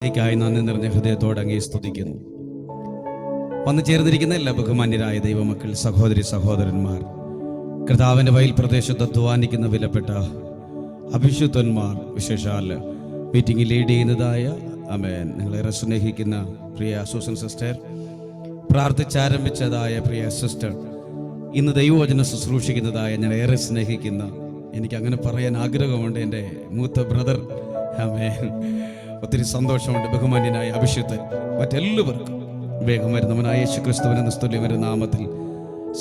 ായി നന്ദി നിറഞ്ഞ ഹൃദയത്തോടെ അങ്ങേ സ്തുതിക്കുന്നു. വന്നു ചേർന്നിരിക്കുന്ന എല്ലാ ബഹുമാന്യരായ ദൈവമക്കൾ, സഹോദരി സഹോദരന്മാർ, കർത്താവിൻ്റെ വയൽ പ്രദേശത്ത് അധ്വാനിക്കുന്ന വിലപ്പെട്ട അഭിഷുദ്ധന്മാർ, വിശേഷാൽ മീറ്റിംഗിൽ ലീഡ് ചെയ്യുന്നതായ ആമേൻ നിങ്ങളേറെ സ്നേഹിക്കുന്ന പ്രിയ സൂസൻ സിസ്റ്റർ, പ്രാർത്ഥിച്ചാരംഭിച്ചതായ പ്രിയ സിസ്റ്റർ, ഇന്ന് ദൈവവചനം ശുശ്രൂഷിക്കുന്നതായ ഞാൻ ഏറെ സ്നേഹിക്കുന്ന, എനിക്ക് അങ്ങനെ പറയാൻ ആഗ്രഹമുണ്ട്, എൻ്റെ മൂത്ത ബ്രദർ. ആമേൻ, ഒത്തിരി സന്തോഷമുണ്ട്. ബഹുമാന്യനായ അഭിഷേകൻ മറ്റെല്ലാവർക്കും വേഗം വരുന്നവനായ യേശുക്രിസ്തുവിന്റെ നിസ്തുല്യമായ നാമത്തിൽ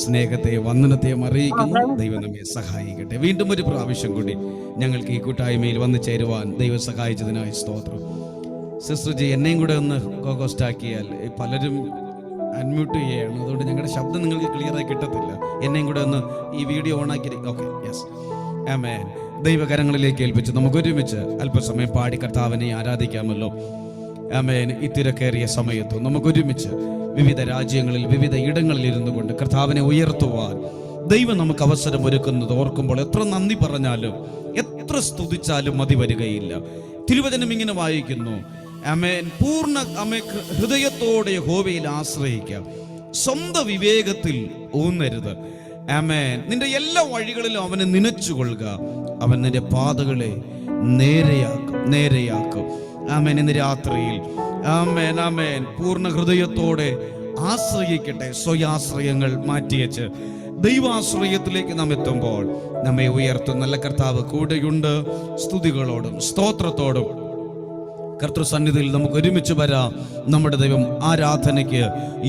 സ്നേഹത്തെ വന്ദനത്തെയും അറിയിക്കുന്നു. ദൈവം നമ്മെ സഹായിക്കട്ടെ. വീണ്ടും ഒരു പ്രാവശ്യം കൂടി ഞങ്ങൾക്ക് ഈ കൂട്ടായ്മയിൽ വന്നു ചേരുവാൻ ദൈവം സഹായിച്ചതിനായി സ്തോത്രം. സിസ്റ്റർ ജി, എന്നെയും കൂടെ ഒന്ന് കോകോസ്റ്റാക്കിയാൽ പലരും അൺമ്യൂട്ട് ചെയ്യുകയാണ്, അതുകൊണ്ട് ഞങ്ങളുടെ ശബ്ദം നിങ്ങൾക്ക് ക്ലിയറായി കിട്ടത്തില്ല. എന്നെയും കൂടെ ഒന്ന് ഈ വീഡിയോ ഓണാക്കി. ഓക്കെ, യെസ്, ആമേൻ. ദൈവകരങ്ങളിലേക്ക് ഏൽപ്പിച്ച് നമുക്ക് ഒരുമിച്ച് അല്പസമയം പാടി കർത്താവിനെ ആരാധിക്കാമല്ലോ. ആമേൻ. ഈ തിരക്കേറിയ സമയത്ത് നമുക്ക് ഒരുമിച്ച് വിവിധ രാജ്യങ്ങളിൽ വിവിധ ഇടങ്ങളിൽ ഇരുന്നു കൊണ്ട് കർത്താവിനെ ഉയർത്തുവാൻ ദൈവം നമുക്ക് അവസരം ഒരുക്കുന്നത് ഓർക്കുമ്പോൾ എത്ര നന്ദി പറഞ്ഞാലും എത്ര സ്തുതിച്ചാലും മതി വരികയില്ല. തിരുവചനം ഇങ്ങനെ വായിക്കുന്നു, ആമേൻ, പൂർണ്ണ ഹൃദയത്തോടെ യഹോവയിൽ ആശ്രയിക്കാം, സ്വന്തം വിവേകത്തിൽ ഊന്നരുത്. ആമേൻ. നിന്റെ എല്ലാ വഴികളിലും അവനെ നനച്ചുകൊള്ളുക, അവൻ നിന്റെ പാതകളെ നേരെയാക്കും. ആമേൻ. ഇന്ന് രാത്രിയിൽ ആമേൻ ആമേൻ പൂർണ്ണ ഹൃദയത്തോടെ ആശ്രയിക്കട്ടെ. സ്വയാശ്രയങ്ങൾ മാറ്റിവെച്ച് ദൈവാശ്രയത്തിലേക്ക് നാം എത്തുമ്പോൾ നമ്മെ ഉയർത്തും നല്ല കർത്താവ് കൂടെയുണ്ട്. സ്തുതികളോടും സ്തോത്രത്തോടും കർത്തൃസന്നിധിയിൽ നമുക്ക് ഒരുമിച്ച് വരാം. നമ്മുടെ ദൈവം ആരാധനയ്ക്ക്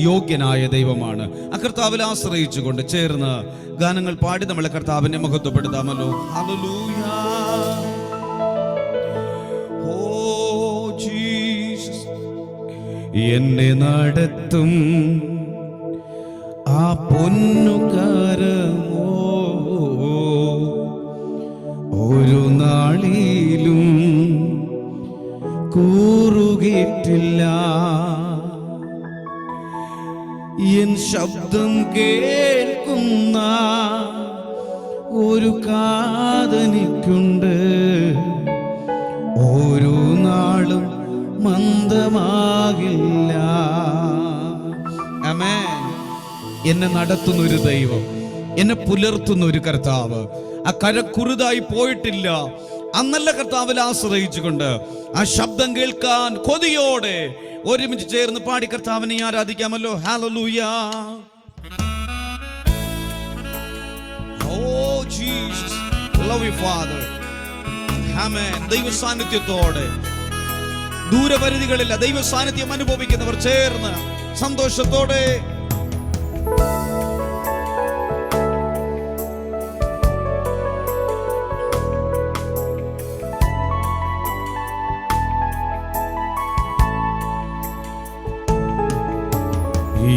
യോഗ്യനായ ദൈവമാണ്. ആ കർത്താവിൽ ആശ്രയിച്ചുകൊണ്ട് ചേർന്ന് ഗാനങ്ങൾ പാടി നമ്മളെ കർത്താവിനെ മഹത്വപ്പെടുത്താമല്ലോ. ഹല്ലേലൂയ, ഓ ജീസസ്, എന്നെ നടത്തും ആ പൊന്നുകാരമോ ഒരു നാളിലും കൂറുകിട്ടില്ല. എൻ ശബ്ദം കേൾക്കുന്ന ഒരു കാതനിക്കുണ്ട്, ഓരോ നാളും മന്ദമാകില്ല. ആമേൻ. എന്നെ നടത്തുന്ന ഒരു ദൈവം, എന്നെ പുലർത്തുന്ന ഒരു കർത്താവ്, ആ കര കുറുതായി പോയിട്ടില്ല. അന്നല്ല കർത്താവിൽ ആശ്രയിച്ചുകൊണ്ട് ആ ശബ്ദം കേൾക്കാൻ കൊതിയോടെ ഒരുമിച്ച് ചേർന്ന് പാടി കർത്താവിനെ ആരാധിക്കാമല്ലോ. ഹല്ലേലൂയ, oh Jesus, love you father. ആമേൻ. ദൈവ സാന്നിധ്യത്തോടെ ദൂരപരിധികളില്ല ദൈവ സാന്നിധ്യം അനുഭവിക്കുന്നവർ ചേർന്ന് സന്തോഷത്തോടെ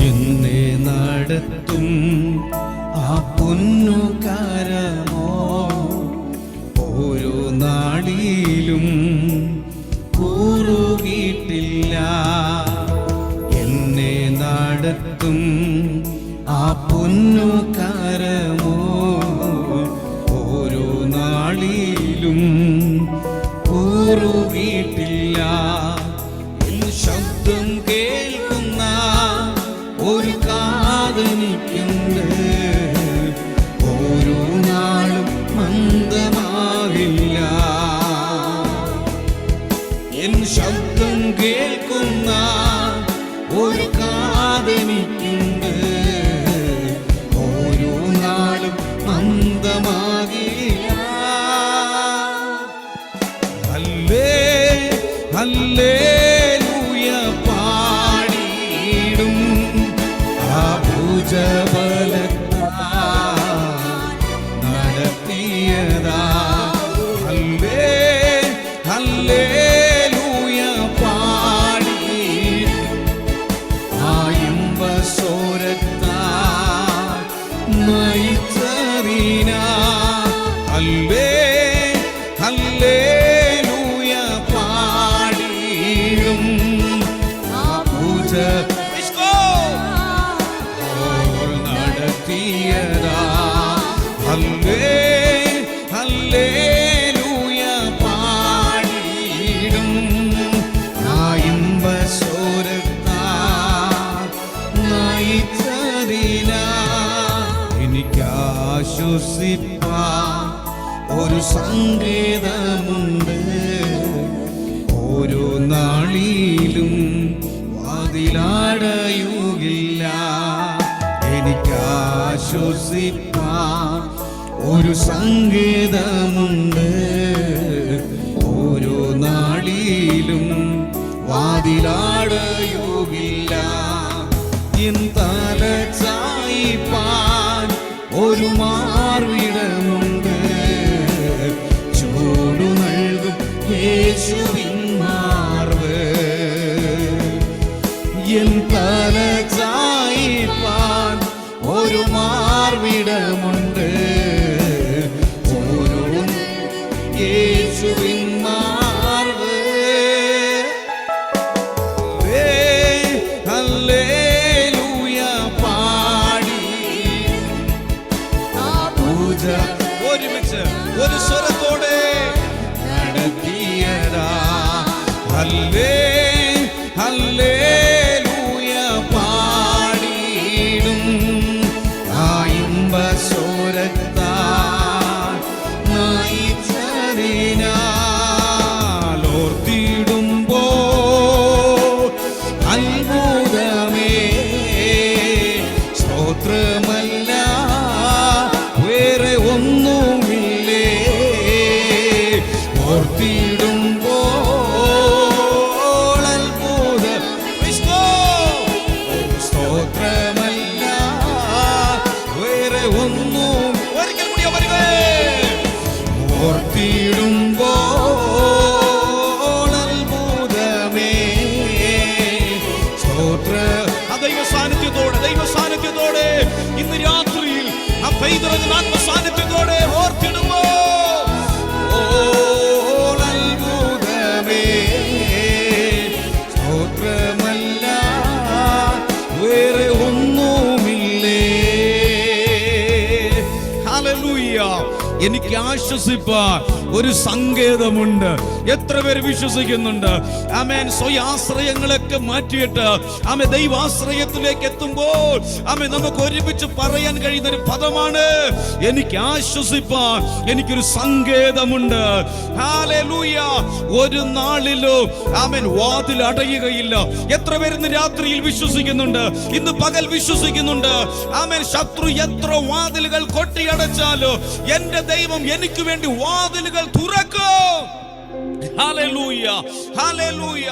എന്നെ നടത്തും ആ പൊന്നുകാരമോ ഓരോ നാളിലും കൂറുകിട്ടില്ല. എന്നെ നടത്തും ആ പൊന്നുകാരമോ ഓരോ നാളിലും കൂറുകിട്ടില്ല. ശബ്ദം കേൾക്കുന്ന ഒരു കാതനിക്കുണ്ട്, ഓരോ നാളും മന്ദമാകില്ല. എൻ ശബ്ദം കേൾക്കുന്ന ഒരു കാതനിക്കുണ്ട്, ഓരോ നാളും മന്ദമാകില്ല. ഹല്ലേ ഹല്ലേലൂയ പാടിയിടും ആ ഭുജബലത്താൽ നടത്തിയതാ. ഹല്ലേ ഹല്ലേലൂയ പാടിയിടും ആ ഇമ്പസ്വരത്താൽ നയിച്ചറിനാ. ഹല്ലേ ഹല്ലേലൂയ പാടിയിടും ആ ഭുജ നടത്തിയതാ. ഹല്ലേ ഹല്ലേലൂയ പാടിയിടും ആ ആശ്വസിപ്പാൻ ഒരു സങ്കേതമുണ്ട്. ഓരോ നാളിലും വാതിലടയുകില്ല. എനിക്കാശ്വസിപ്പാൻ ഒരു സങ്കേതമുണ്ട്. ഓരോ നാളിലും വാതിലടയുകില്ല. എൻ തല ചായിപ്പാൻ ഒരു മാർവിടമുണ്ട്. ചൂടു നൽകും യേശുവിൻ മാർവ്. എൻ തല ചായിപ്പാൻ ഒരു മാർവിടമുണ്ട്. ഓരോ യേശുവിൻ മാർവ്. ഹല്ലേലൂയ പാടി ആ പൂജ ഒരുമിച്ച് ഒരു സ്വരത്തോടെ നടത്തിയതാ. ഹല്ലേലൂയ പാടിയിടും ആ ഇമ്പസ്വരത്താൽ നയിച്ചതിനാൽ ഓർത്തിടുമ്പോൾ അത്ഭുതമേ. സ്തോത്രമല്ല വേറെ ഒന്നുമില്ലേ. ഓർത്തിടുമ്പോൾ അത്ഭുതം. സ്തോത്രമല്ല വേറെ ഒന്നും. ഒരിക്കൽ കൂടി പറയുക. ഓർത്തിടുമ്പോൾ അത്ഭുതമേ. സ്തോത്ര ദൈവ സാന്നിധ്യത്തോടെ ഇന്ന് രാത്രിയിൽ ആ പെയ്തിറങ്ങുന്ന ആത്മസാന്നിധ്യത്തോടെ ഓർത്തിടുമ്പോ അത്ഭുതമേ. സ്തോത്രമല്ല വേറെ ഒന്നുമില്ലേ. ഹല്ലേലൂയ. എനിക്ക് ആശ്വസിപ്പാൻ ഒരു സങ്കേതമുണ്ട്. എത്ര പേര് വിശ്വസിക്കുന്നുണ്ട്? ആമേൻ. സ്വയാശ്രയങ്ങളൊക്കെ മാറ്റിയിട്ട് ആമേൻ ദൈവാശ്രയത്തിലേക്ക് എത്തുമ്പോൾ ആമേൻ നമുക്ക് ഒരുമിച്ച് പറയാൻ കഴിയുന്ന ഒരു പദമാണ് എനിക്ക് ആശ്വസിപ്പാൻ എനിക്കൊരു സങ്കേതമുണ്ട്. ഹല്ലേലൂയ. ഒരു നാളിലോ ആമേൻ വാതിൽ അടയുകയില്ല. എത്ര പേര് ഇന്ന് രാത്രിയിൽ വിശ്വസിക്കുന്നുണ്ട്? ഇന്ന് പകൽ വിശ്വസിക്കുന്നുണ്ട്? ആമേൻ. ശത്രു എത്ര വാതിലുകൾ കൊട്ടിയടച്ചാലോ എന്റെ ദൈവം എനിക്ക് വേണ്ടി വാതിലുകൾ തുറക്കും. ഹല്ലേലൂയ, ഹല്ലേലൂയ.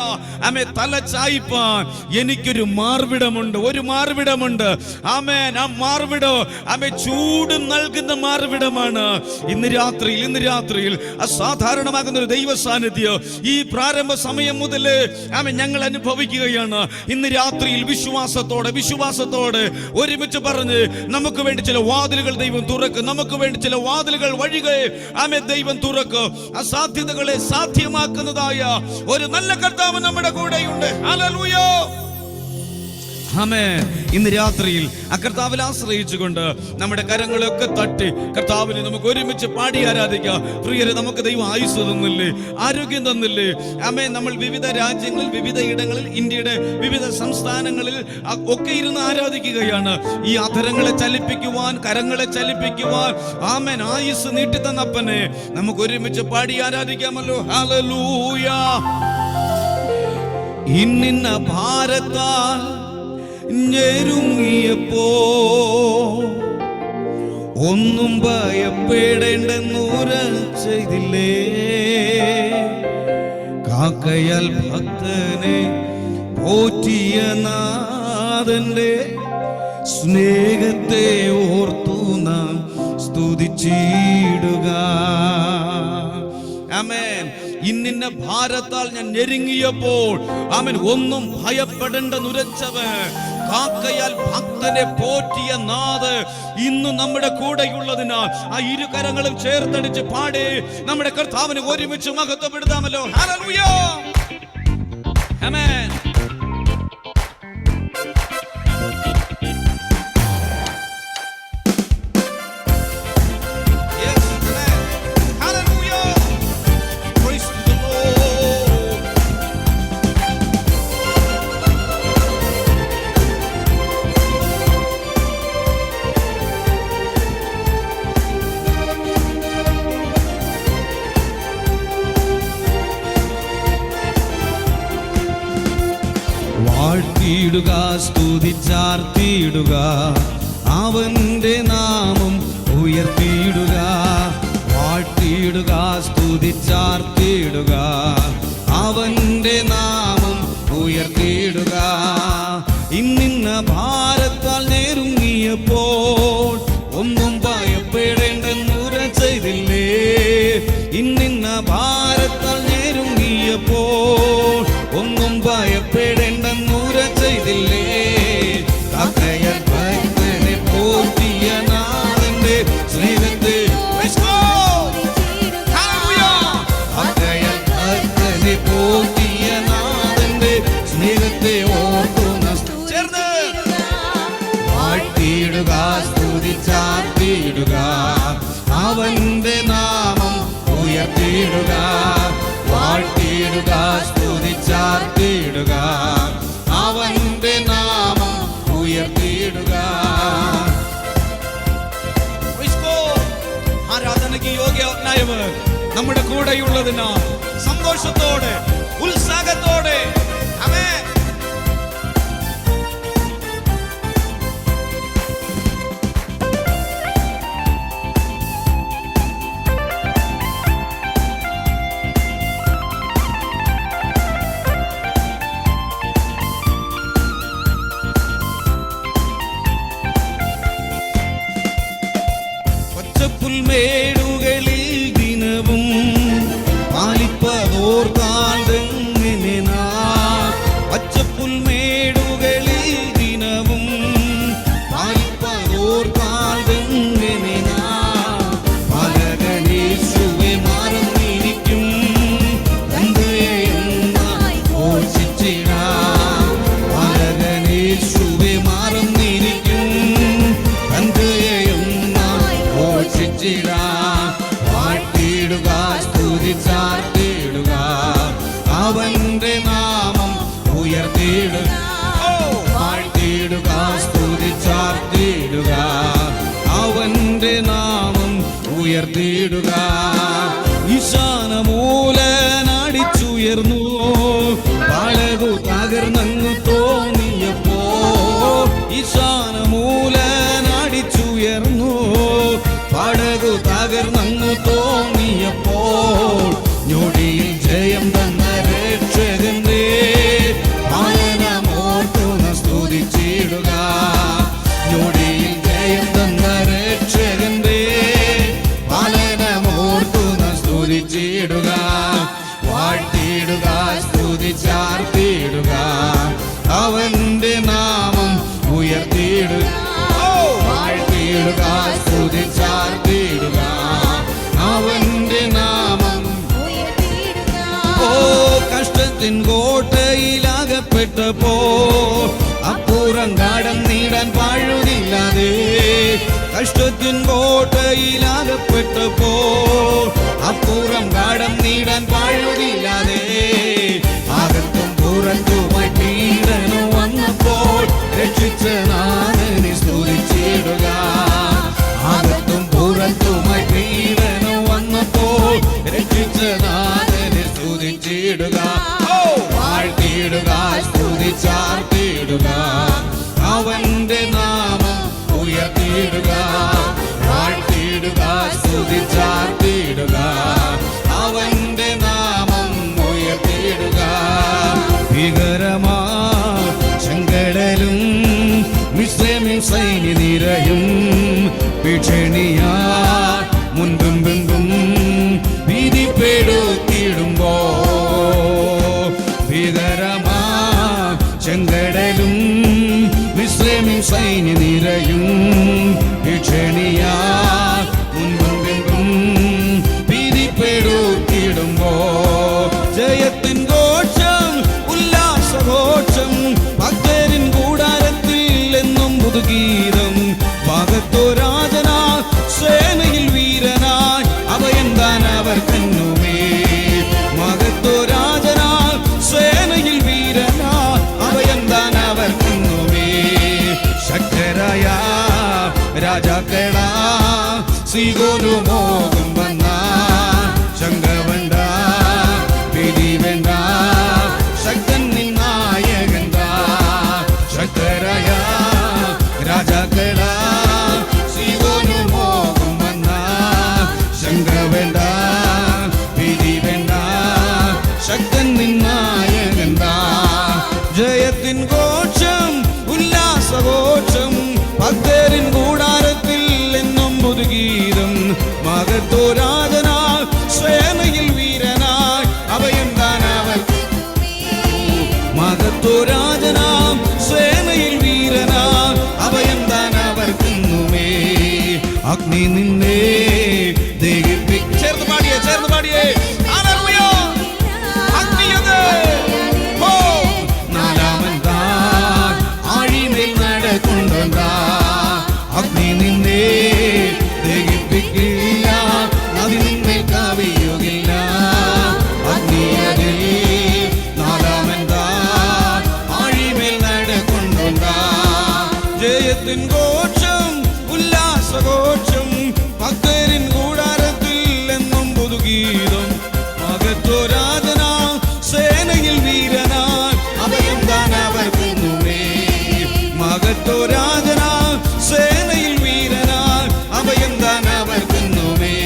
ആമേൻ. തല ചായിപ്പാൻ എനിക്കൊരു മാർവിടമുണ്ട്. ഒരു മാർവിടമുണ്ട്. ആമേൻ. ആ മാർവിടം ആമേൻ ചൂട് നൽകുന്ന മാർവിടമാണ്. ഇന്ന് രാത്രിയിൽ അസാധാരണമാകുന്ന ഒരു ദൈവ സാന്നിധ്യം ഈ പ്രാരംഭ സമയം മുതൽ ആമേൻ ഞങ്ങൾ അനുഭവിക്കുകയാണ്. ഇന്ന് രാത്രിയിൽ വിശ്വാസത്തോടെ ഒരുമിച്ച് പറഞ്ഞ് നമുക്ക് വേണ്ടി ചില വാതിലുകൾ ദൈവം തുറക്കും. നമുക്ക് വേണ്ടി ചില വാതിലുകൾ വഴികൾ ആമേൻ ദൈവം തുറക്കും. അസാധ്യതകളെ സാധ്യമാക്കുന്നതായ ഒരു നല്ല കർത്താവ് നമ്മുടെ കൂടെയുണ്ട്. ഹല്ലേലൂയ. ആമേൻ. ഇന്ന് രാത്രിയിൽ ആ കർത്താവിൽ ആശ്രയിച്ചുകൊണ്ട് നമ്മുടെ കരങ്ങളൊക്കെ തട്ടി കർത്താവിനെ നമുക്ക് ഒരുമിച്ച് പാടി ആരാധിക്കാം. പ്രിയരെ, നമുക്ക് ദൈവം ആയുസ്സ് തന്നില്ലേ, ആരോഗ്യം തന്നില്ലേ. ആമേൻ. നമ്മൾ വിവിധ രാജ്യങ്ങളിൽ, വിവിധ ഇടങ്ങളിൽ, ഇന്ത്യയുടെ വിവിധ സംസ്ഥാനങ്ങളിൽ ഒക്കെ ഇരുന്ന് ആരാധിക്കുകയാണ്. ഈ അധരങ്ങളെ ചലിപ്പിക്കുവാൻ, കരങ്ങളെ ചലിപ്പിക്കുവാൻ ആമേൻ ആയുസ്സ് നീട്ടിത്തന്നപ്പനെ നമുക്ക് ഒരുമിച്ച് പാടി ആരാധിക്കാമല്ലോ. ഹല്ലേലൂയ. ഇന്നിന്ന ഭാരത്താൽ ഞെരുങ്ങിയപ്പോ ഒന്നും ഭയപ്പെടേണ്ടെന്നുറച്ചില്ലേ. കാക്കയാൽ ഭക്തനെ പോറ്റിയ നാഥന്റെ സ്നേഹത്തെ ഓർത്തു നാം സ്തുതിച്ചിടുക. ആമേൻ. ഇന്നിന്ന ഭാരത്താൽ ഞാൻ ഞെരുങ്ങിയപ്പോൾ ആമേൻ ഒന്നും ഭയപ്പെടേണ്ടെന്നുരച്ചവൻ, കാക്കയാൽ ഭക്തനെ പോറ്റിയ നാഥ് ഇന്ന് നമ്മുടെ കൂടെയുള്ളതിനാൽ ആ ഇരു കരങ്ങളും ചേർത്തടിച്ച് പാടി നമ്മുടെ കർത്താവിനെ ഒരുമിച്ച് മഹത്വപ്പെടുത്താമല്ലോ. ഹല്ലേലൂയ. ആമേൻ. വാഴ്ത്തിയിടുക സ്തുതിച്ചാർത്തിയിടുക അവന്റെ നാമം ഉയർത്തിയിടുക വാഴ്ത്തിയിടുക സ്തുതിച്ചാർത്തിയിടുക അവന്റെ നാമം ഉയർത്തിയിടുക ഇന്നിന്ന ഭാരത്താൽ നെരുങ്ങിയപ്പോൾ ഒന്നും ഭയപ്പെടേണ്ടെന്നുര ചെയ്തില്ലേ ഇന്നിന്ന ഭാരത്താൽ നെരുങ്ങിയപ്പോൾ ഒന്നും ഭയപ്പെടേണ്ടെന്നുര ചെയ്തില്ലേ കാക്കയൽ ഭക്തനെ പോറ്റിയ നാഥന്റെ സ്നേഹത്തെ കാക്കയൽ ഭക്തനെ പോറ്റിയ നാഥന്റെ സ്നേഹത്തെ ഓർക്കുന്ന ചേർന്ന് വാഴ്ത്തിയിടുക സ്തുതിച്ചാർത്തിയിടുക അവന്റെ നാമം ഉയർത്തിയിടുക വാഴ്ത്തിയിടുക സ്തുതിച്ചാർത്തിയിടുക അവന്റെ നാമം ഉയർത്തിയിടുക ആരാധനയ്ക്ക് യോഗ്യനായവർ നമ്മുടെ കൂടെയുള്ളതിനാ സന്തോഷത്തോടെ ഉത്സാഹത്തോടെ ആമേൻ പുൽമേടുകളിൽ ദിനവും പാലിപ്പതോർത്താണ്ടെങ്ങനെ പച്ചപ്പുൽമേടുകളിൽ ദിനവും പാലിപ്പതോർത്താണ്ടെങ്ങനെ പലകനേശുവെ മറന്നിരിക്കും തന്തയെന്നായി ഘോഷിച്ചിടാം പലകനേശുവെ മറന്നിരിക്കും തന്തയെന്നായി ഘോഷിച്ചിടാം വാഴ്ത്തിയിടുക സ്തുതിച്ചാർത്തിയിടുക അവന്റെ നാമം ഉയർത്തിയിടുക വാഴ്ത്തിയിടുക സ്തുതിച്ചാർത്തിയിടുക അവന്റെ നാമം ഉയർത്തിയിടുക ഈശാനമൂലനടിച്ചുയർന്നു പലകു തകർന്നങ്ങു തോന്നിയപ്പോ ഈശാനമൂലനടിച്ചുയർന്നു പടകു തകർന്നങ്ങു തോന്നിയപ്പോൾ ഞൊടിയിൽ ജയം തന്ന രക്ഷകന്റെ പാലനമോർത്തുന്ന സ്തുതിച്ചിടുക ഞൊടിയിൽ ജയം തന്ന രക്ഷകന്റെ പാലനമോർത്തുന്ന സ്തുതിച്ചിടുക വാഴ്ത്തിയിടുക സ്തുതിച്ചാർത്തിയിടുക അവന്റെ നാമം ഉയർത്തിയിടുക വാഴ്ത്തിയിടുക സ്തുതിച്ചാർത്തിയിടുക അവന്റെ നാമം ഓ കഷ്ടത്തിൻ കോട്ടയിലാകപ്പെട്ടപ്പോ അപ്പുറം കടന്നിടാൻ പഴുതില്ലാതെ കഷ്ടത്തിൻ കോട്ടയിലാകപ്പെട്ടപ്പോ അപ്പുറം കടന്നിടാൻ പഴുതില്ലാതെ അകത്തും പുറത്തുമായി പീഡനോ വന്നപ്പോൾ രക്ഷിച്ച നാഥനെ സ്തുതിച്ചിടുക അകത്തും പുറത്തുമായി പീഡനോ വന്നപ്പോൾ രക്ഷിച്ച നാഥനെ സ്തുതിച്ചിടുക വാഴ്ത്തിയിടുക സ്തുതിച്ചാർത്തിയിടുക അവന്റെ നാമം ഉയർത്തിയിടുക വാഴ്ത്തിയിടുക സ്തുതിച്ചാർത്തിയിടുക അവന്റെ നാമം ഉയർത്തിയിടുക ഭീകരമാ ചെങ്കടലും മിശ്രമിൻ സൈന്യനിരയും ഭീഷണിയാ മുൻപും പിമ്പും ഭീതിപ്പെടുത്തിയിടുമ്പോ ഭീകരമാ ചെങ്കടലും മിശ്രമിൻ സൈന്യനിരയും ഭീഷണിയാ മുൻപും പിമ്പും ഭീതിപ്പെടുത്തിയിടുമ്പോ ജയത്തിൻ ഘോഷം ഉല്ലാസഘോഷം ഭക്തരിൻ കൂടാരത്തിൽ എന്നും പുതുഗീതം ഭാഗത്തോരാജന സേനയിൽ വീരനായി അവയെന്താൻ അവർ കന്നുമേ മകത്തോരാജന സേനയിൽ വീരനായി അവയെന്താൻ അവർ കന്നുമേ ശക്തരായ രാജാക്കളാ സീഗോനു മോകം വന്ന ശങ്ക വേണ്ട ഭീതി വേണ്ട ശക്തൻ നിന്നായകൻ മഹത്വരാജനാം സേനയിൽ വീരനാം അഭയം താൻ അവർക്കുന്നുമേ. അഗ്നി നിന്നെ ചേർന്ന് പാടിയേ അഗ്നിയത് നാലാമൻ താൻ ആഴിമേൽ നടക്കൊണ്ടാ. അഗ്നി നിന്നെ ദഹിപ്പിക്കില്ല, നദി നിന്നെ കവിയുകില്ല. അഗ്നിയതിൽ നാലാമൻ താൻ ആഴിമേൽ നടക്കൊണ്ടാ. ജയത്തിൻ ഘോഷം ഉല്ലാസഘോഷം ഭക്തരിൻ കൂടാരത്തിൽ എന്നും പുതുഗീതം. മഹത്വരാജനാം സേനയിൽ വീരനാം അഭയം താൻ അവർക്കുന്നുമേ. മഹത്വരാജനാം സേനയിൽ വീരനാം അഭയം താൻ അവർക്കുന്നുമേ.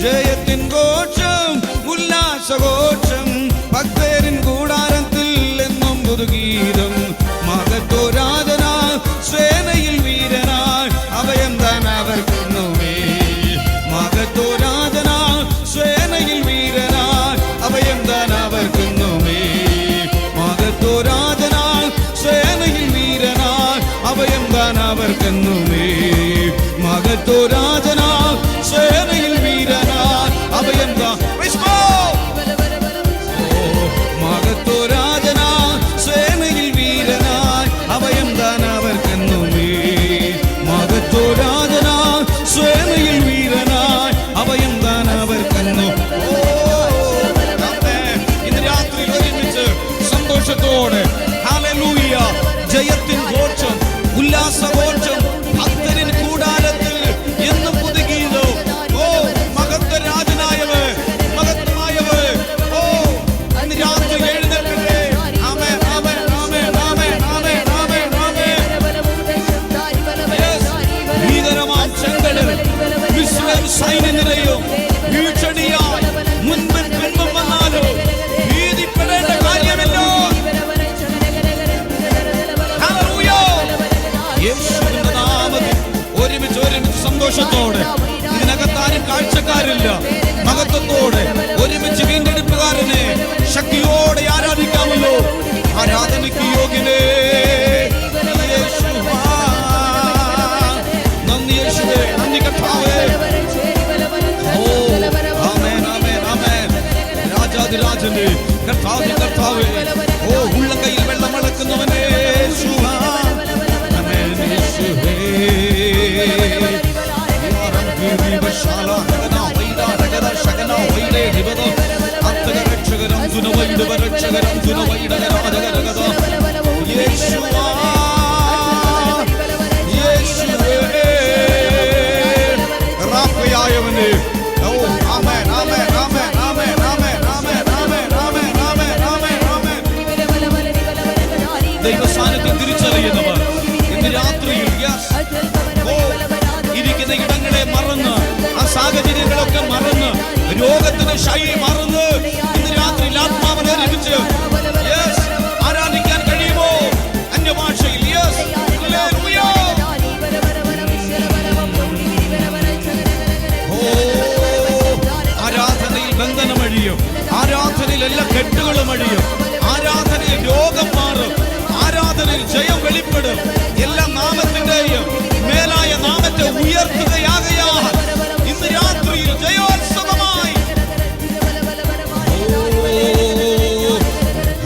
ജയത്തിൻ ഘോഷം ഉല്ലാസഘോഷം ഭക്തരിൻ കൂടാരത്തിൽ എന്നും പുതുഗീതം. മഹത്വരാജനാം സേനയിൽ വീരനാം അഭയം താൻ അവർക്കുന്നുമേ. മഹത്വരാജനാം സേനയിൽ വീരനാം അഭയം താൻ അവർക്കുന്നുമേ. മഹത്വരാജനാം സേനയിൽ വീരനാം അഭയം താൻ അവർക്കുന്നുമേ. മഹത്വരാജനാം സേനയിൽ വീരനാം അഭയം താൻ. മഹത്വരാജനാം സേനയിൽ വീരനാം അഭയം താൻ അവർക്കുന്നുമേ. മഹത്വരാജനാം സേനയിൽ വീരനാം അഭയം താൻ അവർക്കുന്നു. ഇന്ന് രാത്രി ഒരുമിച്ച് സന്തോഷത്തോടെ ഹല്ലേലൂയ ജയത്തിൻ ഘോഷം ഉല്ലാസഘോഷം ഭക്തരിൻ കൂടാരത്തിൽ എന്നും പുതുഗീതം. ഓ മഹത്വരാജനായവർ മഹത്വമായവർ ഓ ഇന്ന് രാത്രി എഴുന്നേൽക്കട്ടെ. ആമേൻ ആമേൻ ആമേൻ ആമേൻ ആമേൻ ആമേൻ ആമേൻ. ഭീകരമാം ചെങ്കടൽ മിസ്രയീം സൈന്യനിരയും ഭീഷണിയായി മുൻപും പിൻപും വന്നാലോ ഭീതിപ്പെടേണ്ട കാര്യമില്ല. ഹല്ലേലൂയ. യേശുവിന്റെ നാമത്തിൽ ഒരുമിച്ച് സന്തോഷത്തോടെ ഇതിനകത്താരും കാഴ്ചക്കാരില്ല. മഹത്വത്തോടെ ഒരുമിച്ച് വീണ്ടെടുപ്പുകാരനെ ശക്തിയോടെ ആരാധിക്കാമല്ലോ. ആരാധനയ്ക്ക് യോഗ്യനേ യേശുവാ. നന്ദി യേശുവേ, നന്ദി കർത്താവേ. ഓ ആമേൻ ആമേൻ ആമേൻ. രാജാതിരാജന്റെ കർത്താവേ ഓ ഉള്ളം കയ്യിൽ വെള്ളം അളക്കുന്നവനേ യേശുവാ. ആമേൻ യേശുവേ. റാഫയായവനെ ഓ ആമേൻ ആമേൻ ആമേൻ ആമേൻ ആമേൻ ആമേൻ ആമേൻ ആമേൻ ആമേൻ ആമേൻ ആമേൻ. ദൈവസാന്നിധ്യം തിരിച്ചറിയുന്നവർ ഇന്ന് രാത്രിയിൽ ഇരിക്കുന്ന ഇടങ്ങളെ മറന്ന് ആ സാഹചര്യങ്ങളൊക്കെ മറന്ന് രോഗത്തിന്റെ ശൈലി മറന്ന് ഇന്ന് രാത്രി ആത്മാവിനെ ലഭിച്ച് ആരാധിക്കാൻ കഴിയുമോ അന്യഭാഷയിൽ? ആരാധനയിൽ ബന്ധനമഴിയും, ആരാധനയിൽ എല്ലാ കെട്ടുകളും അഴിയും, ആരാധനയിൽ രോഗം മാറും, ആരാധനയിൽ ജയം വെളിപ്പെടും. എല്ലാ നാമത്തിന്റെയും മേലായ നാമത്തെ ഉയർത്തുകയാകയാൽ ഇന്ന് രാത്രിയിൽ ജയോത്സവമായി.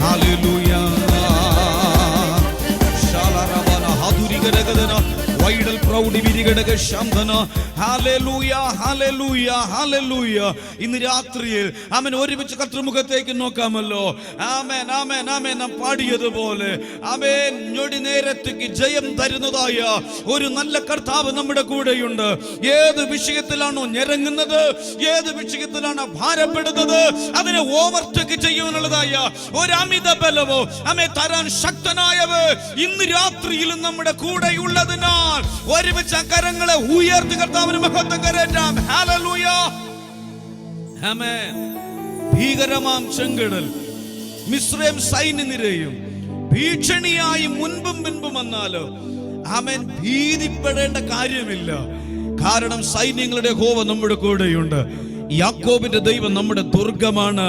ഹല്ലേലൂയ. ശാലറവന ഹദുരിഗരഗദന വൈഡൽ പ്രൗഢി വിരിഗടക ശംദന. ഹല്ലേലൂയ ഹല്ലേലൂയ ഹല്ലേലൂയ. ഇന്ന് രാത്രിയിൽ ആമേൻ ഒരുമിച്ച് കർത്തൃമുഖത്തേക്ക് നോക്കാമല്ലോ. ആമേൻ ആമേൻ ആമേൻ. നാം പാടിയതുപോലെ ആമേൻ ഞൊടി നേരത്തേക്ക് ജയം തരുന്നതായ ഒരു നല്ല കർത്താവ് നമ്മുടെ കൂടെയുണ്ട്. ഏത് വിഷയത്തിലാണോ ഞെരങ്ങുന്നത്, ഏത് വിഷയത്തിലാണോ ഭാരപ്പെടുന്നത്, അതിനെ ഓവർടേക്ക് ചെയ്യാനുള്ളതായ ഒരു അമിത ബലവോ ആമേ തരാൻ ശക്തനായവർ ഇന്ന് രാത്രിയിലും നമ്മുടെ കൂടെയുള്ളതിനാൽ ഒരുമിച്ച് കരങ്ങളെ ഉയർത്തി കർത്താവിന് മഹത്വം കരേറ്റാം. ഹല്ലേലൂയ ആമേൻ. ഭീകരമാം ചെങ്കടൽ മിസ്രയീം സൈന്യനിരയും ഭീഷണിയായി മുൻപും പിൻപും വന്നാലോ ആമേൻ ഭീതിപ്പെടേണ്ട കാര്യമില്ല. കാരണം സൈന്യങ്ങളുടെ യഹോവ നമ്മുടെ കൂടെയുണ്ട്. യാക്കോബിന്റെ ദൈവം നമ്മുടെ ദുർഗമാണ്.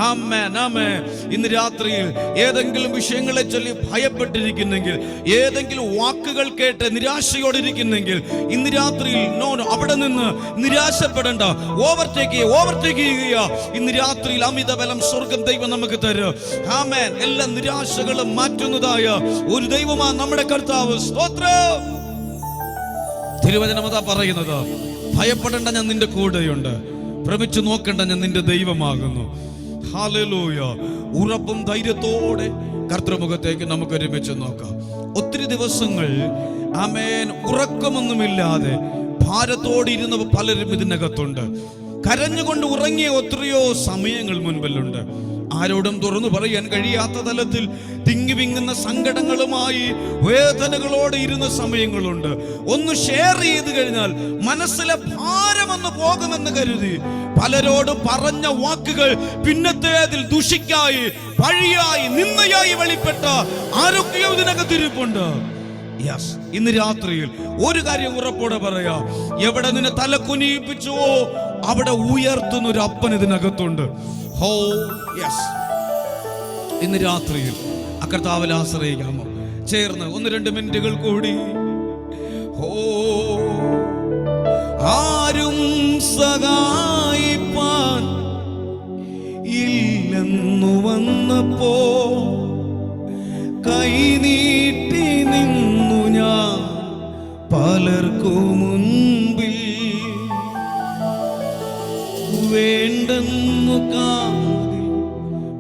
ആമേൻ, ആമേൻ. ഇന്ന് രാത്രിയിൽ ഏതെങ്കിലും വിഷയങ്ങളെ ചൊല്ലി ഭയപ്പെട്ടിരിക്കുന്നെങ്കിൽ, ഏതെങ്കിലും വാക്കുകൾ കേട്ട് നിരാശയോടിരിക്കുന്നെങ്കിൽ, ഇന്ന് രാത്രിയിൽ അവിടെ നിന്ന് നിരാശപ്പെടേണ്ട. ഓവർടേക്ക് ചെയ്യുക. ഇന്ന് രാത്രിയിൽ അമിത ബലം സ്വർഗം ദൈവം നമുക്ക് തരും. ആമേൻ. എല്ലാ നിരാശകളും മാറ്റുന്നതായ ഒരു ദൈവമാണ് നമ്മുടെ കർത്താവ്. സ്തോത്രം. തിരുവചനം അതാ പറയുന്നത്, ഭയപ്പെടേണ്ട, ഞാൻ നിന്റെ കൂടെയുണ്ട്. ഭ്രമിച്ചു നോക്കണ്ട, ഞാൻ നിന്റെ ദൈവമാകുന്നു. ഹല്ലേലൂയ. ഉറപ്പും ധൈര്യത്തോടെ കർത്തൃമുഖത്തേക്ക് നമുക്ക് ഒരുമിച്ച് നോക്കാം. ഒത്തിരി ദിവസങ്ങൾ ആമേൻ ഉറക്കമൊന്നുമില്ലാതെ ഭാരത്തോടെ ഇരുന്ന പലരും ഇതിനകത്തുണ്ട്. കരഞ്ഞുകൊണ്ട് ഉറങ്ങിയ എത്രയോ സമയങ്ങൾ മുൻപിലുണ്ട്. ആരോടും തുറന്നു പറയാൻ കഴിയാത്ത തലത്തിൽ തിങ്ങി വിങ്ങുന്ന സങ്കടങ്ങളുമായി വേദനകളോടെ ഇരുന്ന സമയങ്ങളുണ്ട്. ഒന്ന് ഷെയർ ചെയ്ത് കഴിഞ്ഞാൽ മനസ്സിലെ ഭാരമൊന്ന് പോകുമെന്ന് കരുതി പലരോട് പറഞ്ഞ വാക്കുകൾ പിന്നത്തേതിൽ ദുഷിക്കായി, പഴിയായി, നിന്ദയായി വെളിപ്പെട്ട ആരൊക്കെയോ ഇതിനകത്തിരിപ്പുണ്ട്. ഇന്ന് രാത്രിയിൽ ഒരു കാര്യം ഉറപ്പോടെ പറയാം, എവിടെ നിന്നെ തല കുനിയിപ്പിച്ചുവോ അവിടെ ഉയർത്തുന്ന ഒരു അപ്പൻ ഇതിനകത്തുണ്ട്. ഇന്ന് രാത്രിയിൽ കർത്താവിൽ ആശ്രയിക്കാമോ? ചേർന്ന് 1-2 മിനിറ്റുകൾ കൂടി. ആരും സഹായിപ്പാൻ ഇല്ലെന്നു വന്നപ്പോ കൈനീട്ടി നിന്നു ഞാൻ പലർക്കു മുൻപിൽ. വേണ്ടെന്നു കാതിൽ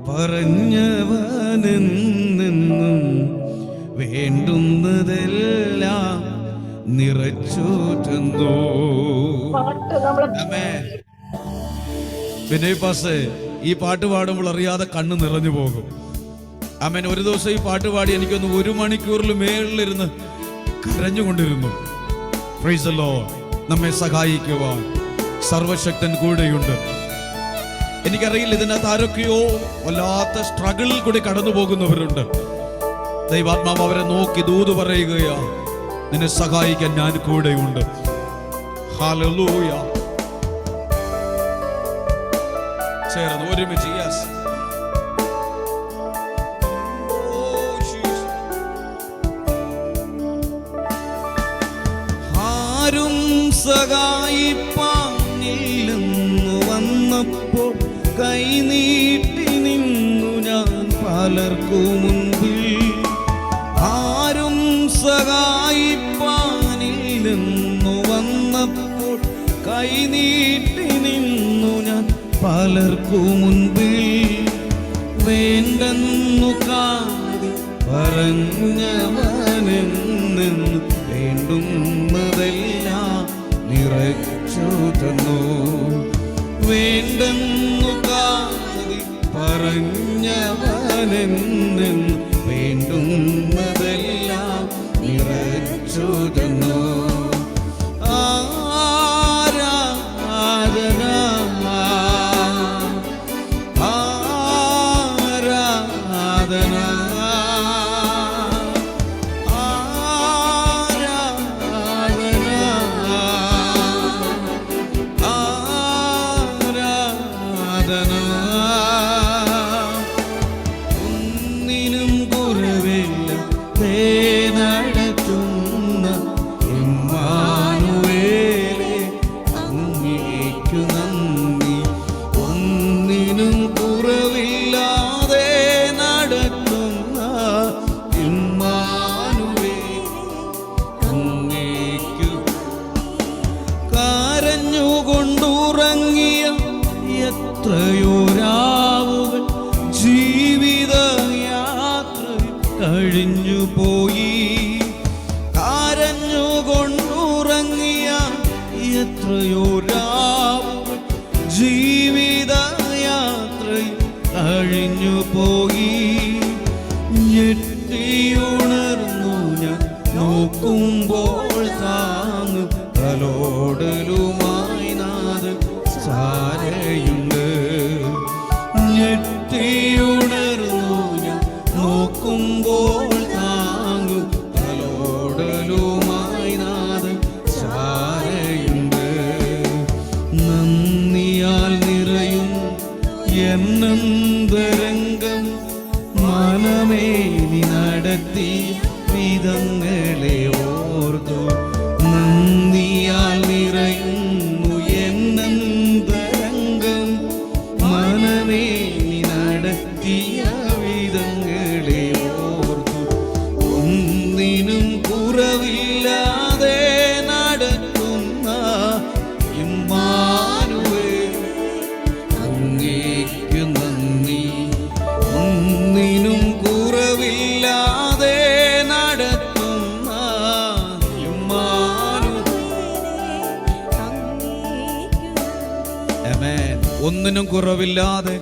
പറഞ്ഞവനെന്നെന്നും വേണ്ടുന്നതെല്ലാം നിറച്ചു തന്നു. വിനയ് പാസ്റ്റേ, ഈ പാട്ട് പാടുമ്പോൾ അറിയാതെ കണ്ണ് നിറഞ്ഞു പോകും. ആമേൻ. ഒരു ദിവസം ഈ പാട്ട് പാടി എനിക്കൊന്ന് 1 മണിക്കൂറിൽ മേളിലിരുന്ന് കരഞ്ഞുകൊണ്ടിരുന്നു. Praise the lord. നമ്മെ സഹായിക്കുവാൻ സർവശക്തൻ കൂടെയുണ്ട്. എനിക്കറിയില്ല, ഇതിനകത്ത് ആരൊക്കെയോ വല്ലാത്ത സ്ട്രഗിളിൽ കൂടി കടന്നു പോകുന്നവരുണ്ട്. ദൈവാത്മാവ് അവരെ നോക്കി ദൂത് പറയുകയാ, നിന്നെ സഹായിക്കാൻ ഞാൻ കൂടെയുണ്ട്. ഹല്ലേലൂയ. ചേർന്ന് ഒരുമിച്ച് യെസ്. ആരും സഹായിപ്പാനില്ലെന്നു വന്നപ്പോൾ കൈനീട്ടി നിന്നു ഞാൻ പലർക്കു മുൻപിൽ. ആരും സഹായിപ്പാനില്ലെന്നു വന്നപ്പോൾ കൈനീട്ടി നിന്നു ഞാൻ പലർക്കു മുൻപിൽ. വേണ്ടെന്നു കാതി പറഞ്ഞവനെന്ന് വേണ്ടുന്നതെല്ലാം നിറച്ചു തന്നു. വേണ്ടെന്നു കാതി പറഞ്ഞവനെന്ന് വേണ്ടുന്നതെല്ലാം നിറച്ചു തന്നു. ആരാധന ആരാധന ഒന്നിനും കുറവില്ല നടത്തുന്ന ഇമ്മാനുവേലേ അങ്ങേക്കു നന്ദി. ഒന്നിനും കുറവില്ലാതെ നടത്തുന്ന ഇമ്മാനുവേലേ അങ്ങേക്കു. കരഞ്ഞുകൊണ്ടുറങ്ങിയ എത്രയോ രാവുകൾ ജീവിതയാത്ര കഴിഞ്ഞു പോയി. കരഞ്ഞുകൊണ്ടുറങ്ങിയ എത്രയോ രാവുകൾ ജീവിതയാത്ര കഴിഞ്ഞു പോയി. ഞെട്ടിയുണർന്നു ഞാൻ നോക്കുമ്പോൾ താങ്ങ് തലോടലുമായി നാഥൻ സാരയുണ്ട്. ഞെട്ടിയുണർന്നു ഞാൻ നോക്കുമ്പോൾ താങ്ങു തലോടലുമായി നാഥൻ സാരയുണ്ട്. നന്ദിയാൽ നിറയും എന്നും വിധങ്ങളെ ഓർത്തു നന്ദിയാൽ നിറയുന്നു എന്നന്തരംഗം. മനമേ നീ നടത്തിയ വിധങ്ങളെ ഓർത്തു ഒന്നിനും കുറവില്ലാതെ നടത്തുന്ന ഇമ്മാനുവേൽ അങ്ങേക്കു നന്ദി. ഒന്നിനും കുറവില്ലാതെ നടത്തുന്ന ആമേൻ. ഒന്നിനും കുറവില്ലാതെ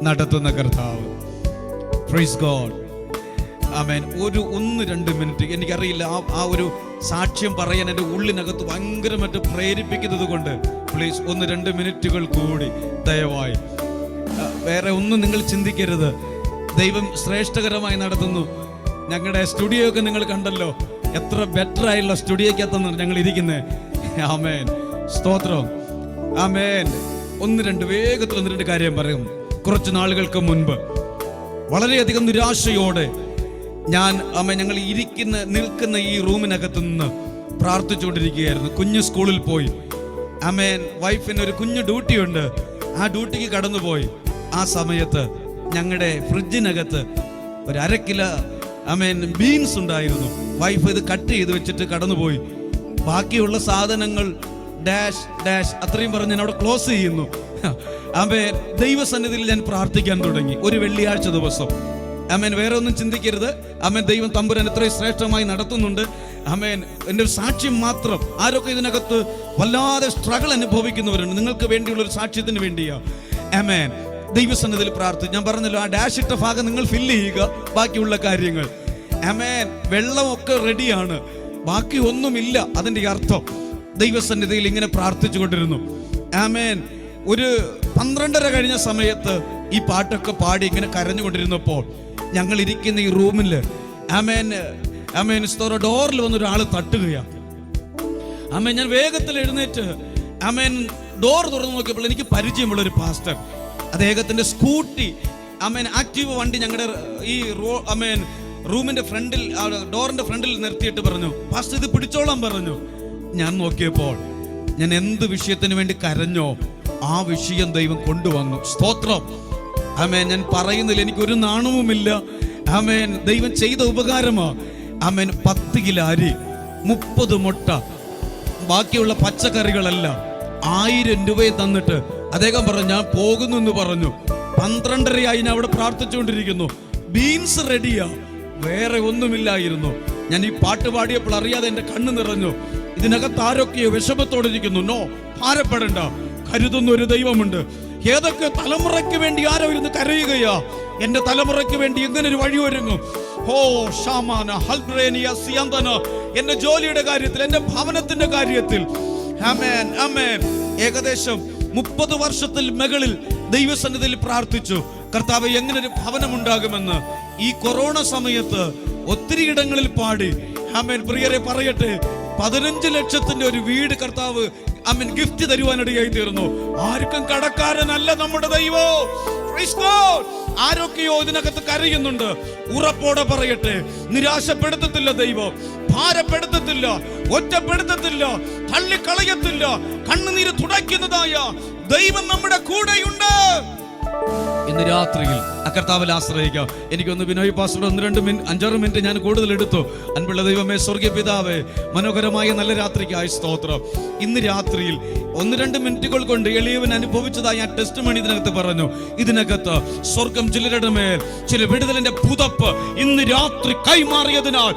നടത്തുന്ന കർത്താവ്. Praise God. ആമേൻ. 1-2 മിനിറ്റ് എനിക്കറിയില്ല, ആ ഒരു സാക്ഷ്യം പറയാൻ എൻ്റെ ഉള്ളിനകത്ത് ഭയങ്കരമായിട്ട് പ്രേരിപ്പിക്കുന്നത് കൊണ്ട് പ്ലീസ് 1-2 മിനിറ്റുകൾ കൂടി ദയവായി. വേറെ ഒന്നും നിങ്ങൾ ചിന്തിക്കരുത്. ദൈവം ശ്രേഷ്ഠകരമായി നടത്തുന്നു. ഞങ്ങളുടെ സ്റ്റുഡിയോ ഒക്കെ നിങ്ങൾ കണ്ടല്ലോ, എത്ര ബെറ്റർ ആയുള്ള സ്റ്റുഡിയോക്കകത്താണ് ഞങ്ങൾ ഇരിക്കുന്നത്. ആമേൻ. സ്തോത്രം. ആമേൻ. 1-2 വേഗത്തിൽ 1-2 കാര്യം പറയും. കുറച്ച് നാളുകൾക്ക് മുൻപ് വളരെയധികം നിരാശയോടെ ഞങ്ങൾ നിൽക്കുന്ന ഈ റൂമിനകത്ത് നിന്ന് പ്രാർത്ഥിച്ചുകൊണ്ടിരിക്കുകയായിരുന്നു. കുഞ്ഞ് സ്കൂളിൽ പോയി. ആമേൻ. വൈഫിന് ഒരു കുഞ്ഞു ഡ്യൂട്ടിയുണ്ട്. ആ ഡ്യൂട്ടിക്ക് കടന്നുപോയി. ആ സമയത്ത് ഞങ്ങളുടെ ഫ്രിഡ്ജിനകത്ത് ഒരു 1/2 കിലോ ബീൻസ് ഉണ്ടായിരുന്നു. വൈഫ് ഇത് കട്ട് ചെയ്ത് വെച്ചിട്ട് കടന്നുപോയി. ബാക്കിയുള്ള സാധനങ്ങൾ ഡാഷ് ഡാഷ് അത്രയും പറഞ്ഞ് ഞാൻ അവിടെ ക്ലോസ് ചെയ്യുന്നു. ആമേൻ. ദൈവസന്നിധിയിൽ ഞാൻ പ്രാർത്ഥിക്കാൻ തുടങ്ങി. ഒരു വെള്ളിയാഴ്ച ദിവസം. ആമേൻ. വേറെ ഒന്നും ചിന്തിക്കരുത്. ആമേൻ. ദൈവം തമ്പുരാൻ എത്രയും ശ്രേഷ്ഠമായി നടത്തുന്നുണ്ട്. ആമേൻ. എൻ്റെ ഒരു സാക്ഷ്യം മാത്രം. ആരൊക്കെ ഇതിനകത്ത് വല്ലാതെ സ്ട്രഗിൾ അനുഭവിക്കുന്നവരുണ്ട്, നിങ്ങൾക്ക് വേണ്ടിയുള്ള ഒരു സാക്ഷ്യത്തിന് വേണ്ടിയാ. ആമേൻ. ദൈവസന്നിധിയിൽ പ്രാർത്ഥിച്ചു. ഞാൻ പറഞ്ഞല്ലോ, ആ ഡാഷ് ഇട്ട ഭാഗം നിങ്ങൾ ഫില്ല് ചെയ്യുക, ബാക്കിയുള്ള കാര്യങ്ങൾ. ആമേൻ. വെള്ളമൊക്കെ റെഡിയാണ്, ബാക്കി ഒന്നുമില്ല. അതിൻ്റെ അർത്ഥം ദൈവസന്നിധിയിൽ ഇങ്ങനെ പ്രാർത്ഥിച്ചു കൊണ്ടിരുന്നു. ആമേൻ. ഒരു 12:30 കഴിഞ്ഞ സമയത്ത് ഈ പാട്ടൊക്കെ പാടി ഇങ്ങനെ കരഞ്ഞുകൊണ്ടിരുന്നപ്പോൾ ഞങ്ങൾ ഇരിക്കുന്ന ഈ റൂമിൽ ആമേൻ ആമേൻ ഡോറിൽ വന്നൊരാൾ തട്ടുകയാണ്. ആമേൻ. ഞാൻ വേഗത്തിൽ എഴുന്നേറ്റ് ആമേൻ ഡോർ തുറന്നു നോക്കിയപ്പോൾ എനിക്ക് പരിചയമുള്ള ഒരു പാസ്റ്റർ, അദ്ദേഹത്തിന്റെ സ്കൂട്ടി ആമേൻ ആക്റ്റീവ് വണ്ടി ഞങ്ങളുടെ ഈ ആമേൻ റൂമിന്റെ ഫ്രണ്ടിൽ, ഡോറിന്റെ ഫ്രണ്ടിൽ നിർത്തിയിട്ട് പറഞ്ഞു, പാസ്റ്റർ ഇത് പിടിച്ചോളാൻ പറഞ്ഞു. ഞാൻ നോക്കിയപ്പോൾ ഞാൻ എന്ത് വിഷയത്തിന് വേണ്ടി കരഞ്ഞോ ആ വിഷയം ദൈവം കൊണ്ടുവന്നു. സ്തോത്രം. ആമേൻ. ഞാൻ പറയുന്നില്ല, എനിക്കൊരു നാണവുമില്ല. ആമേൻ. ദൈവം ചെയ്ത ഉപകാരമാ. ആമേൻ. 10 കിലോ അരി, 30 മുട്ട, ബാക്കിയുള്ള പച്ചക്കറികളെല്ലാം 1000 രൂപയെ തന്നിട്ട് അദ്ദേഹം പറഞ്ഞു ഞാൻ പോകുന്നു എന്ന് പറഞ്ഞു. 12:30 ഞാൻ അവിടെ പ്രാർത്ഥിച്ചുകൊണ്ടിരിക്കുന്നു. ബീൻസ് റെഡിയാ, വേറെ ഒന്നുമില്ലായിരുന്നു. ഞാൻ ഈ പാട്ട് പാടിയപ്പോൾ അറിയാതെ എന്റെ കണ്ണ് നിറഞ്ഞു. ഇതിനകത്ത് ആരൊക്കെയോ വിഷമത്തോടെ ഇരിക്കുന്നു. നോ, ഭാരപ്പെടണ്ട, കരുതുന്ന ഒരു ദൈവമുണ്ട്. ഏതൊക്കെ തലമുറയ്ക്ക് വേണ്ടി ആരോ ഇരുന്ന് കരയുകയാ, എന്റെ തലമുറയ്ക്ക് വേണ്ടി എങ്ങനെ ഒരു വഴി ഒരുങ്ങും. ഓ ഷാമാന ഹൽബ്രേനിയ സിയന്തന, എന്റെ ജോലിയുടെ കാര്യത്തിൽ, എന്റെ ഭവനത്തിന്റെ കാര്യത്തിൽ. ആമേൻ. ആമേൻ. ഏകദേശം 30 വർഷത്തിൽ മുകളിൽ ദൈവസന്നിധിയിൽ പ്രാർത്ഥിച്ചു, കർത്താവ് എങ്ങനെ ഒരു ഭവനം ഉണ്ടാകുമെന്ന്. ഈ കൊറോണ സമയത്ത് ഒത്തിരി ഇടങ്ങളിൽ പാടി. ആമേൻ. പ്രിയരെ പറയട്ടെ, 15 ലക്ഷത്തിന്റെ ഒരു വീട് കർത്താവ് ആമേൻ ഗിഫ്റ്റ് തരുവാനിടയായി തീർന്നു. ആർക്കും കടക്കാരനല്ല നമ്മുടെ ദൈവം. ആരൊക്കെയോ ഇതിനകത്ത് കരയുന്നുണ്ട്. ഉറപ്പോടെ പറയട്ടെ, നിരാശപ്പെടുത്തത്തില്ല ദൈവം, ഭാരപ്പെടുത്തത്തില്ല, ഒറ്റപ്പെടുത്തത്തില്ല, തള്ളിക്കളയത്തില്ല. കണ്ണുനീര് തുടയ്ക്കുന്നതായ ദൈവം നമ്മുടെ കൂടെയുണ്ട്. ഇന്ന് രാത്രിയിൽ കർത്താവിൽ ആശ്രയിക്കാം. എനിക്കൊന്ന് ബിനോയ് പാസ്റ്റർ 5-6 മിനിറ്റ് ഞാൻ കൂടുതൽ എടുത്തു. അൻപുള്ള ദൈവമേ, സ്വർഗീയ പിതാവേ, മനോഹരമായ നല്ല രാത്രിക്കായി സ്തോത്രം. ഇന്ന് രാത്രിയിൽ 1-2 മിനിറ്റുകൾ കൊണ്ട് എളിയവൻ അനുഭവിച്ചതായി ഞാൻ ടെസ്റ്റ് മണി ഇതിനകത്ത് പറഞ്ഞു. ഇതിനകത്ത് സ്വർഗം ചിലരുടെ മേൽ ചില വിടുതലിന്റെ പുതപ്പ് ഇന്ന് രാത്രി കൈമാറിയതിനാൽ,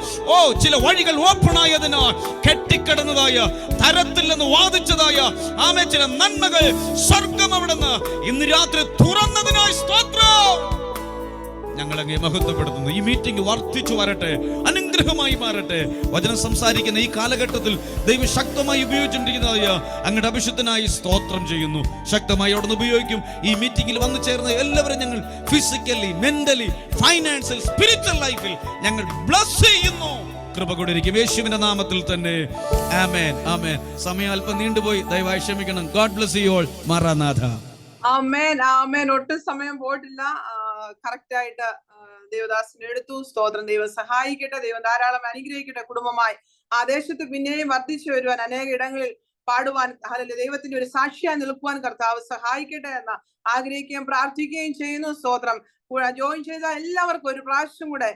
ചില വഴികൾ ഓപ്പൺ ആയതിനാൽ, കെട്ടിക്കിടന്നതായ തരത്തിൽ നിന്ന് വാദിച്ചതായ ചില നന്മകൾ സ്വർഗം അവിടുന്ന് ഇന്ന് രാത്രി തുറന്നതിനായി സ്തോത്രം. ഞങ്ങളങ്ങേ മഹത്വപ്പെടുത്തുന്നു. ഈ മീറ്റിംഗ് വർദ്ധിച്ചു വരട്ടെ, അനുഗ്രഹമായി മാറട്ടെ. വചനം സംസാരിക്കുന്ന ഈ കാലഘട്ടത്തിൽ ദൈവം ശക്തമായി ഉപയോഗിച്ചിരിക്കുന്നതായ അങ്ങയുടെ അഭിഷേകത്തിനായി സ്തോത്രം ചെയ്യുന്നു. ശക്തമായി അവിടുന്ന് ഉപയോഗിക്കും. ഈ മീറ്റിംഗിൽ വന്നു ചേർന്ന എല്ലാവരും ഞങ്ങൾ ഫിസിക്കലി, മെന്റലി, ഫൈനാൻഷ്യൽ, സ്പിരിച്വൽ ലൈഫിൽ ഞങ്ങൾ ബ്ലസ് ചെയ്യുന്നു. കൃപ കൊണ്ടിരിക്കും യേശുവിന്റെ നാമത്തിൽ തന്നെ. ആമേൻ. ആമേൻ. സമയം അല്പം നീണ്ടുപോയി, ദയവായി ക്ഷമിക്കണം. God bless you all. മാറാനാഥ. ആമേൻ. ആമേൻ. ഒട്ടും സമയം പോയിട്ടില്ല. കറക്റ്റ് ആയിട്ട് ദേവദാസനെ എടുത്തു. സ്തോത്രം. ദൈവം സഹായിക്കട്ടെ, ദൈവം ധാരാളം അനുഗ്രഹിക്കട്ടെ. കുടുംബമായി ആ ദേശത്ത് പിന്നെയും വർദ്ധിച്ചു വരുവാൻ, അനേക ഇടങ്ങളിൽ പാടുവാൻ, ദൈവത്തിന്റെ ഒരു സാക്ഷിയായി നിൽക്കുവാൻ കർത്താവ് സഹായിക്കട്ടെ എന്ന് ആഗ്രഹിക്കുകയും പ്രാർത്ഥിക്കുകയും ചെയ്യുന്നു. സ്തോത്രം. ജോയിൻ ചെയ്ത എല്ലാവർക്കും ഒരു പ്രാവശ്യം കൂടെ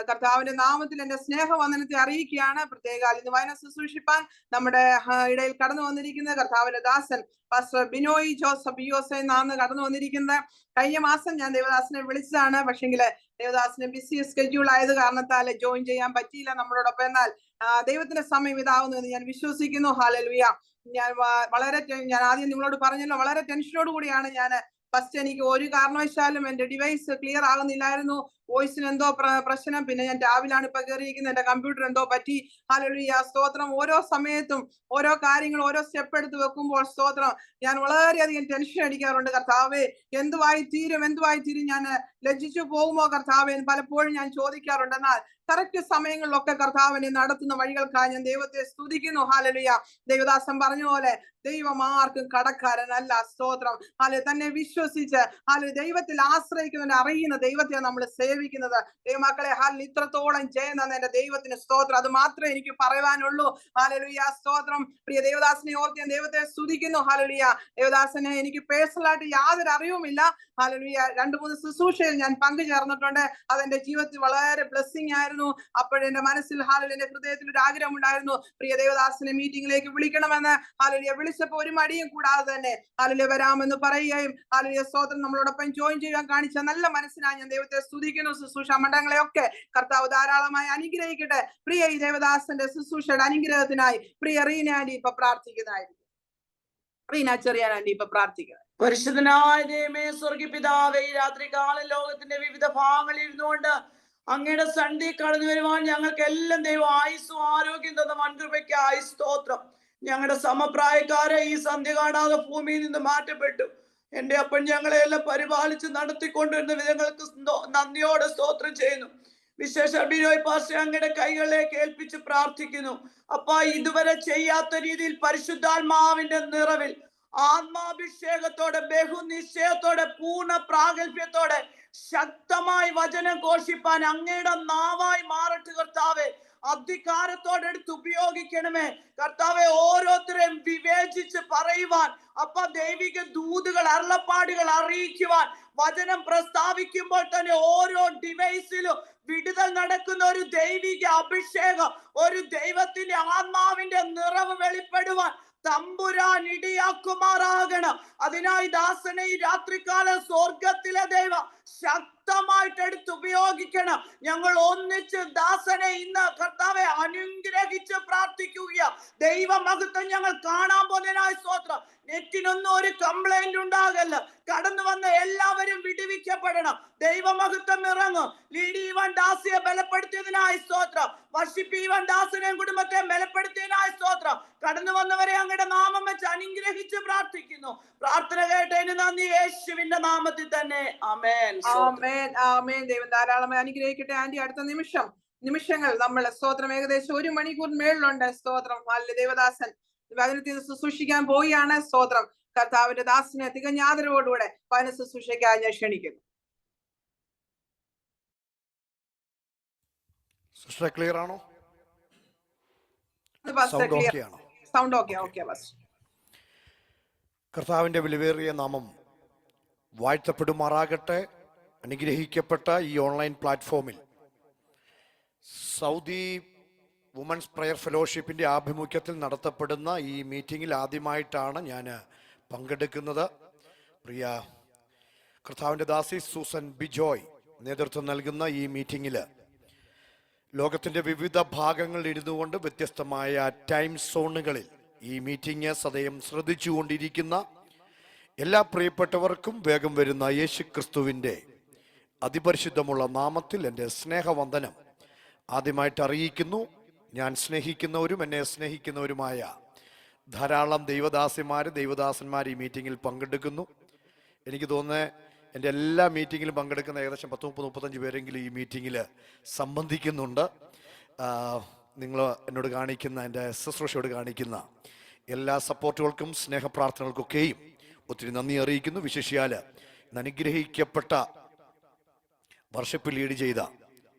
കർത്താവിന്റെ നാമത്തിൽ എന്റെ സ്നേഹവന്ദനത്തെ അറിയിക്കുകയാണ്. പ്രത്യേക ഇന്ന് വചനം ശുശ്രൂഷിപ്പാൻ നമ്മുടെ ഇടയിൽ കടന്നു വന്നിരിക്കുന്ന കർത്താവിന്റെ ദാസൻ പാസ്റ്റർ ബിനോയ് ജോസഫ് യുഎസ് എന്നാണ് കടന്നു വന്നിരിക്കുന്നത്. കഴിഞ്ഞ മാസം ഞാൻ ദേവദാസനെ വിളിച്ചതാണ്. പക്ഷെങ്കിൽ ദേവദാസന് ബിസി സ്കെഡ്യൂൾ ആയത് കാരണത്താൽ ജോയിൻ ചെയ്യാൻ പറ്റിയില്ല നമ്മളോടൊപ്പം. എന്നാൽ ദൈവത്തിന്റെ സമയം ഇതാവുന്നു എന്ന് ഞാൻ വിശ്വസിക്കുന്നു. ഹല്ലേലൂയ. ഞാൻ ആദ്യം നിങ്ങളോട് പറഞ്ഞല്ലോ, വളരെ ടെൻഷനോട് കൂടിയാണ് ഞാൻ ഫസ്റ്റ്. എനിക്ക് ഒരു കാരണവശാലും എന്റെ ഡിവൈസ് ക്ലിയർ ആകുന്നില്ലായിരുന്നു. വോയിസിന് എന്തോ പ്രശ്നം. പിന്നെ ഞാൻ ടാബിലാണ് ഇപ്പൊ കയറിയിരിക്കുന്നത്. എന്റെ കമ്പ്യൂട്ടർ എന്തോ പറ്റി. ഹല്ലേലൂയ. സ്തോത്രം. ഓരോ സമയത്തും ഓരോ കാര്യങ്ങൾ ഓരോ സ്റ്റെപ്പ് എടുത്ത് വെക്കുമ്പോൾ സ്തോത്രം ഞാൻ വളരെയധികം ടെൻഷൻ അടിക്കാറുണ്ട്. കർത്താവേ, എന്തുവായി തീരും ഞാൻ ലജ്ജിച്ചു പോകുമോ കർത്താവേ പലപ്പോഴും ഞാൻ ചോദിക്കാറുണ്ട്. എന്നാൽ കറക്റ്റ് സമയങ്ങളിലൊക്കെ കർത്താവിനെ നടത്തുന്ന വഴികൾക്കായി ഞാൻ ദൈവത്തെ സ്തുതിക്കുന്നു. ഹല്ലേലൂയ. ദൈവദാസൻ പറഞ്ഞ പോലെ ദൈവം ആർക്കും കടക്കാരനല്ല. സ്തോത്രം. തന്നെ വിശ്വസിച്ച് ദൈവത്തിൽ ആശ്രയിക്കുന്നതിന് അറിയുന്ന ദൈവത്തെ നമ്മൾ സേവിക്കുന്നത്. ദൈവമക്കളെ, ഇത്രത്തോളം ചെയ്യുന്ന എന്റെ ദൈവത്തിന് സ്തോത്രം. അത് മാത്രമേ എനിക്ക് പറയുവാനുള്ളൂ. ഹല്ലേലൂയ. സ്തോത്രം. പ്രിയ ദേവദാസനെ ഓർത്ത് ഞാൻ ദൈവത്തെ സ്തുതിക്കുന്നു. ഹല്ലേലൂയ. ദേവദാസനെ എനിക്ക് പേഴ്സണലായിട്ട് യാതൊരു അറിവുമില്ല. ഹല്ലേലൂയ. 2-3 ശുശ്രൂഷയിൽ ഞാൻ പങ്കുചേർന്നിട്ടുണ്ട്. അതെന്റെ ജീവിതത്തിൽ വളരെ ബ്ലെസ്സിങ് ആയിരുന്നു. അപ്പോഴെന്റെ മനസ്സിൽ എന്റെ ഹൃദയത്തിൽ ഒരു ആഗ്രഹം ഉണ്ടായിരുന്നു, പ്രിയ ദേവദാസനെ മീറ്റിംഗിലേക്ക് വിളിക്കണമെന്ന്. ഹല്ലേലൂയ. വിളിച്ചപ്പോ ഒരു മടിയും കൂടാതെ തന്നെ വരാമെന്ന് പറയുകയും സ്തോത്രം നമ്മളോടൊപ്പം ജോയിൻ ചെയ്യാൻ കാണിച്ച നല്ല മനസ്സിനായി ഞാൻ ദൈവത്തെ സ്തുതിക്കുന്നു. ശുശ്രൂഷ മണ്ഡലങ്ങളെയൊക്കെ കർത്താവ് ധാരാളമായി അനുഗ്രഹിക്കട്ടെ. പ്രിയ ഈ ദേവദാസന്റെ ശുശ്രൂഷയുടെ അനുഗ്രഹത്തിനായി പ്രിയ റീന ആന്റി ഇപ്പൊ പ്രാർത്ഥിക്കുന്നതായിരിക്കും. റീന ചെറിയാൻ ആന്റി ഇപ്പൊ പ്രാർത്ഥിക്കുന്നത്. പരിശുദ്ധനായ ദൈവമേ, സ്വർഗ്ഗ പിതാവേ, ഈ രാത്രികാലം ലോകത്തിന്റെ വിവിധ ഭാഗങ്ങളിൽ ഇരുന്നുകൊണ്ട് അങ്ങയുടെ സന്ധി കടന്നു വരുവാൻ ഞങ്ങൾക്ക് എല്ലാം ദൈവം ആയുസ്സും ആരോഗ്യം തന്ന വൻകൃപയ്ക്ക് സ്തോത്രം. ഞങ്ങളുടെ സമപ്രായക്കാരെ ഈ സന്ധ്യ കാണാതെ ഭൂമിയിൽ നിന്ന് മാറ്റപ്പെട്ടു. എന്റെ അപ്പൻ ഞങ്ങളെ എല്ലാം പരിപാലിച്ച് നടത്തിക്കൊണ്ടിരുന്ന വിധങ്ങൾക്ക് നന്ദിയോടെ സ്തോത്രം ചെയ്യുന്നു. വിശേഷ ബിനോയ് പാസ്റ്റർ അങ്ങയുടെ കൈകളിലേക്ക് ഏൽപ്പിച്ച് പ്രാർത്ഥിക്കുന്നു. അപ്പ ഇതുവരെ ചെയ്യാത്ത രീതിയിൽ പരിശുദ്ധാത്മാവിന്റെ നിറവിൽ ആത്മാഭിഷേകത്തോടെ ബഹുനിശ്ചയത്തോടെ പൂർണ്ണ പ്രാഗൽഭ്യത്തോടെ ശക്തമായി വചനം ഘോഷിപ്പാൻ അങ്ങയുടെ നാവായി മാറട്ടെ കർത്താവേ. അധികാരത്തോടെ എടുത്ത് ഉപയോഗിക്കണമേ കർത്താവെ. ഓരോരുത്തരെയും വിവേചിച്ച് പറയുവാൻ, അപ്പ ദൈവിക ദൂതുകൾ അരുളപ്പാടുകൾ അറിയിക്കുവാൻ, വചനം പ്രസ്താവിക്കുമ്പോൾ തന്നെ ഓരോ ഡിവൈസിലും വിടുതൽ നടക്കുന്ന ഒരു ദൈവിക അഭിഷേകം, ഒരു ദൈവത്തിന്റെ ആത്മാവിന്റെ നിറവ് വെളിപ്പെടുവാൻ തമ്പുരാൻ ഇടിയാക്കുമാറാകണം. അതിനായി ദാസനെ ഈ രാത്രികാലം സ്വർഗത്തിലെ ദൈവം ശക്തമായിട്ട് എടുത്ത് ഉപയോഗിക്കണം. ഞങ്ങൾ ഒന്നിച്ച് ദാസനെ ഇന്ന് കർത്താവെ അനുഗ്രഹിച്ച് പ്രാർത്ഥിക്കുക. ദൈവമഹത്വം ഞങ്ങൾ കാണാൻ പോകുന്നതിനായി സ്തോത്രം. നെറ്റിനൊന്നും ഒരു കംപ്ലൈന്റ് ഉണ്ടാകല്ല. കടന്നു വന്ന എല്ലാവരും വിടുവിക്കപ്പെടണം. ദൈവമഹത്വം ഇറങ്ങും. ലീഡീവൻ ദാസിയെ ബലപ്പെടുത്തിയതിനായി സ്തോത്രം. വർഷിപ്പീവൻ ദാസനെയും കുടുംബത്തെ ബലപ്പെടുത്തിയതിനായി സ്തോത്രം. കടന്നു വന്നവരെ അങ്ങയുടെ നാമം വെച്ച് അനുഗ്രഹിച്ച് പ്രാർത്ഥിക്കുന്നു. പ്രാർത്ഥന കേട്ടതിന് നന്ദി, യേശുവിന്റെ നാമത്തിൽ തന്നെ. ആമേൻ. ആമേൻ. ആമേൻ. ദൈവം ധാരാളമായി അനുഗ്രഹിക്കട്ടെ. ആന്റി, അടുത്ത നിമിഷങ്ങൾ നമ്മൾ സ്തോത്രം ഏകദേശം 1 മണിക്കൂർ മേളിലുണ്ട്. സ്തോത്രം. ദേവദാസൻ വചനത്തിൽ ശുശ്രൂഷിക്കാൻ പോവുകയാണ്. സ്തോത്രം. കർത്താവിന്റെ ദാസനെ തികഞ്ഞ ആദരവോടുകൂടെ വചന ശുശ്രൂഷയ്ക്കായി ഞാൻ ക്ഷണിക്കുന്നു. ക്ലിയർ ആണോ? Sound okay. കർത്താവിന്റെ വിലവേറിയ നാമം വാഴ്ത്തപ്പെടുമാറാകട്ടെ. അനുഗ്രഹിക്കപ്പെട്ട ഈ ഓൺലൈൻ പ്ലാറ്റ്ഫോമിൽ സൗദി വുമൻസ് പ്രയർ ഫെലോഷിപ്പിന്റെ ആഭിമുഖ്യത്തിൽ നടത്തപ്പെടുന്ന ഈ മീറ്റിംഗിൽ ആദ്യമായിട്ടാണ് ഞാൻ പങ്കെടുക്കുന്നത്. പ്രിയ കർത്താവിന്റെ ദാസി സൂസൻ ബിജോയ് നേതൃത്വം നൽകുന്ന ഈ മീറ്റിംഗിൽ ലോകത്തിന്റെ വിവിധ ഭാഗങ്ങളിൽ ഇരുന്നുകൊണ്ട് വ്യത്യസ്തമായ ടൈം സോണുകളിൽ ഈ മീറ്റിംഗ് സദയം ശ്രദ്ധിച്ചുകൊണ്ടിരിക്കുന്ന എല്ലാ പ്രിയപ്പെട്ടവർക്കും വേഗം വരുന്ന യേശു ക്രിസ്തുവിൻ്റെ അതിപരിശുദ്ധമുള്ള നാമത്തിൽ എൻ്റെ സ്നേഹവന്ദനം ആദ്യമായിട്ട് അറിയിക്കുന്നു. ഞാൻ സ്നേഹിക്കുന്നവരും എന്നെ സ്നേഹിക്കുന്നവരുമായ ധാരാളം ദൈവദാസന്മാർ ഈ മീറ്റിങ്ങിൽ പങ്കെടുക്കുന്നു. എനിക്ക് തോന്നുന്നത് എൻ്റെ എല്ലാ മീറ്റിങ്ങിലും പങ്കെടുക്കുന്ന ഏകദേശം 30-35 പേരെങ്കിലും ഈ മീറ്റിങ്ങിൽ സംബന്ധിക്കുന്നുണ്ട്. നിങ്ങൾ എന്നോട് കാണിക്കുന്ന, എൻ്റെ ശുശ്രൂഷയോട് കാണിക്കുന്ന എല്ലാ സപ്പോർട്ടുകൾക്കും സ്നേഹപ്രാർത്ഥനകൾക്കൊക്കെയും ഒത്തിരി നന്ദി അറിയിക്കുന്നു. വിശേഷിയാൽ അനുഗ്രഹിക്കപ്പെട്ട വർഷിപ്പ് ലീഡ് ചെയ്ത,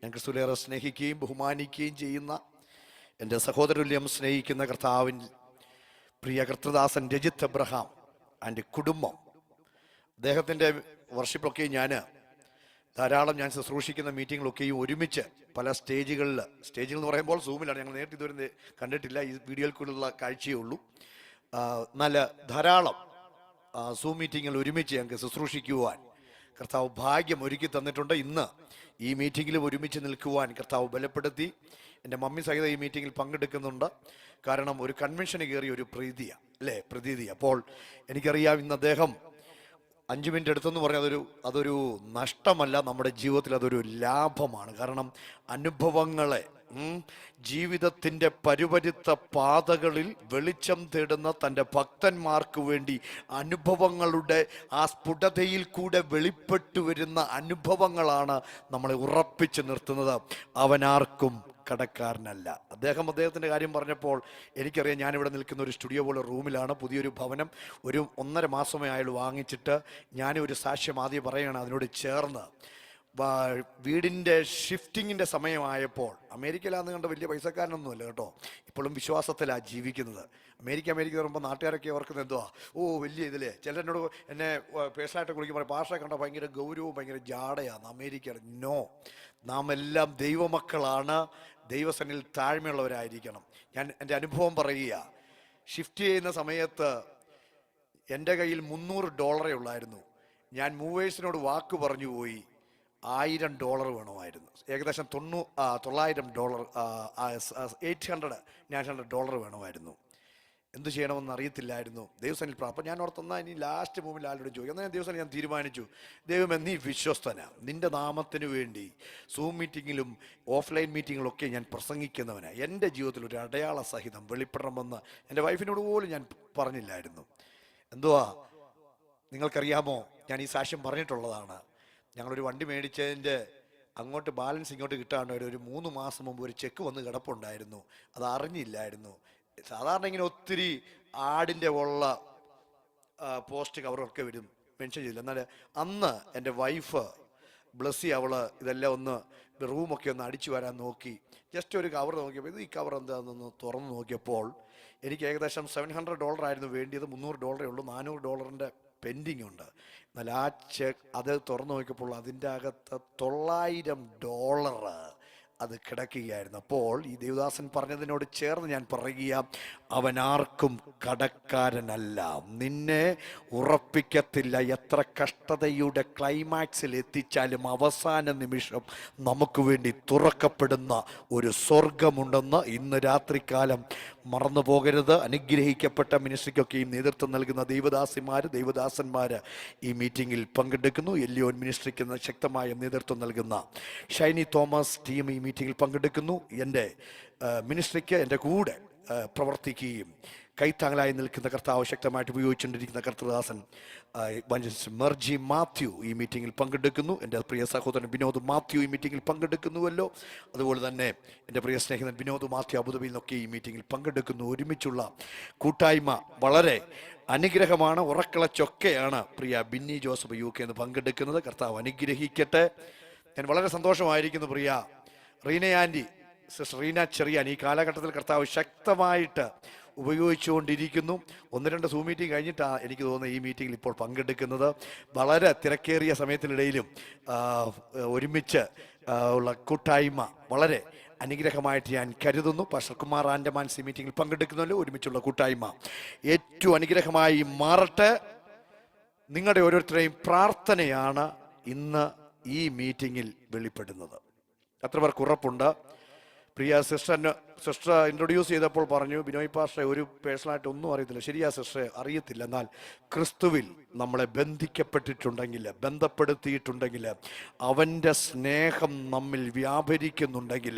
ഞാൻ ക്രിസ്തുവിലേറെ സ്നേഹിക്കുകയും ബഹുമാനിക്കുകയും ചെയ്യുന്ന എൻ്റെ സഹോദരതുല്യം സ്നേഹിക്കുന്ന കർത്താവിൻ പ്രിയ കർത്തൃദാസൻ രജിത്ത് എബ്രഹാം ആൻഡ് കുടുംബം, അദ്ദേഹത്തിൻ്റെ വർഷിപ്പൊക്കെയും ധാരാളം ഞാൻ ശുശ്രൂഷിക്കുന്ന മീറ്റിങ്ങിലൊക്കെയും ഒരുമിച്ച് പല സ്റ്റേജുകൾ എന്ന് പറയുമ്പോൾ സൂമിലാണ്, ഞങ്ങൾ നേരിട്ട് ഇതുവരെ കണ്ടിട്ടില്ല, ഈ വീഡിയോയിൽ കൂടെയുള്ള കാഴ്ചയേ ഉള്ളൂ. നല്ല ധാരാളം സൂം മീറ്റിങ്ങിൽ ഒരുമിച്ച് ഞങ്ങൾക്ക് ശുശ്രൂഷിക്കുവാൻ കർത്താവ് ഭാഗ്യം ഒരുക്കി തന്നിട്ടുണ്ട്. ഇന്ന് ഈ മീറ്റിങ്ങിലും ഒരുമിച്ച് നിൽക്കുവാൻ കർത്താവ് ബലപ്പെടുത്തി. എൻ്റെ മമ്മി സഹിതം ഈ മീറ്റിങ്ങിൽ പങ്കെടുക്കുന്നുണ്ട്. കാരണം ഒരു കൺവെൻഷന് കയറിയ ഒരു പ്രതീതി. അപ്പോൾ എനിക്കറിയാം ഇന്ന് അദ്ദേഹം 5 മിനിറ്റ് എടുത്തെന്ന് പറഞ്ഞാൽ അതൊരു നഷ്ടമല്ല, നമ്മുടെ ജീവിതത്തിൽ അതൊരു ലാഭമാണ്. കാരണം അനുഭവങ്ങളെ, ജീവിതത്തിൻ്റെ പരുപരുത്ത പാതകളിൽ വെളിച്ചം തേടുന്ന തൻ്റെ ഭക്തന്മാർക്ക് വേണ്ടി അനുഭവങ്ങളുടെ ആ സ്ഫുടതയിൽ കൂടെ വെളിപ്പെട്ടു വരുന്ന അനുഭവങ്ങളാണ് നമ്മളെ ഉറപ്പിച്ചു നിർത്തുന്നത്. അവനാർക്കും കടക്കാരനല്ല. അദ്ദേഹത്തിൻ്റെ കാര്യം പറഞ്ഞപ്പോൾ എനിക്കറിയാം, ഞാനിവിടെ നിൽക്കുന്ന ഒരു സ്റ്റുഡിയോ പോലെ റൂമിലാണ്, പുതിയൊരു ഭവനം ഒരു 1.5 മാസമേ അയാൾ വാങ്ങിച്ചിട്ട്. ഞാനൊരു സാക്ഷ്യം ആദ്യം പറയുകയാണ് അതിനോട് ചേർന്ന്. വീടിൻ്റെ ഷിഫ്റ്റിങ്ങിൻ്റെ സമയമായപ്പോൾ, അമേരിക്കയിലാന്ന് കണ്ട വലിയ പൈസക്കാരനൊന്നുമല്ല കേട്ടോ, ഇപ്പോഴും വിശ്വാസത്തിലാണ് ജീവിക്കുന്നത്. അമേരിക്ക പറയുമ്പോൾ നാട്ടുകാരൊക്കെ ഓർക്കുന്നത് എന്തുവാ, വലിയ ഇതില്ലേ. ചിലരോട് എന്നെ പേഴ്സണലായിട്ട് കുളിക്കുമ്പോൾ പറയും, ഭാഷ കണ്ട ഭയങ്കര ഗൗരവവും ഭയങ്കര ജാടയാണ് അമേരിക്കയാണ്. നോ, നാം എല്ലാം ദൈവമക്കളാണ്, ദൈവസന്നിൽ താഴ്മയുള്ളവരായിരിക്കണം. ഞാൻ എൻ്റെ അനുഭവം പറയുക. ഷിഫ്റ്റ് ചെയ്യുന്ന സമയത്ത് എൻ്റെ കയ്യിൽ $300 ഉള്ളായിരുന്നു. ഞാൻ മൂവേഴ്സിനോട് വാക്ക് പറഞ്ഞു പോയി, $1000 വേണമായിരുന്നു. ഏകദേശം $900 $800 വേണമായിരുന്നു. എന്ത് ചെയ്യണമെന്ന് അറിയത്തില്ലായിരുന്നു. ദൈവസനിൽ അപ്പോൾ ഞാൻ ഓർത്തൊന്നാ ഇനി ലാസ്റ്റ് മൂവിൽ ആരോടും ചോദിക്കും. എന്നാൽ ദിവസം ഞാൻ തീരുമാനിച്ചു, ദൈവമേ നീ വിശ്വസ്തനാ, നിൻ്റെ നാമത്തിന് വേണ്ടി സൂം മീറ്റിങ്ങിലും ഓഫ്ലൈൻ മീറ്റിങ്ങിലൊക്കെ ഞാൻ പ്രസംഗിക്കുന്നവനാണ്. എൻ്റെ ജീവിതത്തിൽ ഒരു അടയാള സഹിതം വെളിപ്പെടണമെന്ന് എൻ്റെ വൈഫിനോട് പോലും ഞാൻ പറഞ്ഞില്ലായിരുന്നു. എന്തുവാ നിങ്ങൾക്കറിയാമോ, ഞാൻ ഈ സാക്ഷ്യം പറഞ്ഞിട്ടുള്ളതാണ്. ഞങ്ങളൊരു വണ്ടി മേടിച്ചതിൻ്റെ അങ്ങോട്ട് ബാലൻസ് ഇങ്ങോട്ട് കിട്ടാണ്ട് ഒരു 3 മാസം മുമ്പ് ഒരു ചെക്ക് വന്ന് കിടപ്പുണ്ടായിരുന്നു. അത് അറിഞ്ഞില്ലായിരുന്നു. സാധാരണ ഇങ്ങനെ ഒത്തിരി ആടിൻ്റെ ഉള്ള പോസ്റ്റ് കവറൊക്കെ വരും, മെൻഷൻ ചെയ്തില്ല. എന്നാൽ അന്ന് എൻ്റെ വൈഫ് ബ്ലസ്സി ഇതെല്ലാം ഒന്ന് റൂമൊക്കെ ഒന്ന് അടിച്ചു വരാൻ നോക്കി. ജസ്റ്റ് ഒരു കവർ നോക്കിയപ്പോൾ ഈ കവർ എന്താണെന്നൊന്ന് തുറന്ന് നോക്കിയപ്പോൾ എനിക്ക് ഏകദേശം $700 ആയിരുന്നു വേണ്ടിയത്. $300 ഉള്ളൂ. $400 പെൻഡിങ് ഉണ്ട്. എന്നാൽ ആ അത് തുറന്നു നോക്കിയപ്പോൾ അതിൻ്റെ അകത്ത് $900 അത് കിടക്കുകയായിരുന്നു. അപ്പോൾ ഈ ദേവദാസൻ പറഞ്ഞതിനോട് ചേർന്ന് ഞാൻ പറയുക, അവൻ ആർക്കും കടക്കാരനല്ല, നിന്നെ ഉറപ്പിക്കത്തില്ല. എത്ര കഷ്ടതയുടെ ക്ലൈമാക്സിൽ എത്തിച്ചാലും അവസാന നിമിഷം നമുക്ക് വേണ്ടി തുറക്കപ്പെടുന്ന ഒരു സ്വർഗമുണ്ടെന്ന് ഇന്ന് രാത്രികാലം മറന്നു പോകരുത്. അനുഗ്രഹിക്കപ്പെട്ട മിനിസ്ട്രിക്കൊക്കെയും നേതൃത്വം നൽകുന്ന ദൈവദാസന്മാർ ഈ മീറ്റിങ്ങിൽ പങ്കെടുക്കുന്നു. എല്ലിയോൻ മിനിസ്ട്രിക്ക് ശക്തമായ നേതൃത്വം നൽകുന്ന ഷൈനി തോമസ് ടീം ഈ മീറ്റിങ്ങിൽ പങ്കെടുക്കുന്നു. എൻ്റെ മിനിസ്ട്രിക്ക് എൻ്റെ കൂടെ പ്രവർത്തിക്കുകയും കൈത്താങ്ങലായി നിൽക്കുന്ന കർത്താവ് ശക്തമായിട്ട് ഉപയോഗിച്ചുകൊണ്ടിരിക്കുന്ന കർത്തൃദാസൻ മെർജി മാത്യു ഈ മീറ്റിങ്ങിൽ പങ്കെടുക്കുന്നു. എൻ്റെ പ്രിയ സഹോദരൻ വിനോദ് മാത്യു ഈ മീറ്റിങ്ങിൽ പങ്കെടുക്കുന്നുവല്ലോ. അതുപോലെ തന്നെ എൻ്റെ പ്രിയ സ്നേഹിതൻ വിനോദ് മാത്യു അബുദാബിയിൽ നിന്നൊക്കെ ഈ മീറ്റിങ്ങിൽ പങ്കെടുക്കുന്നു. ഒരുമിച്ചുള്ള കൂട്ടായ്മ വളരെ അനുഗ്രഹമാണ്. ഉറക്കളച്ചൊക്കെയാണ് പ്രിയ ബിന്നി ജോസഫ് UK എന്ന് പങ്കെടുക്കുന്നത്. കർത്താവ് അനുഗ്രഹിക്കട്ടെ. ഞാൻ വളരെ സന്തോഷമായിരിക്കുന്നു. പ്രിയ റീന ആൻറ്റി, സിസ്റ്റർ റീന ചെറിയാൻ ഈ കാലഘട്ടത്തിൽ കർത്താവ് ശക്തമായിട്ട് ഉപയോഗിച്ചുകൊണ്ടിരിക്കുന്നു. 1-2 സൂം മീറ്റിംഗ് കഴിഞ്ഞിട്ടാണ് എനിക്ക് തോന്നുന്നത് ഈ മീറ്റിങ്ങിൽ ഇപ്പോൾ പങ്കെടുക്കുന്നത്. വളരെ തിരക്കേറിയ സമയത്തിനിടയിലും ഒരുമിച്ച് ഉള്ള കൂട്ടായ്മ വളരെ അനുഗ്രഹമായിട്ട് ഞാൻ കരുതുന്നു. പാസ്റ്റർ കുമാർ ആൻഡമാൻസ് ഈ മീറ്റിങ്ങിൽ പങ്കെടുക്കുന്നല്ലോ. ഒരുമിച്ചുള്ള കൂട്ടായ്മ ഏറ്റവും അനുഗ്രഹമായി മാറട്ടെ. നിങ്ങളുടെ ഓരോരുത്തരെയും പ്രാർത്ഥനയാണ് ഇന്ന് ഈ മീറ്റിങ്ങിൽ വെളിപ്പെടുന്നത്. എത്ര പേർക്ക് ഉറപ്പുണ്ട്? പ്രിയ സിസ്റ്റർ ഇൻട്രൊഡ്യൂസ് ചെയ്തപ്പോൾ പറഞ്ഞു, ബിനോയ് പാസ്റ്റർ ഒരു പേഴ്സണലായിട്ട് ഒന്നും അറിയത്തില്ല. ശരിയാ സിസ്റ്റർ, അറിയത്തില്ല. എന്നാൽ ക്രിസ്തുവിൽ നമ്മളെ ബന്ധപ്പെടുത്തിയിട്ടുണ്ടെങ്കിൽ, അവൻ്റെ സ്നേഹം നമ്മിൽ വ്യാപരിക്കുന്നുണ്ടെങ്കിൽ,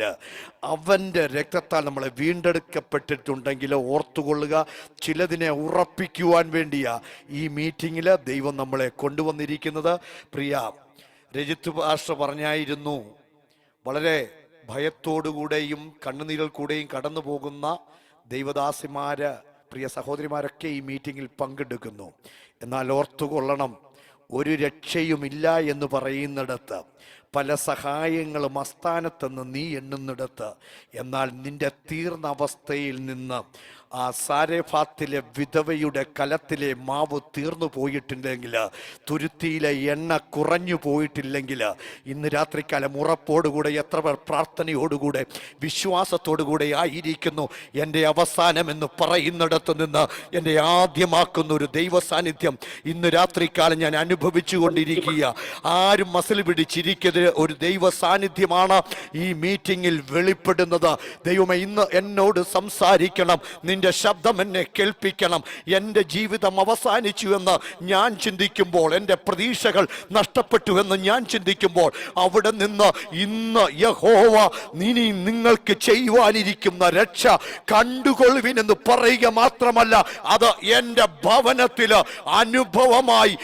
അവൻ്റെ രക്തത്താൽ നമ്മളെ വീണ്ടെടുക്കപ്പെട്ടിട്ടുണ്ടെങ്കിൽ ഓർത്തുകൊള്ളുക, ചിലതിനെ ഉറപ്പിക്കുവാൻ വേണ്ടിയാ ഈ മീറ്റിങ്ങിൽ ദൈവം നമ്മളെ കൊണ്ടുവന്നിരിക്കുന്നത്. പ്രിയ രജിത്ത് പാസ്റ്റർ പറഞ്ഞായിരുന്നു, വളരെ ഭയത്തോടുകൂടെയും കണ്ണുനീരിൽ കൂടെയും കടന്നു പോകുന്ന ദൈവദാസിമാര്, പ്രിയ സഹോദരിമാരൊക്കെ ഈ മീറ്റിങ്ങിൽ പങ്കെടുക്കുന്നു. എന്നാൽ ഓർത്തുകൊള്ളണം, ഒരു രക്ഷയുമില്ല എന്ന് പറയുന്നിടത്ത് പല സഹായങ്ങളും അസ്ഥാനത്തെന്ന് നീ എണ്ണുന്നിടത്ത്, എന്നാൽ നിന്റെ തീർന്ന അവസ്ഥയിൽ നിന്ന് ആ സാരെഫാത്തിലെ വിധവയുടെ കലത്തിലെ മാവ് തീർന്നു പോയിട്ടില്ലെങ്കിൽ, തുരുത്തിയിലെ എണ്ണ കുറഞ്ഞു പോയിട്ടില്ലെങ്കിൽ, ഇന്ന് രാത്രിക്കാലം ഉറപ്പോടുകൂടെ എത്ര പേർ പ്രാർത്ഥനയോടുകൂടെ വിശ്വാസത്തോടുകൂടെ ആയിരിക്കുന്നു? എൻ്റെ അവസാനം എന്ന് പറയുന്നിടത്ത് നിന്ന് എൻ്റെ ആദ്യമാക്കുന്ന ഒരു ദൈവ സാന്നിധ്യം ഇന്ന് രാത്രിക്കാലം ഞാൻ അനുഭവിച്ചു കൊണ്ടിരിക്കുക. ആരും മസിൽ പിടിച്ചിരിക്കരുത്. ഒരു ദൈവ സാന്നിധ്യമാണ് ഈ മീറ്റിങ്ങിൽ വെളിപ്പെടുന്നത്. ദൈവമേ, ഇന്ന് എന്നോട് സംസാരിക്കണം, നിന്റെ ശബ്ദം എന്നെ കേൾപ്പിക്കണം. എൻ്റെ ജീവിതം അവസാനിച്ചു എന്ന് ഞാൻ ചിന്തിക്കുമ്പോൾ, എൻ്റെ പ്രതീക്ഷകൾ നഷ്ടപ്പെട്ടു എന്ന് ഞാൻ ചിന്തിക്കുമ്പോൾ, അവിടെ നിന്ന് ഇന്ന് യഹോവ ഇനി നിങ്ങൾക്ക് ചെയ്യുവാനിരിക്കുന്ന രക്ഷ കണ്ടുകൊള്ളുവിനെന്ന് പറയുക മാത്രമല്ല, അത് എൻ്റെ ഭവനത്തിൽ അനുഭവമായി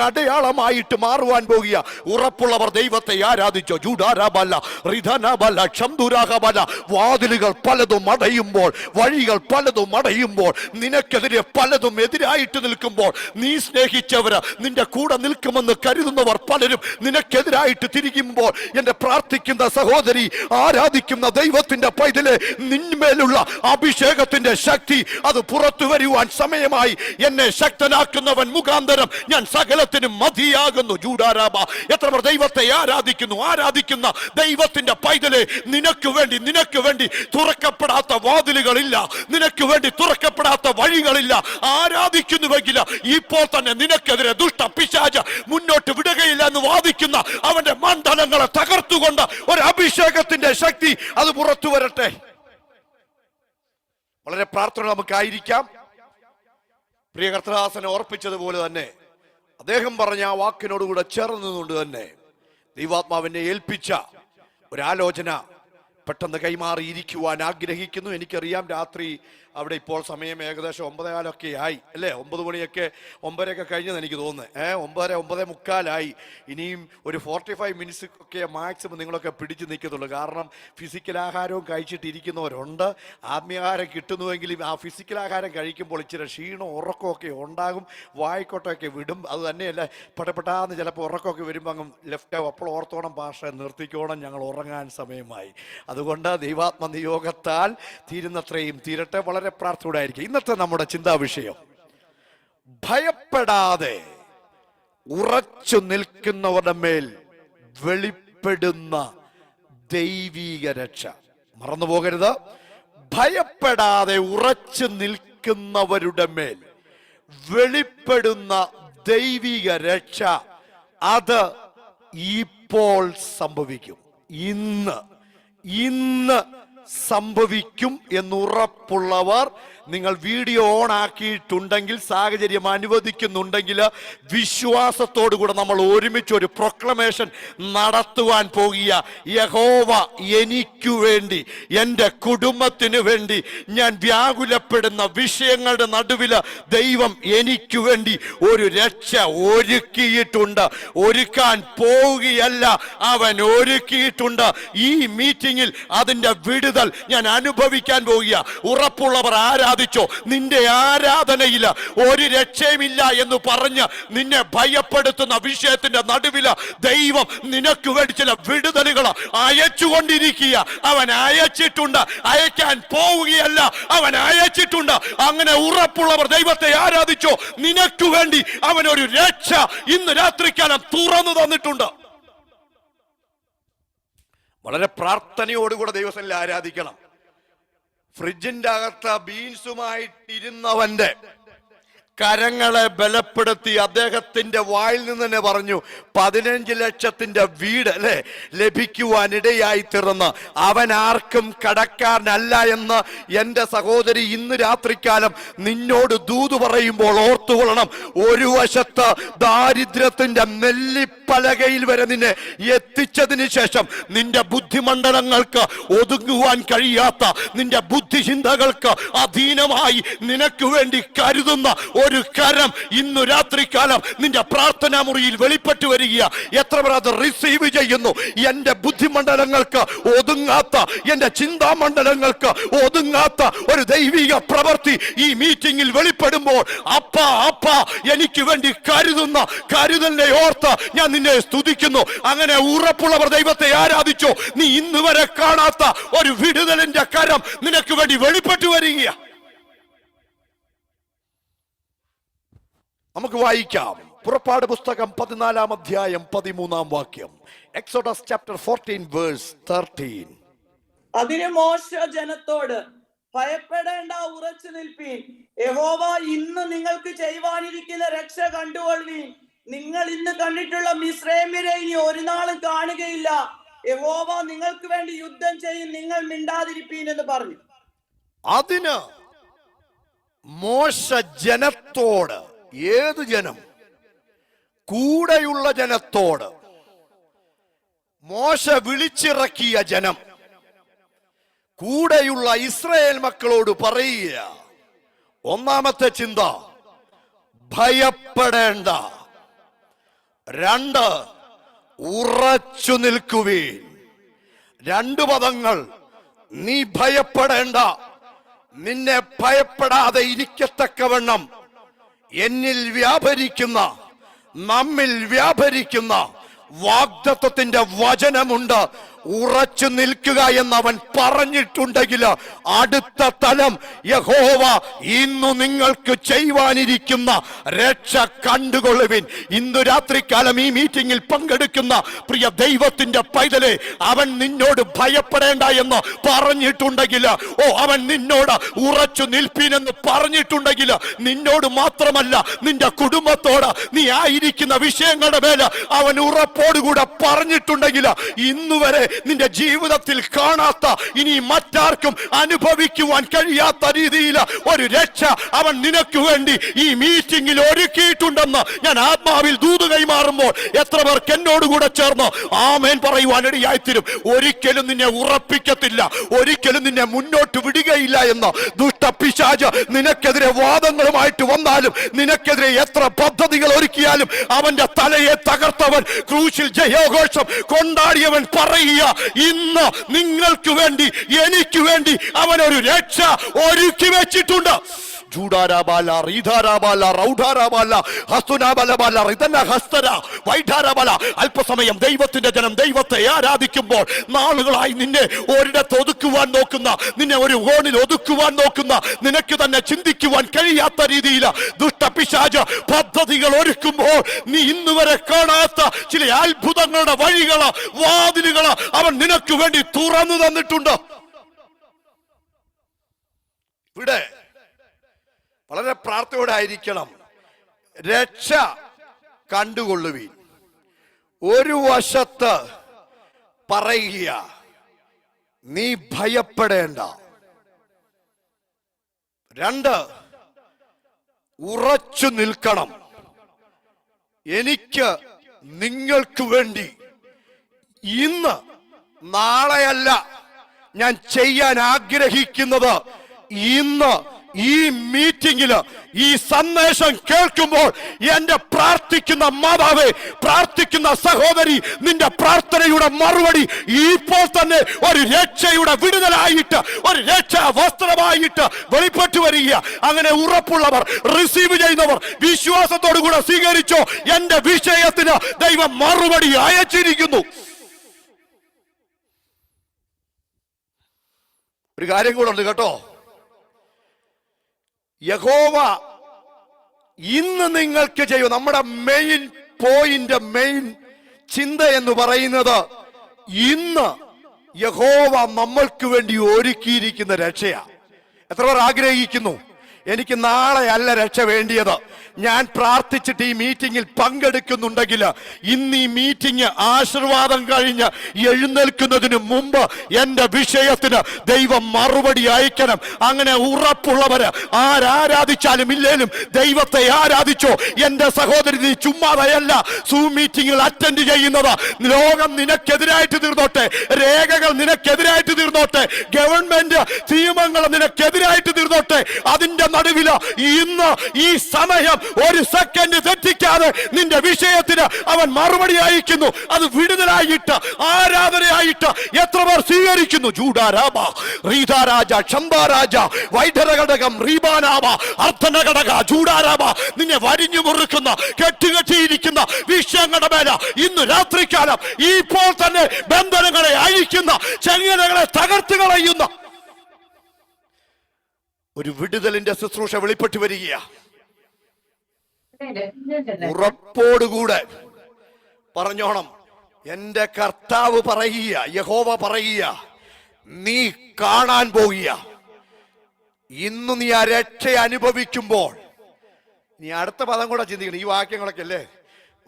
അടയാളമായിട്ട് മാറുവാൻ പോകുക. ഉറപ്പുള്ളവർ ദൈവത്തെ ആരാധിച്ചോ. ജൂഡാരാബല റിധനബല ക്ഷംദുരാഹബല. വാതിലുകൾ പലതും അടയുമ്പോൾ, വഴികൾ പലതും അടയുമ്പോൾ, നിനക്കെതിരെ പലതും എതിരായിട്ട് നിൽക്കുമ്പോൾ, നീ സ്നേഹിച്ചവര് നിന്റെ കൂടെ നിൽക്കുമെന്ന് കരുതുന്നവർ പലരും നിനക്കെതിരായിട്ട് തിരികുമ്പോൾ, എന്റെ പ്രാർത്ഥിക്കുന്ന സഹോദരി, ആരാധിക്കുന്ന ദൈവത്തിന്റെ പൈതലെ, നിന്മേലുള്ള അഭിഷേകത്തിന്റെ ശക്തി അത് പുറത്തു വരുവാൻ സമയമായി. എന്നെ ശക്തനാക്കുന്നവൻ മുഖാന്തരം ഞാൻ സകലത്തിനും മതിയാകുന്നു. ജൂഡാരാബ. എത്ര പേർ ദൈവത്തെ ആരാധിക്കുന്ന ദൈവത്തിന്റെ പൈതലെ, നിനക്ക് വേണ്ടി തുറക്കപ്പെടാത്ത വാതിലുകളില്ല, നിനക്ക് വേണ്ടി തുറക്കപ്പെടാത്ത വഴികളില്ല. ആരാധിക്കുന്നുവെങ്കിൽ ഇപ്പോൾ തന്നെ നിനക്കെതിരെ ദുഷ്ട പിശാച് മുന്നോട്ട് വിടുകയില്ല എന്ന് വാദിക്കുന്ന അവന്റെ മണ്ഡലങ്ങളെ തകർത്തുകൊണ്ട് ഒരു അഭിഷേകത്തിന്റെ ശക്തി അത് പുറത്തു വരട്ടെ. വളരെ പ്രാർത്ഥന നമുക്കായിരിക്കാം. പ്രിയ കർത്തദാസനെ ഓർപ്പിച്ചതുപോലെ തന്നെ അദ്ദേഹം പറഞ്ഞ ആ വാക്കിനോടുകൂടെ ചേർന്നുകൊണ്ട് തന്നെ ദൈവാത്മാവിനെ ഏൽപ്പിച്ച ഒരാലോചന പെട്ടെന്ന് കൈമാറിയിരിക്കുവാൻ ആഗ്രഹിക്കുന്നു. എനിക്കറിയാം രാത്രി അവിടെ ഇപ്പോൾ സമയം ഏകദേശം 9:15 ആയി അല്ലേ? 9 മണിയൊക്കെ 9:30 കഴിഞ്ഞെന്ന് എനിക്ക് തോന്നുന്നത്. 9:45 ഇനിയും ഒരു 45 മിനിറ്റ്സ് ഒക്കെ മാക്സിമം നിങ്ങളൊക്കെ പിടിച്ചു നിൽക്കത്തുള്ളൂ. കാരണം ഫിസിക്കൽ ആഹാരവും കഴിച്ചിട്ടിരിക്കുന്നവരുണ്ട്. ആത്മീയാഹാരം കിട്ടുന്നുവെങ്കിലും ആ ഫിസിക്കൽ ആഹാരം കഴിക്കുമ്പോൾ ഇച്ചിരി ക്ഷീണവും ഉറക്കമൊക്കെ ഉണ്ടാകും. വായിക്കോട്ടൊക്കെ വിടും. അത് തന്നെയല്ല, പെട്ടപ്പെട്ടാന്ന് ചിലപ്പോൾ ഉറക്കമൊക്കെ വരുമ്പോൾ അങ്ങ് ലെഫ്റ്റ് ആവും. അപ്പോൾ ഓർത്തോണം, ഭാഷ നിർത്തിക്കോണം, ഞങ്ങൾ ഉറങ്ങാൻ സമയമായി. അതുകൊണ്ട് ദൈവാത്മ നിയോഗത്താൽ തീരുന്നത്രയും തീരട്ടെ. വളരെ പ്രാർത്ഥനയോടായിരിക്കും. ഇന്നത്തെ നമ്മുടെ ചിന്താ വിഷയം, ഭയപ്പെടാതെ ഉറച്ചു നിൽക്കുന്നവരുടെ മേൽ വെളിപ്പെടുന്ന ദൈവീക രക്ഷ. മറന്നുപോകരുത്, ഭയപ്പെടാതെ ഉറച്ചു നിൽക്കുന്നവരുടെ മേൽ വെളിപ്പെടുന്ന ദൈവിക രക്ഷ അത് ഇപ്പോൾ സംഭവിക്കും. ഇന്ന് സംഭവിക്കും എന്നുറപ്പുള്ളവർ, നിങ്ങൾ വീഡിയോ ഓൺ ആക്കിയിട്ടുണ്ടെങ്കിൽ, സാഹചര്യം അനുവദിക്കുന്നുണ്ടെങ്കിൽ, വിശ്വാസത്തോടുകൂടെ നമ്മൾ ഒരുമിച്ച് ഒരു പ്രൊക്ലമേഷൻ നടത്തുവാൻ പോകുക. യഹോവ എനിക്കു വേണ്ടി, എൻ്റെ കുടുംബത്തിന് വേണ്ടി, ഞാൻ വ്യാകുലപ്പെടുന്ന വിഷയങ്ങളുടെ നടുവിൽ ദൈവം എനിക്ക് വേണ്ടി ഒരു രക്ഷ ഒരുക്കിയിട്ടുണ്ട്. ഒരുക്കാൻ പോവുകയല്ല, അവൻ ഒരുക്കിയിട്ടുണ്ട്. ഈ മീറ്റിംഗിൽ അതിൻ്റെ വിടുതൽ ഞാൻ അനുഭവിക്കാൻ പോവുക. ഉറപ്പുള്ളവർ ആരാധിച്ചോ. നിന്റെ ആരാധനയിൽ ഒരു രക്ഷയുമില്ല എന്ന് പറഞ്ഞ് നിന്നെ ഭയപ്പെടുത്തുന്ന വിഷയത്തിന്റെ നടുവിൽ ദൈവം നിനക്ക് വേണ്ടി ചില വിടുതലുകൾ അയച്ചുകൊണ്ടിരിക്കുക. അവൻ അയച്ചിട്ടുണ്ട്, അയക്കാൻ പോവുകയല്ല, അവൻ അയച്ചിട്ടുണ്ട്. അങ്ങനെ ഉറപ്പുള്ളവർ ദൈവത്തെ ആരാധിച്ചോ. നിനക്ക് വേണ്ടി അവൻ ഒരു രക്ഷ ഇന്ന് രാത്രിക്കാലം തുറന്നു തന്നിട്ടുണ്ട്. വളരെ പ്രാർത്ഥനയോടുകൂടെ ദൈവസന്നിധിയിൽ ആരാധിക്കണം. ഫ്രിഡ്ജിന്റെ അകത്ത് ബീൻസുമായിട്ടിരുന്നവന്റെ കരങ്ങളെ ബലപ്പെടുത്തി അദ്ദേഹത്തിന്റെ വായിൽ നിന്ന് തന്നെ പറഞ്ഞു 15 ലക്ഷത്തിന്റെ വീട് അല്ലെ ലഭിക്കുവാനിടയായി തീർന്ന്. അവൻ ആർക്കും കടക്കാരനല്ല എന്ന് എൻ്റെ സഹോദരി ഇന്ന് രാത്രിക്കാലം നിന്നോട് ദൂത് പറയുമ്പോൾ ഓർത്തുകൊള്ളണം. ഒരു വശത്ത് ദാരിദ്ര്യത്തിന്റെ നെല്ലിപ്പലകയിൽ വരെ നിന്നെ എത്തിച്ചതിന് ശേഷം നിന്റെ ബുദ്ധിമണ്ഡലങ്ങൾക്ക് ഒതുങ്ങുവാൻ കഴിയാത്ത, നിന്റെ ബുദ്ധിചിന്തകൾക്ക് അധീനമായി നിനക്ക് വേണ്ടി കരുതുന്ന ഒരു കരം ഇന്നു രാത്രികാലം നിന്റെ പ്രാർത്ഥനാ മുറിയിൽ വെളിപ്പെട്ടു വരിക. എത്ര പേർ അത് റിസീവ് ചെയ്യുന്നു? എന്റെ ബുദ്ധിമണ്ഡലങ്ങൾക്ക് ഒതുങ്ങാത്ത, എന്റെ ചിന്താമണ്ഡലങ്ങൾക്ക് ഒതുങ്ങാത്ത ഒരു ദൈവിക പ്രവൃത്തി ഈ മീറ്റിംഗിൽ വെളിപ്പെടുമ്പോൾ അപ്പ എനിക്ക് വേണ്ടി കരുതലിനെ ഓർത്ത് ഞാൻ നിന്നെ സ്തുതിക്കുന്നു. അങ്ങനെ ഉറപ്പുള്ളവർ ദൈവത്തെ ആരാധിച്ചോ. നീ ഇന്ന് വരെ കാണാത്ത ഒരു വിടുതലിന്റെ കരം നിനക്ക് വേണ്ടി വെളിപ്പെട്ടു വരിക. നമുക്ക് വായിക്കാം പുറപ്പാട് പുസ്തകം 14 അധ്യായം 13 വാക്യം. Exodus chapter 14 verse 13. അതിന് മോശ ജനത്തോട്, ഭയപ്പെടേണ്ട, ഉറച്ചു നിൽപ്പീൻ. യഹോവ ഇന്ന് നിങ്ങൾക്ക് ചെയ്യുവാനിരിക്കുന്ന രക്ഷ കണ്ടുകൊള്ളുവീൻ. നിങ്ങൾ ഇന്ന് കണ്ടിട്ടുള്ള മിസ്രൈമ്യരെ ഇനി ഒരു നാളും കാണുകയില്ല. യഹോവ നിങ്ങൾക്ക് വേണ്ടി യുദ്ധം ചെയ്യും, നിങ്ങൾ മിണ്ടാതിരിപ്പീൻ എന്ന് പറഞ്ഞു. അതിന് മോശ ജനത്തോട്, ഏത് ജനം? കൂടെയുള്ള ജനത്തോട്, മോശ വിളിച്ചിറക്കിയ ജനം, കൂടെയുള്ള ഇസ്രായേൽ മക്കളോട് പറയുക, ഒന്നാമത്തെ ചിന്ത ഭയപ്പെടേണ്ട. 2 ഉറച്ചു നിൽക്കുവീൻ. 2 പദങ്ങൾ. നീ ഭയപ്പെടേണ്ട. നിന്നെ ഭയപ്പെടാതെ ഇരിക്കത്തക്കവണ്ണം എന്നിൽ വ്യാപരിക്കുന്ന, നമ്മിൽ വ്യാപരിക്കുന്ന വാഗ്ദത്തത്തിന്റെ വചനമുണ്ട്. ഉറച്ചു നിൽക്കുക എന്നവൻ പറഞ്ഞിട്ടുണ്ടെങ്കിൽ അടുത്ത തലം യഹോവ ഇന്നു നിങ്ങൾക്ക് ചെയ്യുവാനിരിക്കുന്ന രക്ഷ കണ്ടുകൊള്ളുവിൻ. ഇന്നു രാത്രികാലം ഈ മീറ്റിംഗിൽ പങ്കെടുക്കുന്ന പ്രിയ ദൈവത്തിന്റെ പൈതലെ, അവൻ നിന്നോട് ഭയപ്പെടേണ്ട എന്ന് പറഞ്ഞിട്ടുണ്ടെങ്കിൽ, അവൻ നിന്നോട് ഉറച്ചു നിൽപ്പീനെന്ന് പറഞ്ഞിട്ടുണ്ടെങ്കിൽ, നിന്നോട് മാത്രമല്ല നിന്റെ കുടുംബത്തോട്, നീ ആയിരിക്കുന്ന വിഷയങ്ങളുടെ മേൽ അവൻ ഉറപ്പോടുകൂടെ പറഞ്ഞിട്ടുണ്ടെങ്കിൽ, ഇന്നുവരെ നിന്റെ ജീവിതത്തിൽ കാണാത്ത, ഇനി മറ്റാർക്കും അനുഭവിക്കുവാൻ കഴിയാത്ത രീതിയിൽ ഒരു രക്ഷ അവൻ നിനക്ക് വേണ്ടി ഈ മീറ്റിംഗിൽ ഒരുക്കിയിട്ടുണ്ടെന്ന് ഞാൻ ആത്മാവിൽ ദൂത് കൈമാറുമ്പോൾ എത്ര പേർക്ക് എന്നോടുകൂടെ ചേർന്ന് ആമേൻ പറയുവാൻ ഇടയായിത്തീരും. ഒരിക്കലും നിന്നെ ഉറപ്പിക്കത്തില്ല, ഒരിക്കലും നിന്നെ മുന്നോട്ട് വിടുകയില്ല എന്ന് ദുഷ്ടപിശാച് നിനക്കെതിരെ വാദങ്ങളുമായിട്ട് വന്നാലും, നിനക്കെതിരെ എത്ര പദ്ധതികൾ ഒരുക്കിയാലും, അവന്റെ തലയെ തകർത്തവൻ, ക്രൂശിൽ ജയോഘോഷം കൊണ്ടാടിയവൻ പറയുക, ഇന്ന് നിങ്ങൾക്ക് വേണ്ടി, എനിക്ക് വേണ്ടി അവൻ ഒരു രക്ഷ ഒരുക്കി വെച്ചിട്ടുണ്ട്. അല്പസമയം ദൈവത്തിന്റെ ജനം ദൈവത്തെ ആരാധിക്കുമ്പോൾ, നാളുകളായി നിന്നെ ഒരിടത്ത് ഒതുക്കുവാൻ നോക്കുന്ന, നിന്നെ ഒരു കോണിൽ ഒതുക്കുവാൻ നോക്കുന്ന, നിനക്ക് തന്നെ ചിന്തിക്കുവാൻ കഴിയാത്ത രീതിയിൽ ദുഷ്ടപിശാച് പദ്ധതികൾ ഒരുക്കുമ്പോൾ, നീ ഇന്നുവരെ കാണാത്ത ചില അത്ഭുതങ്ങളുടെ വഴികള്, വാതിലുകള് അവൻ നിനക്ക് വേണ്ടി തുറന്നു തന്നിട്ടുണ്ട്. ഇവിടെ വളരെ പ്രാർത്ഥനയോടെ ആയിരിക്കണം. രക്ഷ കണ്ടുകൊള്ളുവീൻ. ഒരു വശത്ത് പറയുക, നീ ഭയപ്പെടേണ്ട. 2 ഉറച്ചു നിൽക്കണം. എനിക്ക് നിങ്ങൾക്ക് വേണ്ടി ഇന്ന്, നാളെയല്ല ഞാൻ ചെയ്യാൻ ആഗ്രഹിക്കുന്നത്, ഇന്ന് ഈ മീറ്റിംഗില്, ഈ സന്ദേശം കേൾക്കുമ്പോൾ എന്റെ പ്രാർത്ഥിക്കുന്ന മാതാവേ, പ്രാർത്ഥിക്കുന്ന സഹോദരി, നിന്റെ പ്രാർത്ഥനയുടെ മറുപടി ഇപ്പോൾ തന്നെ ഒരു രക്ഷയുടെ വിടുതലായിട്ട്, ഒരു രക്ഷാ വസ്ത്രമായിട്ട് വെളിപ്പെട്ടു വരിക. അങ്ങനെ ഉറപ്പുള്ളവർ, റിസീവ് ചെയ്യുന്നവർ വിശ്വാസത്തോടു കൂടെ സ്വീകരിച്ചോ. എന്റെ വിഷയത്തിന് ദൈവം മറുപടി അയച്ചിരിക്കുന്നു. ഒരു കാര്യം കൂടെ ഉണ്ട് കേട്ടോ. യഹോവ ഇന്ന് നിങ്ങൾക്ക് ചെയ്യും. നമ്മുടെ മെയിൻ പോയിന്റ്, മെയിൻ ചിന്ത എന്ന് പറയുന്നത്, ഇന്ന് യഹോവ നമ്മൾക്ക് വേണ്ടി ഒരുക്കിയിരിക്കുന്ന രക്ഷയാ. എത്ര പേർ ആഗ്രഹിക്കുന്നു, എനിക്ക് നാളെ അല്ല രക്ഷ വേണ്ടിയത്, ഞാൻ പ്രാർത്ഥിച്ചിട്ട് ഈ മീറ്റിംഗിൽ പങ്കെടുക്കുന്നുണ്ടെങ്കിൽ ഇന്ന് ഈ മീറ്റിംഗ് ആശീർവാദം കഴിഞ്ഞ് എഴുന്നേൽക്കുന്നതിന് മുമ്പ് എന്റെ വിഷയത്തിന് ദൈവം മറുപടി അയക്കണം. അങ്ങനെ ഉറപ്പുള്ളവര് ആരാധിച്ചാലും ഇല്ലേലും ദൈവത്തെ ആരാധിച്ചോ. എന്റെ സഹോദരി, നീ ചുമ്മാതയല്ല സൂം മീറ്റിംഗിൽ അറ്റൻഡ് ചെയ്യുന്നത്. ലോകം നിനക്കെതിരായിട്ട് തീർന്നോട്ടെ, രേഖകൾ നിനക്കെതിരായിട്ട് തീർന്നോട്ടെ, ഗവൺമെന്റ് നിയമങ്ങൾ നിനക്കെതിരായിട്ട് തീർന്നോട്ടെ, അതിന്റെ നടുവില് ഇന്ന് ഈ സമയം ഒരു സെക്കൻഡ് തെറ്റിക്കാതെ നിന്റെ വിഷയത്തിന് അവൻ മറുപടി അയക്കുന്നു. അത് വിടുതലായിട്ട്, ആരാധനയായിട്ട് എത്ര പേർ സ്വീകരിക്കുന്നു? ജൂഡാരാമ, റീതാരാജ, ക്ഷംബാരാജ, വൈഢരഘടകം, റീബാനാമ, അർദ്ധനഘടക, ജൂഡാരാമ. നിന്നെ വരിഞ്ഞു മുറുക്കുന്ന, കെട്ടുകെട്ടിയിരിക്കുന്ന വിഷയങ്ങളുടെ മേല ഇന്ന് രാത്രികാലം ഇപ്പോൾ തന്നെ ബന്ധനങ്ങളെ അഴിക്കുന്ന, ചെങ്ങലകളെ തകർത്ത് കളയുന്ന ഒരു വിടുതലിന്റെ ശുശ്രൂഷ വെളിപ്പെട്ടു വരികയാ. ഉറപ്പോടുകൂടെ പറഞ്ഞോണം, എന്റെ കർത്താവ് പറയുക, യഹോവ പറയുക, നീ കാണാൻ പോകുക. ഇന്ന് നീ ആ രക്ഷ അനുഭവിക്കുമ്പോൾ നീ അടുത്ത പദം കൂടെ ചിന്തിക്കണം. ഈ വാക്യങ്ങളൊക്കെ അല്ലേ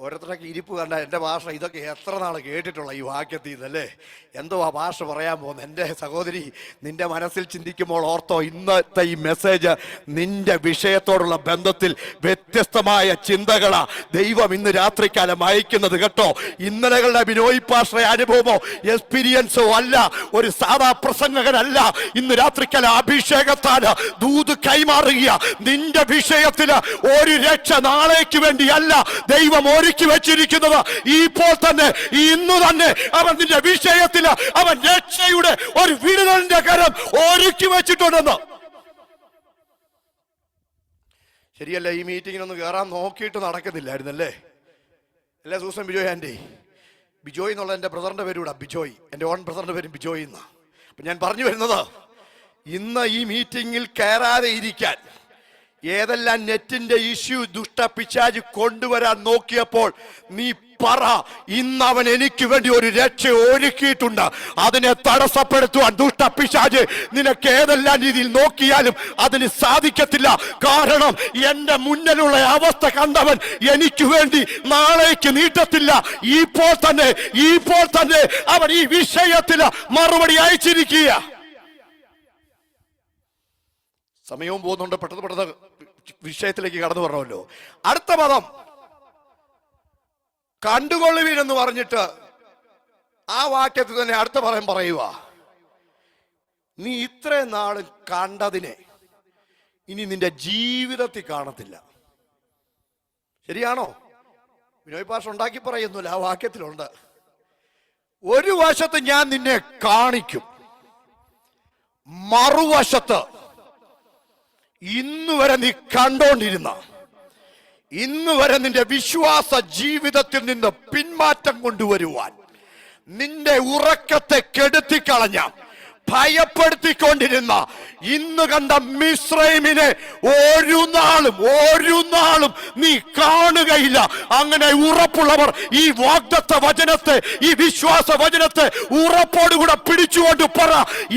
ഓരോരുത്തരൊക്കെ ഇരിപ്പ് കണ്ട എൻ്റെ ഭാഷ ഇതൊക്കെ എത്ര നാൾ കേട്ടിട്ടുള്ള ഈ വാക്യത്തിൽ നിന്നല്ലേ, എന്തോ ആ ഭാഷ പറയാൻ പോകുന്നത്. എൻ്റെ സഹോദരി, നിന്റെ മനസ്സിൽ ചിന്തിക്കുമ്പോൾ ഓർത്തോ, ഇന്നത്തെ ഈ മെസ്സേജ് നിന്റെ വിഷയത്തോടുള്ള ബന്ധത്തിൽ വ്യത്യസ്തമായ ചിന്തകളാ ദൈവം ഇന്ന് രാത്രികാലം അയക്കുന്നത് കേട്ടോ. ഇന്നലകളുടെ ബിനോയ് പാസ്റ്ററുടെ അനുഭവമോ എക്സ്പീരിയൻസോ അല്ല, ഒരു സാധാ പ്രസംഗകനല്ല. ഇന്ന് രാത്രികാലം അഭിഷേകത്താൽ ദൂത് കൈമാറുക. നിന്റെ വിഷയത്തിൽ ഒരു രക്ഷ നാളേക്ക് വേണ്ടിയല്ല ദൈവം ഒരുക്കി വെച്ചിരിക്കുന്നത്. ഇപ്പോൾ തന്നെ, ഇന്ന് തന്നെ അവൻ നിന്റെ വിഷയത്തിൽ അവൻ രക്ഷയുടെ ഒരു വിടുതലിന്റെ കരം ഒരുക്കി വെച്ചിട്ടുണ്ടെന്ന്. ശരിയല്ല, ഈ മീറ്റിങ്ങിനൊന്ന് കയറാൻ നോക്കിയിട്ട് നടക്കുന്നില്ലായിരുന്നല്ലേ അല്ലേ സൂസൻ ബിജോയ് ആൻറ്റി? ബിജോയ് എന്നുള്ള എൻ്റെ ബ്രദറിന്റെ പേരൂടെ ബിജോയ്, എൻ്റെ ഓൺ ബ്രദറിന്റെ പേരും ബിജോയ് എന്നാ. അപ്പൊ ഞാൻ പറഞ്ഞു വരുന്നത്, ഇന്ന് ഈ മീറ്റിങ്ങിൽ കയറാതെ ഇരിക്കാൻ ഏതെല്ലാം നെറ്റിന്റെ ഇഷ്യൂ ദുഷ്ടപിശാച് കൊണ്ടുവരാൻ നോക്കിയപ്പോൾ നീ പറ, ഇന്ന് അവൻ എനിക്ക് വേണ്ടി ഒരു രക്ഷ ഒരുക്കിയിട്ടുണ്ട്. അതിനെ തടസ്സപ്പെടുത്തുവാൻ ദുഷ്ടപിശാച് നിനക്ക് ഏതെല്ലാം രീതിയിൽ നോക്കിയാലും അതിന് സാധിക്കത്തില്ല. കാരണം എന്റെ മുന്നിലുള്ള അവസ്ഥ കണ്ടവൻ എനിക്ക് വേണ്ടി നാളേക്ക് നീട്ടത്തില്ല. ഇപ്പോൾ തന്നെ അവൻ ഈ വിഷയത്തിൽ മറുപടി അയച്ചിരിക്കുക. സമയവും പോകുന്നുണ്ട്, പെട്ടെന്ന് വിഷയത്തിലേക്ക് കടന്നു പറഞ്ഞല്ലോ. അടുത്ത പദം കണ്ടുകൊള്ളുവീൻ എന്ന് പറഞ്ഞിട്ട് ആ വാക്യത്തിൽ തന്നെ അടുത്ത പദം പറയുക, നീ ഇത്രയും നാളും കണ്ടതിനെ ഇനി നിന്റെ ജീവിതത്തിൽ കാണത്തില്ല. ശരിയാണോ? വിനോയ് പാഷ ഉണ്ടാക്കി പറയുന്നില്ല, ആ വാക്യത്തിലുണ്ട്. ഒരു വശത്ത് ഞാൻ നിന്നെ കാണിക്കും, മറുവശത്ത് ഇന്ന് വരെ നീ കണ്ടോണ്ടിരുന്ന, ഇന്ന് വരെ നിന്റെ വിശ്വാസ ജീവിതത്തിൽ നിന്ന് പിന്മാറ്റം കൊണ്ടുവരുവാൻ, നിന്റെ ഉറക്കത്തെ കെടുത്തിക്കളഞ്ഞ, ഭയപ്പെടുത്തിക്കൊണ്ടിരുന്ന, ഇന്ന് കണ്ട മിസ്രൈമിനെ ഒരു നാളും നീ കാണുകയില്ല. അങ്ങനെ ഉറപ്പുള്ളവർ ഈ വാഗ്ദത്ത വചനത്തെ, ഈ വിശ്വാസ വചനത്തെ ഉറപ്പോടുകൂടെ പിടിച്ചുകൊണ്ട് പറ,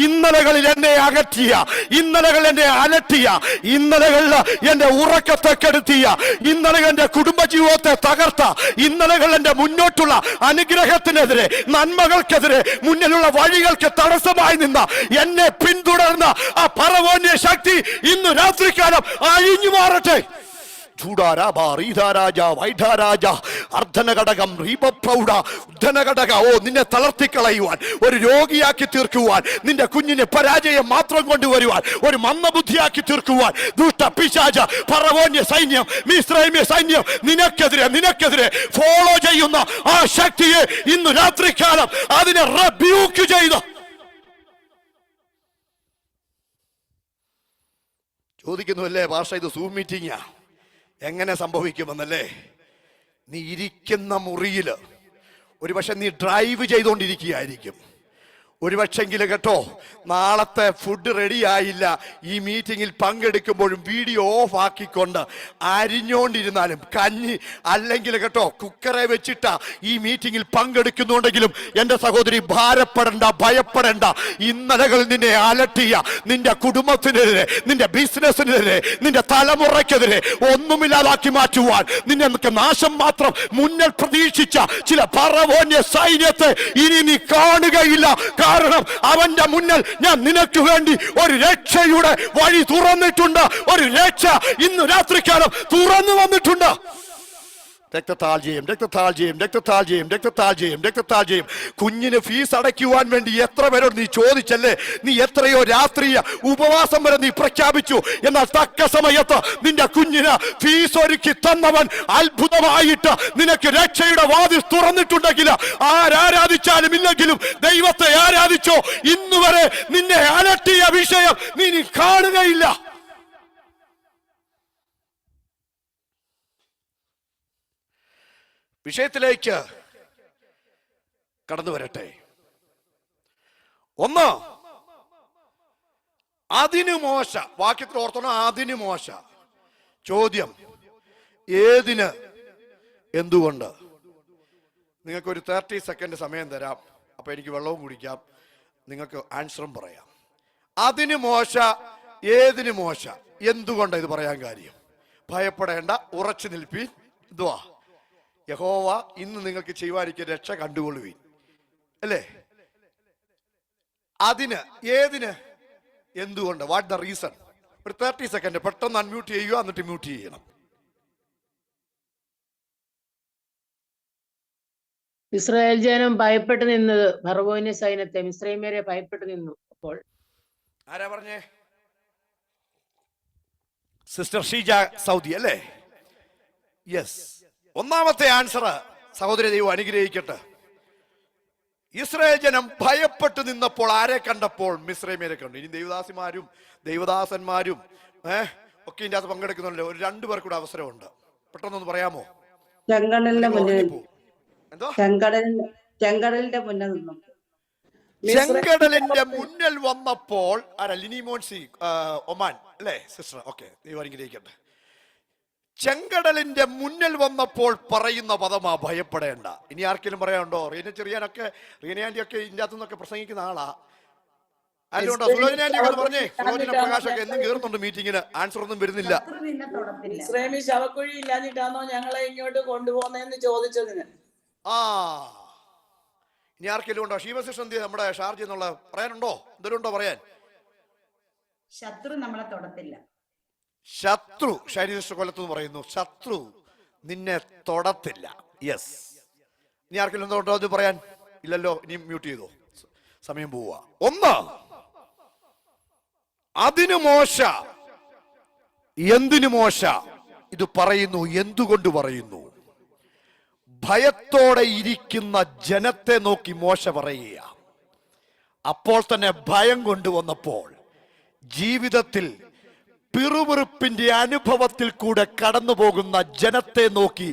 ഇന്നലകളിൽ എന്നെ അകറ്റിയ, ഇന്നലകൾ എന്നെ അലട്ടിയ, ഇന്നലകളിൽ എന്റെ ഉറക്കത്തെ കെടുത്തിയ, ഇന്നലകൾ എന്റെ കുടുംബജീവിതത്തെ തകർത്ത, ഇന്നലകൾ എന്റെ മുന്നോട്ടുള്ള അനുഗ്രഹത്തിനെതിരെ, നന്മകൾക്കെതിരെ, മുന്നിലുള്ള വഴികൾക്ക് തടസ്സമായി നിന്ന, എന്നെ പിന്തുടർന്ന ആ ഫറവോന്റെ ശക്തി ഇന്ന് രാത്രികാലം അഴിഞ്ഞു മാറട്ടെ. നിന്നെ തളർത്തിക്കളയുവാൻ, ഒരു രോഗിയാക്കി തീർക്കുവാൻ, നിന്റെ കുഞ്ഞിനെ പരാജയം മാത്രം കൊണ്ടുവരുവാൻ, ഒരു മന്ദബുദ്ധിയാക്കി തീർക്കുവാൻ ദുഷ്ടപിശാച ഫറവോന്റെ സൈന്യം, മിസ്രൈമ്യ സൈന്യം നിനക്കെതിരെ ഫോളോ ചെയ്യുന്ന ആ ശക്തിയെ ഇന്ന് രാത്രികാലം അതിനെ റബ്യൂക്ക് ചെയ്ത് ചോദിക്കുന്നുവല്ലേ, ഭാഷ ഇത് സൂം മീറ്റിംഗാ, എങ്ങനെ സംഭവിക്കുമെന്നല്ലേ? നീ ഇരിക്കുന്ന മുറിയിൽ ഒരുപക്ഷെ നീ ഡ്രൈവ് ചെയ്തുകൊണ്ടിരിക്കുകയായിരിക്കും. ഒരുപക്ഷെങ്കിലും കേട്ടോ, നാളത്തെ ഫുഡ് റെഡി ആയില്ല, ഈ മീറ്റിങ്ങിൽ പങ്കെടുക്കുമ്പോഴും വീഡിയോ ഓഫ് ആക്കിക്കൊണ്ട് അരിഞ്ഞോണ്ടിരുന്നാലും, കഞ്ഞി അല്ലെങ്കിൽ കേട്ടോ കുക്കറെ വെച്ചിട്ട ഈ മീറ്റിങ്ങിൽ പങ്കെടുക്കുന്നുണ്ടെങ്കിലും എൻ്റെ സഹോദരി ഭാരപ്പെടണ്ട, ഭയപ്പെടണ്ട. ഇന്നലകൾ നിന്നെ അലട്ടിയ, നിന്റെ കുടുംബത്തിനെതിരെ, നിന്റെ ബിസിനസ്സിനെതിരെ, നിന്റെ തലമുറയ്ക്കെതിരെ ഒന്നുമില്ലാതാക്കി മാറ്റുവാൻ, നിന്നെ നാശം മാത്രം മുന്നിൽ പ്രതീക്ഷിച്ച ചില ഫറവോന്റെ സൈന്യത്തെ ഇനി നീ കാണുകയില്ല. കാരണം അവന്റെ മുന്നിൽ ഞാൻ നിനക്ക് വേണ്ടി ഒരു രക്ഷയുടെ വഴി തുറന്നിട്ടുണ്ട്. ഒരു രക്ഷ ഇന്ന് രാത്രികാലം തുറന്നു വന്നിട്ടുണ്ട്. രക്തത്താഴ്ചയും രക്തത്താഴ്ചയും രക്തത്താഴ്ചയും രക്തത്താഴ്ചയും രക്തത്താഴ്ചയും. കുഞ്ഞിന് ഫീസ് അടയ്ക്കുവാൻ വേണ്ടി എത്ര പേരോട് നീ ചോദിച്ചല്ലേ? നീ എത്രയോ രാത്രിയ ഉപവാസം വരെ നീ പ്രഖ്യാപിച്ചു. എന്നാൽ തക്ക സമയത്ത് നിന്റെ കുഞ്ഞിന് ഫീസ് ഒരുക്കി തന്നവൻ അത്ഭുതമായിട്ട് നിനക്ക് രക്ഷയുടെ വാതിൽ തുറന്നിട്ടുണ്ടെങ്കിൽ ആരാധിച്ചാലും ഇല്ലെങ്കിലും ദൈവത്തെ ആരാധിച്ചോ. ഇന്നുവരെ നിന്നെ അലട്ടിയ വിഷയം നീ കാണുകയില്ല. വിഷയത്തിലേക്ക് കടന്നു വരട്ടെ. ഒന്ന്, അതിന് മോശ. വാക്യത്തിൽ ഓർത്തണം, അതിന് മോശ. ചോദ്യം, ഏതിന്, എന്തുകൊണ്ട്? നിങ്ങൾക്കൊരു 30 സെക്കൻഡ് സമയം തരാം. അപ്പൊ എനിക്ക് വെള്ളവും കുടിക്കാം, നിങ്ങൾക്ക് ആൻസറും പറയാം. അതിന് മോശ, ഏതിന് മോശ, എന്തുകൊണ്ട് ഇത് പറയാൻ കാര്യം? ഭയപ്പെടേണ്ട, ഉറച്ചു നിൽപ്പീൻ. ഇതുവാ യഹോവ ഇന്ന് നിങ്ങൾക്ക് ചെയ്യുവാനിരിക്കുന്ന രക്ഷ കണ്ടുകൊള്ളുവീൻ, അല്ലേ? അതിന്, ഏതിന്, എന്തുകൊണ്ട്? What the reason? ഒരു 30 സെക്കൻഡ് പെട്ടെന്ന് അൺമ്യൂട്ട് ചെയ്യുക, എന്നിട്ട് മ്യൂട്ട് ചെയ്യണം. ഇസ്രായേൽ ജനം ഭയപ്പെട്ടു നിന്നത് ഫറവോന്റെ സൈന്യത്തെ, മിസ്രയീമ്യരെ ഭയപ്പെട്ടു നിന്നു. അപ്പോൾ ആരാ പറഞ്ഞേ? സിസ്റ്റർ ഷീജ സൗദി അല്ലേ? യെസ്. ഒന്നാമത്തെ ആൻസർ, സഹോദരി ദൈവം അനുഗ്രഹിക്കട്ടെ. ഇസ്രായേൽ ജനം ഭയപ്പെട്ടു നിന്നപ്പോൾ ആരെ കണ്ടപ്പോൾ? മിസ്രയീമ്യരെ കണ്ടു. ഇനി ദൈവദാസിമാരും ദൈവദാസന്മാരും ഒക്കെ ഇതിന്റെ അകത്ത് പങ്കെടുക്കുന്നുണ്ടല്ലോ. ഒരു 2 പേർ കൂടെ അവസരമുണ്ട്. പെട്ടെന്നൊന്ന് പറയാമോ? ചെങ്കടലിന്റെ മുന്നിൽ, എന്തോ? ചെങ്കടലിന്റെ മുന്നിൽ നിന്നു. ചെങ്കടലിന്റെ മുന്നിൽ വന്നപ്പോൾ ആരാ? ലിനി മോൻസി, ഒമാൻ അല്ലേ സിസ്റ്റർ? ഓക്കെ, ദൈവം അനുഗ്രഹിക്കട്ടെ. ചെങ്കടലിന്റെ മുന്നിൽ വന്നപ്പോൾ പറയുന്ന പദമാ ഭയപ്പെടേണ്ട. ഇനി ആർക്കെങ്കിലും പറയാനുണ്ടോ? റീന ചെറിയാനൊക്കെ, റീനയാൻറ്റി ഒക്കെ ഇതിന്റെ അകത്തു നിന്നൊക്കെ പ്രസംഗിക്കുന്ന ആളാ. അതിലുണ്ടോ? സുലോചനാൻറ്റി ഒക്കെ പറഞ്ഞേ. സുലോചന പ്രകാശൊക്കെ എന്നും കയറുന്നുണ്ട് മീറ്റിങ്ങിന്, ആൻസർ ഒന്നും വരുന്നില്ല. ശ്രേമി ശവക്കുഴി ഇല്ലാഞ്ഞിട്ടാണോ ഞങ്ങളെ ഇങ്ങോട്ട് കൊണ്ടുപോകുന്നതെന്ന് ചോദിച്ചതിന്. ആ, ഇനി ആർക്കെങ്കിലും ഉണ്ടോ? ശിവശിഷ്ണന്തി നമ്മുടെ ഷാർജ എന്നുള്ള പറയാനുണ്ടോ? എന്തെങ്കിലും ഉണ്ടോ പറയാൻ? ശത്രു നമ്മളെ തൊടത്തില്ല. ശത്രു, ശരീര കൊലത്ത് പറയുന്നു, ശത്രു നിന്നെ തൊടത്തില്ല. യെസ്. ഇനി ആർക്കെങ്കിലും എന്തോ അത് പറയാൻ? ഇല്ലല്ലോ. ഇനി മ്യൂട്ട് ചെയ്തോ, സമയം പോവുക. ഒന്ന്, അതിന് മോശ, എന്തിനു മോശ? ഇത് പറയുന്നു. എന്തുകൊണ്ട് പറയുന്നു? ഭയത്തോടെ ഇരിക്കുന്ന ജനത്തെ നോക്കി മോശ പറയുക. അപ്പോൾ തന്നെ ഭയം കൊണ്ടുവന്നപ്പോൾ ജീവിതത്തിൽ പിറുപിറുപ്പിന്റെ അനുഭവത്തിൽ കൂടെ കടന്നു പോകുന്ന ജനത്തെ നോക്കി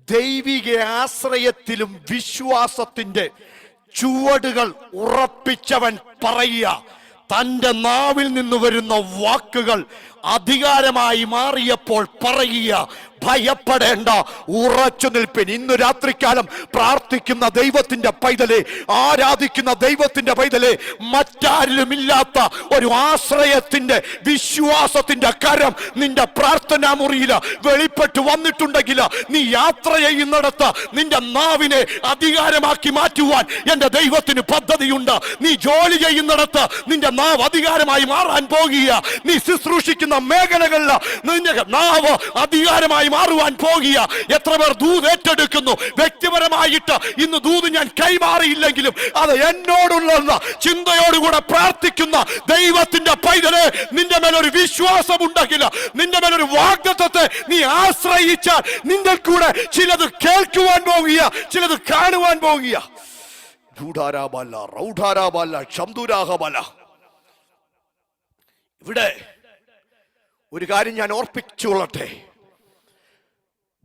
ദൈവിക ആശ്രയത്തിലും വിശ്വാസത്തിന്റെ ചുവടുകൾ ഉറപ്പിച്ചവൻ പറയുക. തന്റെ നാവിൽ നിന്ന് വരുന്ന വാക്കുകൾ അധികാരമായി മാറിയപ്പോൾ പറയുക, ഭയപ്പെടേണ്ട, ഉറച്ചു നിൽപ്പിൻ. ഇന്ന് രാത്രികാലം പ്രാർത്ഥിക്കുന്ന ദൈവത്തിന്റെ പൈതലെ, ആരാധിക്കുന്ന ദൈവത്തിന്റെ പൈതലെ, മറ്റാരിലുമില്ലാത്ത ഒരു ആശ്രയത്തിന്റെ വിശ്വാസത്തിന്റെ കരം നിന്റെ പ്രാർത്ഥനാ മുറിയിൽ വെളിപ്പെട്ടു വന്നിട്ടുണ്ടെങ്കിൽ നീ യാത്ര ചെയ്യുന്നിടത്ത് നിന്റെ നാവിനെ അധികാരമാക്കി മാറ്റുവാൻ എന്റെ ദൈവത്തിന് പദ്ധതിയുണ്ട്. നീ ജോലി ചെയ്യുന്നിടത്ത് നിന്റെ നാവ് അധികാരമായി മാറാൻ പോകുക. നീ ശുശ്രൂഷിക്കുന്ന മേഖലകളിൽ നിന്റെ നാവ് അധികാരമായി മാറുവാൻ പോകുക. എത്ര പേർ ദൂത് ഏറ്റെടുക്കുന്നു? വ്യക്തിപരമായിട്ട് ഇന്ന് ദൂത് ഞാൻ കൈമാറിയില്ലെങ്കിലും അത് എന്നോടുള്ള ചിന്തയോടുകൂടെ പ്രാർത്ഥിക്കുന്ന ദൈവത്തിന്റെ പൈതലെ, നിന്റെ മേലൊരു വിശ്വാസമുണ്ടെങ്കിൽ, നിന്റെ മേലൊരു വാഗ്ദത്തത്തെ നീ ആശ്രയിച്ചാൽ നിന്റെ കൂടെ ചിലത് കേൾക്കുവാൻ പോകുക, ചിലത് കാണുവാൻ പോകുക. ഇവിടെ ഒരു കാര്യം ഞാൻ ഓർപ്പിച്ചുകൊള്ളട്ടെ.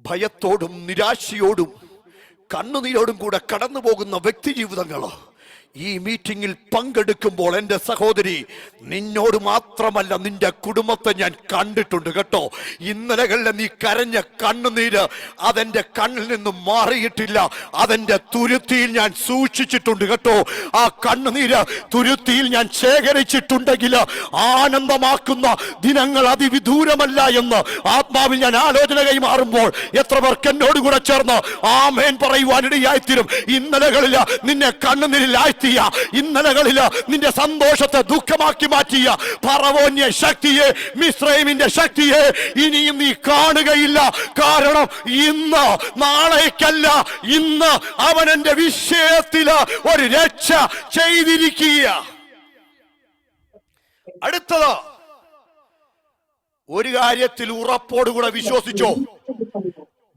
ഭയത്തോടും നിരാശയോടും കണ്ണുനീരോടും കൂടെ കടന്നു പോകുന്ന വ്യക്തി ജീവിതങ്ങളോ ഈ മീറ്റിംഗിൽ പങ്കെടുക്കുമ്പോൾ എൻ്റെ സഹോദരി, നിന്നോട് മാത്രമല്ല നിന്റെ കുടുംബത്തെ ഞാൻ കണ്ടിട്ടുണ്ട് കേട്ടോ. ഇന്നലകളിലെ നീ കരഞ്ഞ കണ്ണുനീര് അതെന്റെ കണ്ണിൽ നിന്നും മാറിയിട്ടില്ല. അതെന്റെ തുരുത്തിയിൽ ഞാൻ സൂക്ഷിച്ചിട്ടുണ്ട് കേട്ടോ. ആ കണ്ണുനീര് തുരുത്തിയിൽ ഞാൻ ശേഖരിച്ചിട്ടുണ്ടെങ്കിൽ ആനന്ദമാക്കുന്ന ദിനങ്ങൾ അതിവിദൂരമല്ല എന്ന് ആത്മാവിൽ ഞാൻ ആലോചന കൈമാറുമ്പോൾ എത്ര പേർക്ക് എന്നോട് കൂടെ ചേർന്ന് ആമേൻ പറയുവാനിടയായിത്തീരും. ഇന്നലകളിൽ നിന്നെ കണ്ണുനീരിൽ അകറ്റിയ, ഇന്നലകളില് നിന്റെ സന്തോഷത്തെ ദുഃഖമാക്കി മാറ്റിയ ഫറവോന്യ ശക്തിയെ, മിസ്രൈമിന്റെ ശക്തിയെ ഇനിയും നീ കാണുകയില്ല. കാരണം ഇന്ന്, നാളേക്കല്ല, ഇന്ന് അവൻ എന്റെ വിഷയത്തില് ഒരു രക്ഷ ചെയ്തിരിക്കുക. അടുത്തത്, ഒരു കാര്യത്തിൽ ഉറപ്പോടുകൂടെ വിശ്വസിച്ചോ,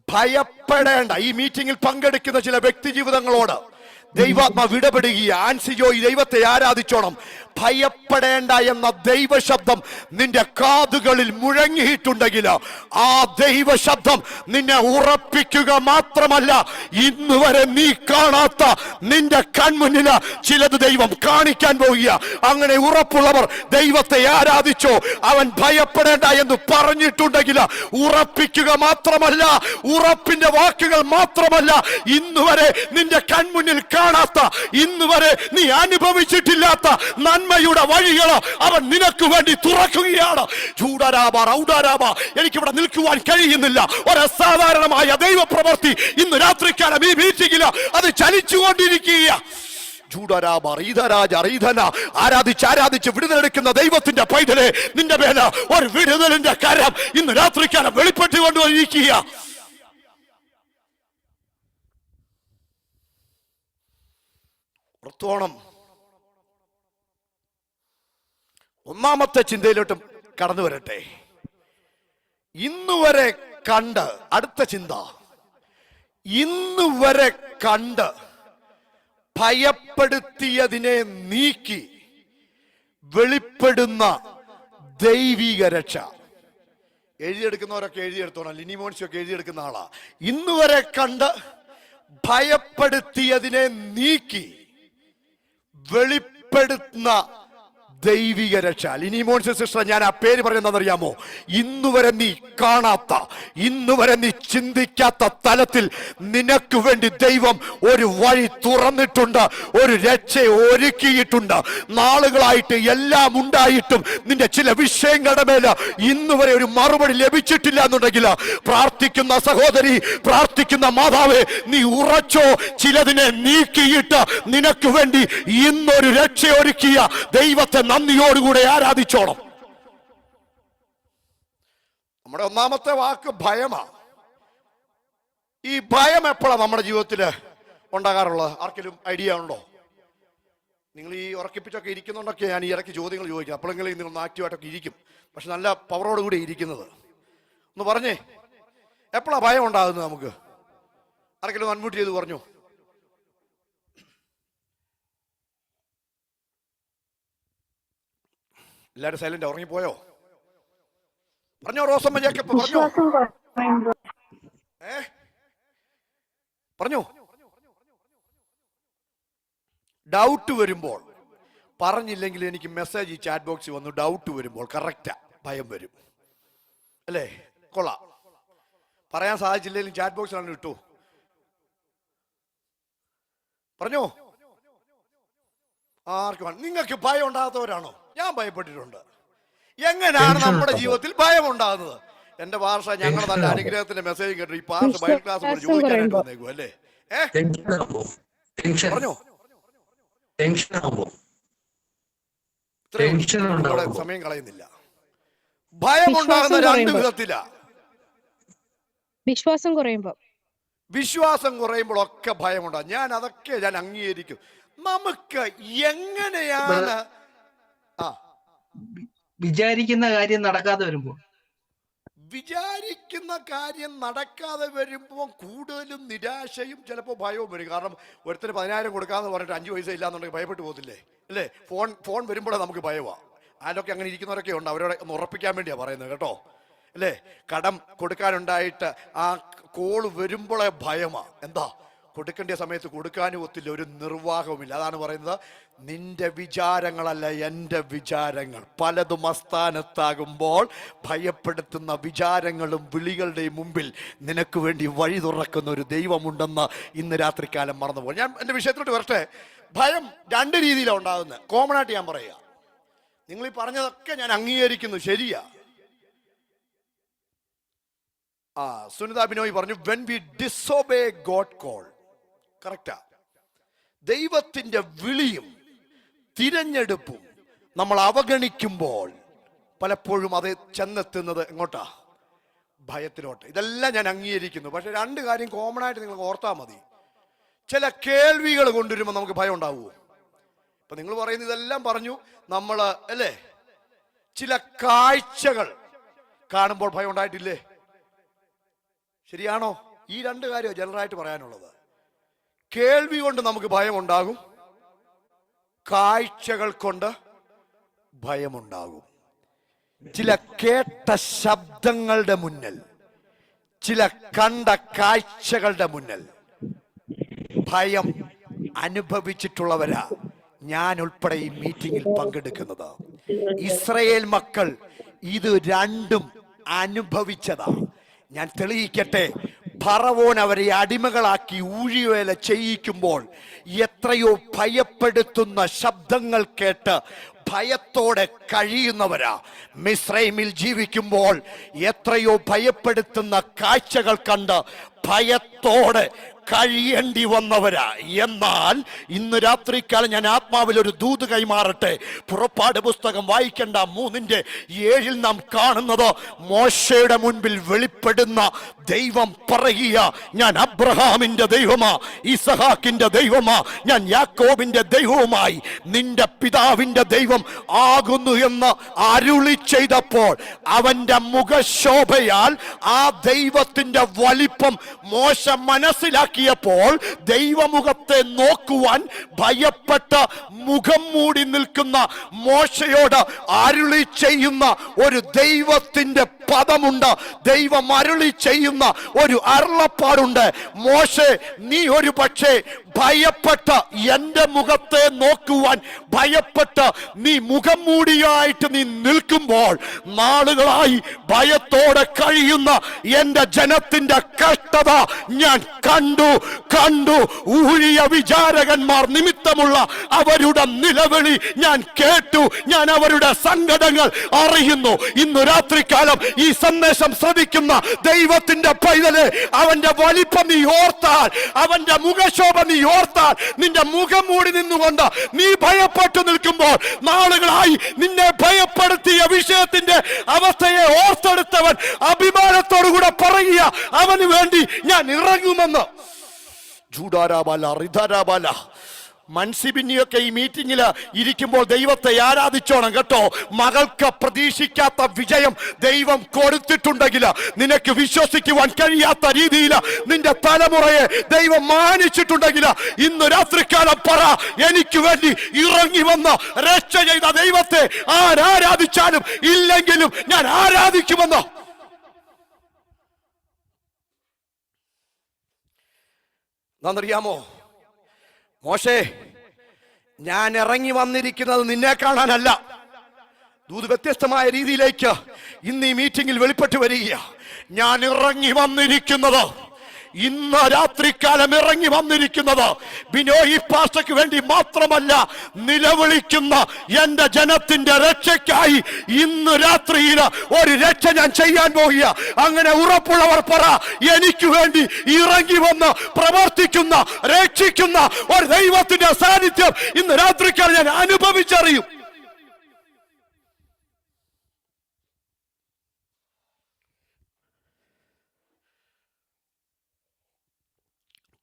ഭയപ്പെടേണ്ട. ഈ മീറ്റിംഗിൽ പങ്കെടുക്കുന്ന ചില വ്യക്തി ജീവിതങ്ങളോട് ദൈവാത്മാ വിടപെടുകയ. ആൻസിജോ, ഈ ദൈവത്തെ ആരാധിച്ചോണം. ഭയപ്പെടേണ്ട എന്ന ദൈവശബ്ദം നിന്റെ കാതുകളിൽ മുഴങ്ങിയിട്ടുണ്ടെങ്കിൽ ആ ദൈവശബ്ദം നിന്നെ ഉറപ്പിക്കുക മാത്രമല്ല, ഇന്നുവരെ നീ കാണാത്ത നിന്റെ കൺമുന്നില് ചിലത് ദൈവം കാണിക്കാൻ പോവുക. അങ്ങനെ ഉറപ്പുള്ളവർ ദൈവത്തെ ആരാധിച്ചോ. അവൻ ഭയപ്പെടേണ്ട എന്ന് പറഞ്ഞിട്ടുണ്ടെങ്കിൽ ഉറപ്പിക്കുക മാത്രമല്ല, ഉറപ്പിന്റെ വാക്കുകൾ മാത്രമല്ല, ഇന്നുവരെ നിന്റെ കൺമുന്നിൽ കാണാത്ത, ഇന്നുവരെ നീ അനുഭവിച്ചിട്ടില്ലാത്ത നന്മയുടെ വഴികൾ അവൻ നിനക്ക് വേണ്ടി തുറക്കുകയാണ്. എനിക്കിവിടെ നിൽക്കുവാൻ കഴിയുന്നില്ല. ഒരു അസാധാരണമായ ദൈവപ്രവൃത്തി ഇന്ന് രാത്രിക്കാലം ഈ മീറ്റിംഗിൽ അത് ചലിച്ചുകൊണ്ടിരിക്കുക. ആരാധിച്ച് വിടുതലെടുക്കുന്ന ദൈവത്തിന്റെ പൈതലെ, നിന്റെ മേല ഒരു വിടുതലിന്റെ കരം ഇന്ന് രാത്രിക്കാലം വെളിപ്പെട്ടുകൊണ്ടിരിക്കുക. ഓർത്തോണം. ഒന്നാമത്തെ ചിന്തയിലോട്ടും കടന്നു വരട്ടെ. ഇന്നുവരെ കണ്ട്, അടുത്ത ചിന്ത, ഇന്നുവരെ കണ്ട് ഭയപ്പെടുത്തിയതിനെ നീക്കി വെളിപ്പെടുന്ന ദൈവിക രക്ഷ. എഴുതിയെടുക്കുന്നവരൊക്കെ എഴുതിയെടുത്തോണം. ലിനിമോൻസിയൊക്കെ എഴുതിയെടുക്കുന്ന ആളാ. ഇന്നുവരെ കണ്ട് ഭയപ്പെടുത്തിയതിനെ നീക്കി വെളിപ്പെടുത്തുന്ന ദൈവിക രക്ഷ. ലിനിമോൻസ് സിസ്റ്റർ, ഞാൻ ആ പേര് പറയുന്നതെന്നറിയാമോ? ഇന്നുവരെ നീ കാണാത്ത, ഇന്നുവരെ നീ ചിന്തിക്കാത്ത തലത്തിൽ നിനക്ക് വേണ്ടി ദൈവം ഒരു വഴി തുറന്നിട്ടുണ്ട്, ഒരു രക്ഷ ഒരുക്കിയിട്ടുണ്ട്. നാളുകളായിട്ട് എല്ലാം ഉണ്ടായിട്ടും നിന്റെ ചില വിഷയങ്ങളുടെ മേല് ഇന്നുവരെ ഒരു മറുപടി ലഭിച്ചിട്ടില്ല എന്നുണ്ടെങ്കിൽ, പ്രാർത്ഥിക്കുന്ന സഹോദരി, പ്രാർത്ഥിക്കുന്ന മാതാവേ, നീ ഉറച്ചോ. ചിലതിനെ നീക്കിയിട്ട് നിനക്ക് വേണ്ടി ഇന്നൊരു രക്ഷ ഒരുക്കിയ ദൈവത്തെ നന്ദിയോടുകൂടെ ആരാധിച്ചോണം. നമ്മുടെ ഒന്നാമത്തെ വാക്ക് ഭയമാ. ഈ ഭയം എപ്പോഴാണ് നമ്മുടെ ജീവിതത്തിൽ ഉണ്ടാകാറുള്ളത്? ആർക്കെങ്കിലും ഐഡിയ ഉണ്ടോ? നിങ്ങൾ ഈ ഉറക്കിപ്പിച്ചൊക്കെ ഇരിക്കുന്നുണ്ടൊക്കെ ഞാൻ ഈ ഇടയ്ക്ക് ചോദ്യങ്ങൾ ചോദിക്കും. അപ്പോഴെങ്കിലും നിങ്ങൾ ആക്റ്റീവായിട്ടൊക്കെ ഇരിക്കും. പക്ഷെ നല്ല പവറോട് കൂടി ഇരിക്കുന്നത്. ഒന്ന് പറഞ്ഞേ, എപ്പോഴാണ് ഭയം ഉണ്ടാകുന്നത് നമുക്ക്? ആർക്കെങ്കിലും അൺമ്യൂട്ട് ചെയ്ത് പറഞ്ഞു. എല്ലാരും സൈലന്റ്, ഉറങ്ങിപ്പോയോ? പറഞ്ഞോ റോസമ്മ ജേക്കബ്, പറഞ്ഞോ. പറഞ്ഞു. ഡൗട്ട് വരുമ്പോൾ പറഞ്ഞില്ലെങ്കിൽ എനിക്ക് മെസ്സേജ് ഈ ചാറ്റ് ബോക്സിൽ വന്നു. ഡൗട്ട് വരുമ്പോൾ കറക്റ്റാ, ഭയം വരും അല്ലേ? കൊള്ളാം. പറയാൻ സാധിച്ചില്ലെങ്കിലും ചാറ്റ് ബോക്സിലാണ് ഇട്ടു. പറഞ്ഞോ. ആർക്കും നിങ്ങൾക്ക് ഭയം ഉണ്ടാകാത്തവരാണോ? ഞാൻ ഭയപ്പെട്ടിട്ടുണ്ട്. എങ്ങനെയാണ് നമ്മുടെ ജീവിതത്തിൽ ഭയം ഉണ്ടാകുന്നത്? എന്റെ ഭാഷ ഞങ്ങളുടെ നല്ല അനുഗ്രഹത്തിന്റെ മെസ്സേജ് കേട്ടു. ഈ പാർട്ട് ബൈബിൾ ക്ലാസ് ചോദിക്കാനായിട്ട് വന്നേക്കും അല്ലേ? പറഞ്ഞോ. സമയം കളയുന്നില്ല. ഭയം ഉണ്ടാകുന്ന രണ്ട് വിധത്തിലാ. വിശ്വാസം കുറയുമ്പോഴൊക്കെ ഭയമുണ്ടാകും. ഞാൻ അതൊക്കെ ഞാൻ അംഗീകരിക്കും. നമുക്ക് എങ്ങനെയാണ് വിചാരിക്കുന്ന കാര്യം നടക്കാതെ വരുമ്പോൾ കൂടുതലും നിരാശയും ചിലപ്പോൾ ഭയവും വരും. കാരണം ഒരുത്തിന് 10,000 കൊടുക്കാന്ന് പറഞ്ഞിട്ട് 5 പൈസ ഇല്ലാന്നുണ്ടെങ്കിൽ ഭയപ്പെട്ടു പോകത്തില്ലേ അല്ലേ? ഫോൺ വരുമ്പോഴേ നമുക്ക് ഭയമാണ്. ആരൊക്കെ അങ്ങനെ ഇരിക്കുന്നവരൊക്കെ ഉണ്ട്. അവരോട് ഒന്ന് ഉറപ്പിക്കാൻ വേണ്ടിയാ പറയുന്നത് കേട്ടോ അല്ലേ? കടം കൊടുക്കാനുണ്ടായിട്ട് ആ കോള് വരുമ്പോഴേ ഭയമാ. എന്താ, കൊടുക്കേണ്ട സമയത്ത് കൊടുക്കാനും ഒത്തില്ല, ഒരു നിർവാഹവുമില്ല. അതാണ് പറയുന്നത്, നിന്റെ വിചാരങ്ങളല്ല എൻ്റെ വിചാരങ്ങൾ. പലതും അസ്ഥാനത്താകുമ്പോൾ ഭയപ്പെടുത്തുന്ന വിചാരങ്ങളും വിളികളുടെയും മുമ്പിൽ നിനക്ക് വേണ്ടി വഴി തുറക്കുന്ന ഒരു ദൈവമുണ്ടെന്ന് ഇന്ന് രാത്രികാലം മറന്നുപോകും. ഞാൻ എൻ്റെ വിഷയത്തിലോട്ട് വരട്ടെ. ഭയം രണ്ട് രീതിയിലാണ് ഉണ്ടാകുന്നത്. കോമൺ ആയിട്ട് ഞാൻ പറയുക. നിങ്ങൾ ഈ പറഞ്ഞതൊക്കെ ഞാൻ അംഗീകരിക്കുന്നു, ശരിയാ. സുനിത ബിനോയ് പറഞ്ഞു, when we disobey God call. Correct. ദൈവത്തിൻ്റെ വിളിയും തിരഞ്ഞെടുപ്പും നമ്മൾ അവഗണിക്കുമ്പോൾ പലപ്പോഴും അത് ചെന്നെത്തുന്നത് എങ്ങോട്ടാ? ഭയത്തിലോട്ട്. ഇതെല്ലാം ഞാൻ അംഗീകരിക്കുന്നു. പക്ഷെ രണ്ട് കാര്യം കോമൺ ആയിട്ട് നിങ്ങൾ ഓർത്താൽ മതി. ചില കേൾവികൾ കൊണ്ടുവരുമ്പോൾ നമുക്ക് ഭയം ഉണ്ടാവുമോ? ഇപ്പൊ നിങ്ങൾ പറയുന്നത് ഇതെല്ലാം പറഞ്ഞു, നമ്മൾ അല്ലേ ചില കാഴ്ചകൾ കാണുമ്പോൾ ഭയം ഉണ്ടായിട്ടില്ലേ? ശരിയാണോ? ഈ രണ്ട് കാര്യം ജനറലായിട്ട് പറയാനുള്ളത്. കേൾവി കൊണ്ട് നമുക്ക് ഭയം ഉണ്ടാകും, കാഴ്ചകൾ കൊണ്ട് ഭയമുണ്ടാകും. ചില കേട്ട ശബ്ദങ്ങളുടെ മുന്നിൽ, ചില കണ്ട കാഴ്ചകളുടെ മുന്നിൽ ഭയം അനുഭവിച്ചിട്ടുള്ളവരാ ഞാൻ ഉൾപ്പെടെ ഈ മീറ്റിംഗിൽ പങ്കെടുക്കുന്നത്. ഇസ്രായേൽ മക്കൾ ഇത് രണ്ടും അനുഭവിച്ചതാ. ഞാൻ തെളിയിക്കട്ടെ. ഫറവോൻ അവരെ അടിമകളാക്കി ഊഴിവേല ചെയ്യിക്കുമ്പോൾ എത്രയോ ഭയപ്പെടുത്തുന്ന ശബ്ദങ്ങൾ കേട്ട് ഭയത്തോടെ കഴിയുന്നവരാ. മിസ്രൈമിൽ ജീവിക്കുമ്പോൾ എത്രയോ ഭയപ്പെടുത്തുന്ന കാഴ്ചകൾ കണ്ട് ഭയത്തോടെ കഴിയേണ്ടി വന്നവരാ. എന്നാൽ ഇന്ന് രാത്രിക്കാലം ഞാൻ ആത്മാവിൽ ഒരു ദൂത് കൈമാറട്ടെ. പുറപ്പാട് പുസ്തകം വായിക്കേണ്ട 3:7 നാം കാണുന്നത് മോശയുടെ മുൻപിൽ വെളിപ്പെടുന്ന ദൈവം പറയുക, ഞാൻ അബ്രഹാമിന്റെ ദൈവമാ, ഇസഹാക്കിന്റെ ദൈവമാ, ഞാൻ യാക്കോബിന്റെ ദൈവവുമായി നിന്റെ പിതാവിന്റെ ദൈവം ആകുന്നു എന്ന് അരുളി ചെയ്തപ്പോൾ അവന്റെ മുഖശോഭയാൽ ആ ദൈവത്തിന്റെ വലിപ്പം മോശ മനസ്സിലാക്കിയപ്പോൾ ദൈവമുഖത്തെ നോക്കുവാൻ ഭയപ്പെട്ട് മുഖം മൂടി നിൽക്കുന്ന മോശയോട് അരുളി ചെയ്യുന്ന ഒരു ദൈവത്തിന്റെ പദമുണ്ട്. ദൈവം അരുളി ചെയ്യുന്ന ഒരു അരുളപ്പാടുണ്ട്. മോശെ, നീ ഒരു പക്ഷേ ഭയപ്പെട്ട് എന്റെ മുഖത്തെ നോക്കുവാൻ ഭയപ്പെട്ട് നീ മുഖം മൂടിയായിട്ട് നീ നിൽക്കുമ്പോൾ നാളുകളായി ഭയത്തോടെ കഴിയുന്ന എന്റെ ജനത്തിന്റെ കഷ്ടത ഞാൻ കണ്ടു. ഊഴിയ വിചാരകന്മാർ നിമിത്തമുള്ള അവരുടെ നിലവിളി ഞാൻ കേട്ടു. ഞാൻ അവരുടെ സങ്കടങ്ങൾ അറിയുന്നു. ഇന്ന് രാത്രികാലം ഈ സന്ദേശം ശ്രവിക്കുന്ന ദൈവത്തിന്റെ പൈതലെ, അവന്റെ വലിപ്പം നീ ഓർത്താൽ, അവന്റെ മുഖശോഭ നീ ഓർത്താൽ, നിന്റെ മുഖം മൂടി നിന്നുകൊണ്ട് നീ ഭയപ്പെട്ടു നിൽക്കുമ്പോൾ നാളുകളായി നിന്നെ ഭയപ്പെടുത്തിയ വിഷയത്തിന്റെ അവസ്ഥയെ ഓർത്തെടുത്തവൻ അഭിമാനത്തോടുകൂടെ പറയുക, അവന് വേണ്ടി ഞാൻ ഇറങ്ങുമെന്ന്. ജൂഡാരാബാല റിധാരാബാല മൻസിബിന്നിയൊക്കെ ഈ മീറ്റിംഗിൽ ഇരിക്കുമ്പോൾ ദൈവത്തെ ആരാധിച്ചോണം കേട്ടോ. മകൾക്ക് പ്രതീക്ഷിക്കാത്ത വിജയം ദൈവം കൊടുത്തിട്ടുണ്ടെങ്കിൽ, നിനക്ക് വിശ്വസിക്കുവാൻ കഴിയാത്ത രീതിയിൽ നിന്റെ തലമുറയെ ദൈവം മാനിച്ചിട്ടുണ്ടെങ്കിൽ, ഇന്ന് രാത്രികാലം പറ, എനിക്ക് വേണ്ടി ഇറങ്ങി വന്ന് രക്ഷ ചെയ്ത ദൈവത്തെ ആരാധിച്ചാലും ഇല്ലെങ്കിലും ഞാൻ ആരാധിക്കുമെന്ന്. എന്നറിയാമോ മോശേ, ഞാൻ ഇറങ്ങി വന്നിരിക്കുന്നത് നിന്നെ കാണാനല്ല. ദൂത് വ്യത്യസ്തമായ രീതിയിലേക്ക് ഇന്ന് ഈ മീറ്റിംഗിൽ വെളിപ്പെട്ട് വരിക. ഞാൻ ഇറങ്ങി വന്നിരിക്കുന്നത്, ഇന്ന് രാത്രികാലം ഇറങ്ങി വന്നിരിക്കുന്നത് ബിനോയ് പാസ്റ്റർക്ക് വേണ്ടി മാത്രമല്ല, നിലവിളിക്കുന്ന എന്റെ ജനത്തിന്റെ രക്ഷയ്ക്കായി ഇന്ന് രാത്രിയിൽ ഒരു രക്ഷ ഞാൻ ചെയ്യാൻ പോകുക. അങ്ങനെ ഉറപ്പുള്ളവർ പറ, എനിക്ക് വേണ്ടി ഇറങ്ങി വന്ന് പ്രവർത്തിക്കുന്ന, രക്ഷിക്കുന്ന ഒരു ദൈവത്തിന്റെ സാന്നിധ്യം ഇന്ന് രാത്രിക്കാലം ഞാൻ അനുഭവിച്ചറിയും.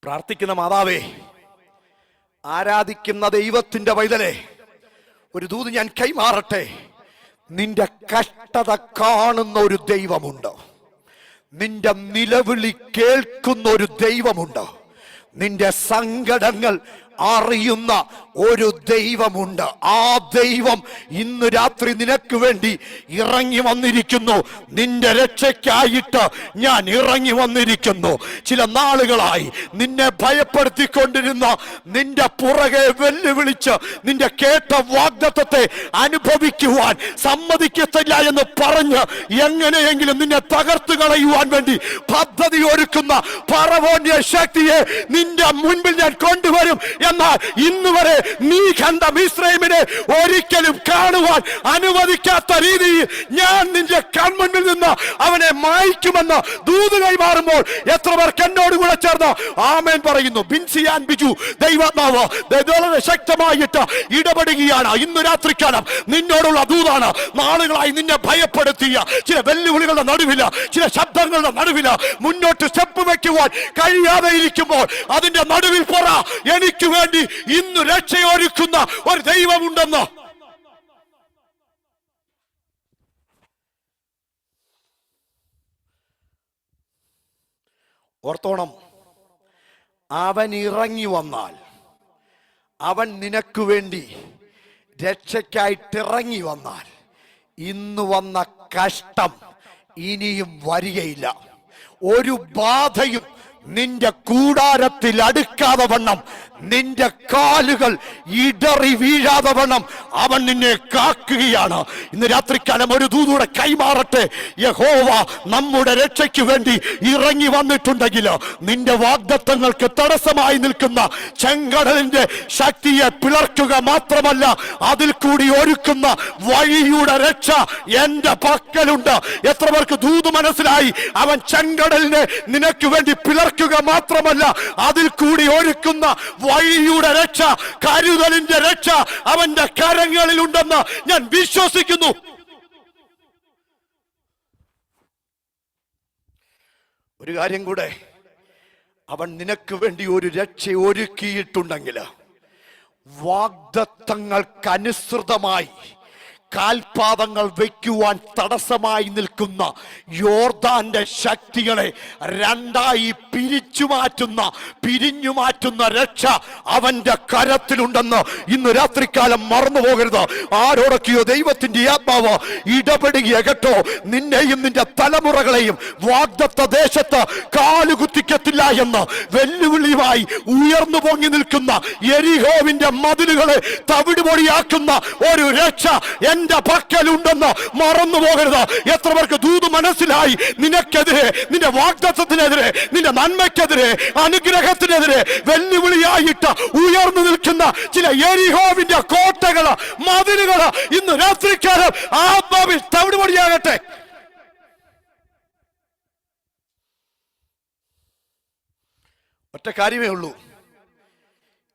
പ്രാർത്ഥിക്കുന്ന മാതാവേ, ആരാധിക്കുന്ന ദൈവത്തിന്റെ പൈതലേ, ഒരു ദൂത് ഞാൻ കൈമാറട്ടെ. നിന്റെ കഷ്ടത കാണുന്ന ഒരു ദൈവമുണ്ട്, നിന്റെ നിലവിളി കേൾക്കുന്ന ഒരു ദൈവമുണ്ട്, നിന്റെ സങ്കടങ്ങൾ അറിയുന്ന ഒരു ദൈവമുണ്ട്. ആ ദൈവം ഇന്ന് രാത്രി നിനക്ക് വേണ്ടി ഇറങ്ങി വന്നിരിക്കുന്നു. നിന്റെ രക്ഷയ്ക്കായിട്ട് ഞാൻ ഇറങ്ങി വന്നിരിക്കുന്നു. ചില നാളുകളായി നിന്നെ ഭയപ്പെടുത്തിക്കൊണ്ടിരുന്ന, നിന്റെ പുറകെ വെല്ലുവിളിച്ച് നിന്റെ കേട്ട വാഗ്ദത്തത്തെ അനുഭവിക്കുവാൻ സമ്മതിക്കത്തില്ല എന്ന് പറഞ്ഞ് എങ്ങനെയെങ്കിലും നിന്നെ തകർത്തു കളയുവാൻ വേണ്ടി പദ്ധതി ഒരുക്കുന്ന ഫറവോന്റെ ശക്തിയെ നിന്റെ മുൻപിൽ ഞാൻ കൊണ്ടുവരും എന്നാൽ ഇന്ന് വരെ നീ കണ്ട മിസ്രൈമിനെ ഒരിക്കലും കാണുവാൻ അനുവദിക്കാത്ത രീതിയിൽ ഞാൻ നിന്റെ കൺമുന്നിൽ നിന്ന് അവനെ മായ്ക്കുമെന്ന് ദൂത് കൈമാറുമ്പോൾ എത്ര പേർക്ക് എന്നോട് കൂടെ ചേർന്ന് ആമേൻ പറയുന്നു? ബിൻസിയാൻ ബിജു ദൈവാത്മാവ് വളരെ ശക്തമായിട്ട് ഇടപെടുകയാണ്. ഇന്ന് രാത്രിക്കാലം നിന്നോടുള്ള ദൂതാണ്. നാളുകളായി നിന്നെ ഭയപ്പെടുത്തിയ ചില വെല്ലുവിളികളുടെ നടുവില, ചില ശബ്ദങ്ങളുടെ നടുവില മുന്നോട്ട് സ്റ്റെപ്പ് വെക്കുവാൻ കഴിയാതെ ഇരിക്കുമ്പോൾ അതിന്റെ നടുവിൽ പറ, എനിക്ക് വേണ്ടി ഇന്ന് രക്ഷയൊരുക്കുന്ന ഒരു ദൈവമുണ്ടെന്ന്. ഓർത്തോണം, അവൻ ഇറങ്ങി വന്നാൽ, അവൻ നിനക്ക് വേണ്ടി രക്ഷയ്ക്കായിട്ടിറങ്ങി വന്നാൽ, ഇന്ന് വന്ന കഷ്ടം ഇനിയും വരികയില്ല. ഒരു ബാധയും നിന്റെ കൂടാരത്തിൽ അടുക്കാതെ വണ്ണം, നിന്റെ കാലുകൾ ഇടറി വീഴാതെ വണ്ണം അവൻ നിന്നെ കാക്കുകയാണ്. ഇന്ന് രാത്രിക്കാലം ഒരു ദൂതൂടെ കൈമാറട്ടെ. യഹോവ നമ്മുടെ രക്ഷയ്ക്ക് വേണ്ടി ഇറങ്ങി വന്നിട്ടുണ്ടെങ്കിൽ നിന്റെ വാഗ്ദത്തങ്ങൾക്ക് തടസ്സമായി നിൽക്കുന്ന ചെങ്കടലിന്റെ ശക്തിയെ പിളർക്കുക മാത്രമല്ല, അതിൽ കൂടി ഒരുക്കുന്ന വഴിയുടെ രക്ഷ എന്റെ പക്കലുണ്ട്. എത്ര പേർക്ക് ദൂത് മനസ്സിലായി? അവൻ ചെങ്കടലിനെ നിനക്ക് വേണ്ടി പിളർക്കുക മാത്രമല്ല, അതിൽ കൂടി ഒരുക്കുന്ന വഴിയുടെ രക്ഷ, കരുതലിന്റെ രക്ഷ അവന്റെ കരങ്ങളിലുണ്ടെന്ന് ഞാൻ വിശ്വസിക്കുന്നു. ഒരു കാര്യം കൂടെ, അവൻ നിനക്ക് വേണ്ടി ഒരു രക്ഷ ഒരുക്കിയിട്ടുണ്ടെങ്കിൽ വാഗ്ദത്തങ്ങൾക്കനുസൃതമായി കാൽപാദങ്ങൾ വയ്ക്കുവാൻ തടസ്സമായി നിൽക്കുന്ന യോർദാന്റെ ശക്തികളെ രണ്ടായി പിരിഞ്ഞു മാറ്റുന്ന രക്ഷ അവന്റെ കരത്തിലുണ്ടെന്ന് ഇന്ന് രാത്രികാലം മറന്നു പോകരുത്. ആരോടൊക്കെയോ ദൈവത്തിന്റെ ആത്മാവ് ഇടപെടുക കേട്ടോ. നിന്നെയും നിന്റെ തലമുറകളെയും വാഗ്ദത്ത ദേശത്ത് കാലുകുത്തിക്കത്തില്ല എന്ന് വെല്ലുവിളിയുമായി ഉയർന്നു പൊങ്ങി നിൽക്കുന്ന യെരിഹോവിന്റെ മതിലുകളെ തവിടുപൊടിയാക്കുന്ന ഒരു രക്ഷ എന്റെ പക്കലുണ്ടെന്ന് മറന്നു പോകരുത്. എത്ര പേർക്ക് ദൂത് മനസ്സിലായി? നിനക്കെതിരെ, നിന്റെ വാഗ്ദത്തത്തിനെതിരെ, നിന്റെ നന്മയ്ക്കെതിരെ, അനുഗ്രഹത്തിനെതിരെ വെല്ലുവിളിയായിട്ട് ഉയർന്നു നിൽക്കുന്ന ചില യെരിഹോവിന്റെ കോട്ടകള്, മതിലുകള് ഇന്ന് രാത്രിക്കാലം ആത്മാവിൽ തവിടുപൊടിയാകട്ടെ. ഒറ്റ കാര്യമേ ഉള്ളൂ,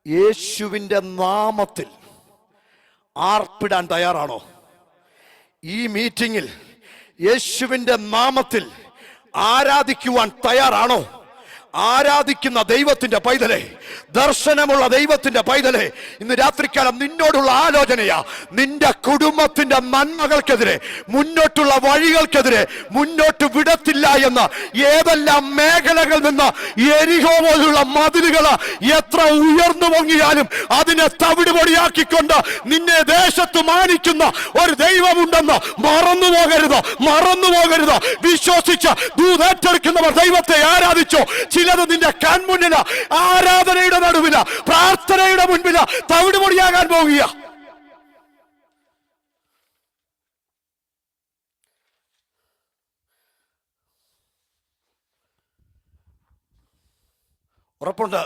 യേശുവിന്റെ നാമത്തിൽ ആർപ്പിടാൻ തയ്യാറാണോ? ഈ മീറ്റിംഗിൽ യേശുവിന്റെ നാമത്തിൽ ആരാധിക്കുവാൻ തയ്യാറാണോ? ആരാധിക്കുന്ന ദൈവത്തിന്റെ പൈതലെ, ദർശനമുള്ള ദൈവത്തിന്റെ പൈതലെ, ഇന്ന് രാത്രിക്കാലം നിന്നോടുള്ള ആലോചനയാ. നിന്റെ കുടുംബത്തിന്റെ നന്മകൾക്കെതിരെ, മുന്നോട്ടുള്ള വഴികൾക്കെതിരെ മുന്നോട്ട് വിടത്തില്ല എന്ന് ഏതെല്ലാം മേഖലകളിൽ നിന്ന് യെരിഹോ പോലുള്ള മതിലുകൾ എത്ര ഉയർന്നു പൊങ്ങിയാലും അതിനെ തവിടുപൊടിയാക്കിക്കൊണ്ട് നിന്നെ ദേശത്ത് മാനിക്കുന്ന ഒരു ദൈവമുണ്ടെന്ന് മറന്നു പോകരുത്. വിശ്വസിച്ച് ദൂതേറ്റെടുക്കുന്നവർ ദൈവത്തെ ആരാധിച്ചോ. ചിലത് നിന്റെ കൺമുന്നില, ആരാധനയുടെ നടുവില, പ്രാർത്ഥനയുടെ മുൻപില തവിടുപൊടിയാകാൻ പോകുക. ഉറപ്പുണ്ട്,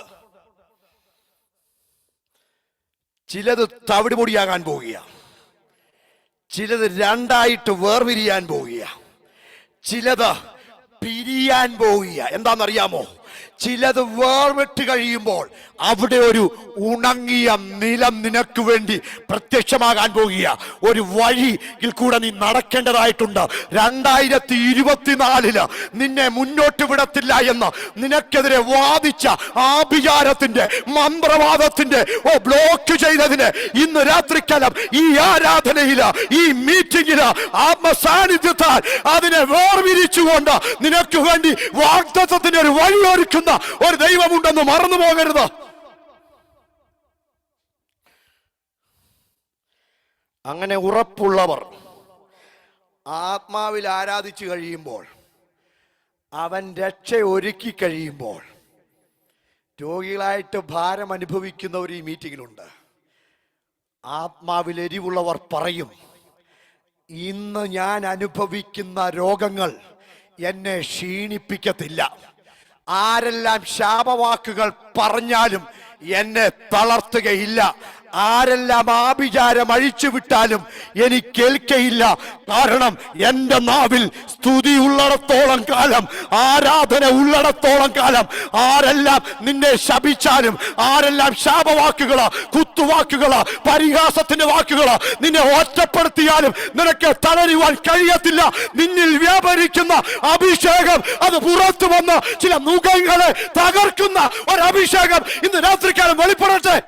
ചിലത് തവിടുപൊടിയാകാൻ പോകുക, ചിലത് രണ്ടായിട്ട് വേർപിരിയാൻ പോകുക, ചിലത് പിരിയാൻ പോവുക. എന്താണെന്നറിയാമോ? ചിലത് വേർവിട്ട് കഴിയുമ്പോൾ അവിടെ ഒരു ഉണങ്ങിയ നിലം നിനക്ക് വേണ്ടി പ്രത്യക്ഷമാകാൻ പോകുക. ഒരു വഴിയിൽ കൂടെ നീ നടക്കേണ്ടതായിട്ടുണ്ട്. 2024 നിന്നെ മുന്നോട്ട് വിടത്തില്ല എന്ന് നിനക്കെതിരെ വാദിച്ച ആഭിചാരത്തിന്റെ, മന്ത്രവാദത്തിന്റെ ബ്ലോക്ക് ചെയ്തതിന് ഇന്ന് രാത്രിക്കാലം ഈ ആരാധനയില്, ഈ മീറ്റിംഗില് ആത്മസാന്നിധ്യത്താൽ അതിനെ വേർതിരിച്ചുകൊണ്ട് നിനക്ക് വേണ്ടി വാഗ്ദത്തത്തിന്റെ ഒരു വഴി ഒരുക്കുന്ന ഒരു ദൈവമുണ്ടെന്ന് മറന്നു പോകരുത്. അങ്ങനെ ഉറപ്പുള്ളവർ ആത്മാവിൽ ആരാധിച്ചു കഴിയുമ്പോൾ, അവൻ രക്ഷ ഒരുക്കി കഴിയുമ്പോൾ, രോഗികളായിട്ട് ഭാരം അനുഭവിക്കുന്നവർ ഈ മീറ്റിങ്ങിലുണ്ട്. ആത്മാവിൽ എരിവുള്ളവർ പറയും, ഇന്ന് ഞാൻ അനുഭവിക്കുന്ന രോഗങ്ങൾ എന്നെ ക്ഷീണിപ്പിക്കത്തില്ല. ആരെല്ലാം ശാപവാക്കുകൾ പറഞ്ഞാലും എന്നെ തളർത്തുകയില്ല. ആരെല്ലാം ആഭിചാരം അഴിച്ചു വിട്ടാലും എനിക്കേൽക്കയില്ല. കാരണം എന്റെ നാവിൽ സ്തുതി ഉള്ളിടത്തോളം കാലം, ആരാധന ഉള്ളിടത്തോളം കാലം, ആരെല്ലാം നിന്നെ ശപിച്ചാലും, ആരെല്ലാം ശാപവാക്കുകളോ കുത്തുവാക്കുകളോ പരിഹാസത്തിന്റെ വാക്കുകളോ നിന്നെ ഒറ്റപ്പെടുത്തിയാലും നിനക്ക് തളരുവാൻ കഴിയത്തില്ല. നിന്നിൽ വ്യാപരിക്കുന്ന അഭിഷേകം അത് പുറത്തു വന്ന് ചില മുഖങ്ങളെ തകർക്കുന്ന ഒരു അഭിഷേകം ഇന്ന് രാത്രിക്കാലം വെളിപ്പെടട്ടെ.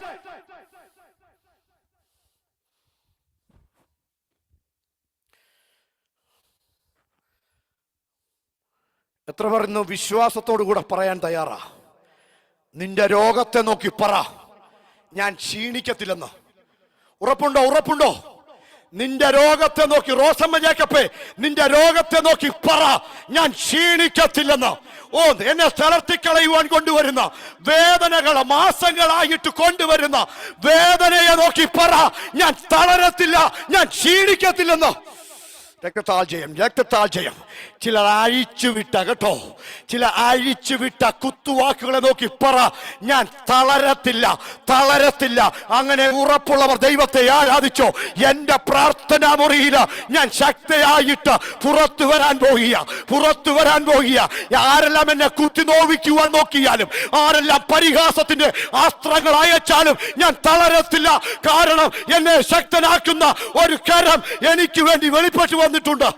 എത്ര പറയുന്നു വിശ്വാസത്തോടു കൂടെ പറയാൻ തയ്യാറാ? നിന്റെ രോഗത്തെ നോക്കി പറ, ഞാൻ ക്ഷീണിക്കത്തില്ലെന്ന്. ഉറപ്പുണ്ടോ? ഉറപ്പുണ്ടോ? നിന്റെ രോഗത്തെ നോക്കി, റോസമ്മ ജേക്കപ്പേ, നിന്റെ രോഗത്തെ നോക്കി പറ, ഞാൻ ക്ഷീണിക്കത്തില്ലെന്ന്. ഓ, എന്നെ തളർത്തിക്കളയുവാൻ കൊണ്ടുവരുന്ന വേദനകളെ മാസങ്ങളായിട്ട് കൊണ്ടുവരുന്ന വേദനയെ നോക്കി പറ, ഞാൻ തളരത്തില്ല, ഞാൻ ക്ഷീണിക്കത്തില്ലെന്ന്. രക്തത്താൽ ജയം, രക്തത്താൽ ജയം. ചിലർ അഴിച്ചുവിട്ട കേട്ടോ, ചില അഴിച്ചുവിട്ട കുത്തുവാക്കുകളെ നോക്കി പറ, ഞാൻ തളരത്തില്ല, തളരത്തില്ല. അങ്ങനെ ഉറപ്പുള്ളവർ ദൈവത്തെ ആരാധിച്ചോ. എന്റെ പ്രാർത്ഥനാ മുറിയിൽ ഞാൻ ശക്തയായിട്ട് പുറത്തു വരാൻ പോകുക, പുറത്തു വരാൻ പോകുക. ആരെല്ലാം എന്നെ കുത്തി നോവിക്കുവാൻ നോക്കിയാലും, ആരെല്ലാം പരിഹാസത്തിന്റെ അസ്ത്രങ്ങൾ അയച്ചാലും ഞാൻ തളരത്തില്ല. കാരണം എന്നെ ശക്തനാക്കുന്ന ഒരു കരം എനിക്ക് വേണ്ടി വെളിപ്പെട്ടു വന്നിട്ടുണ്ട്.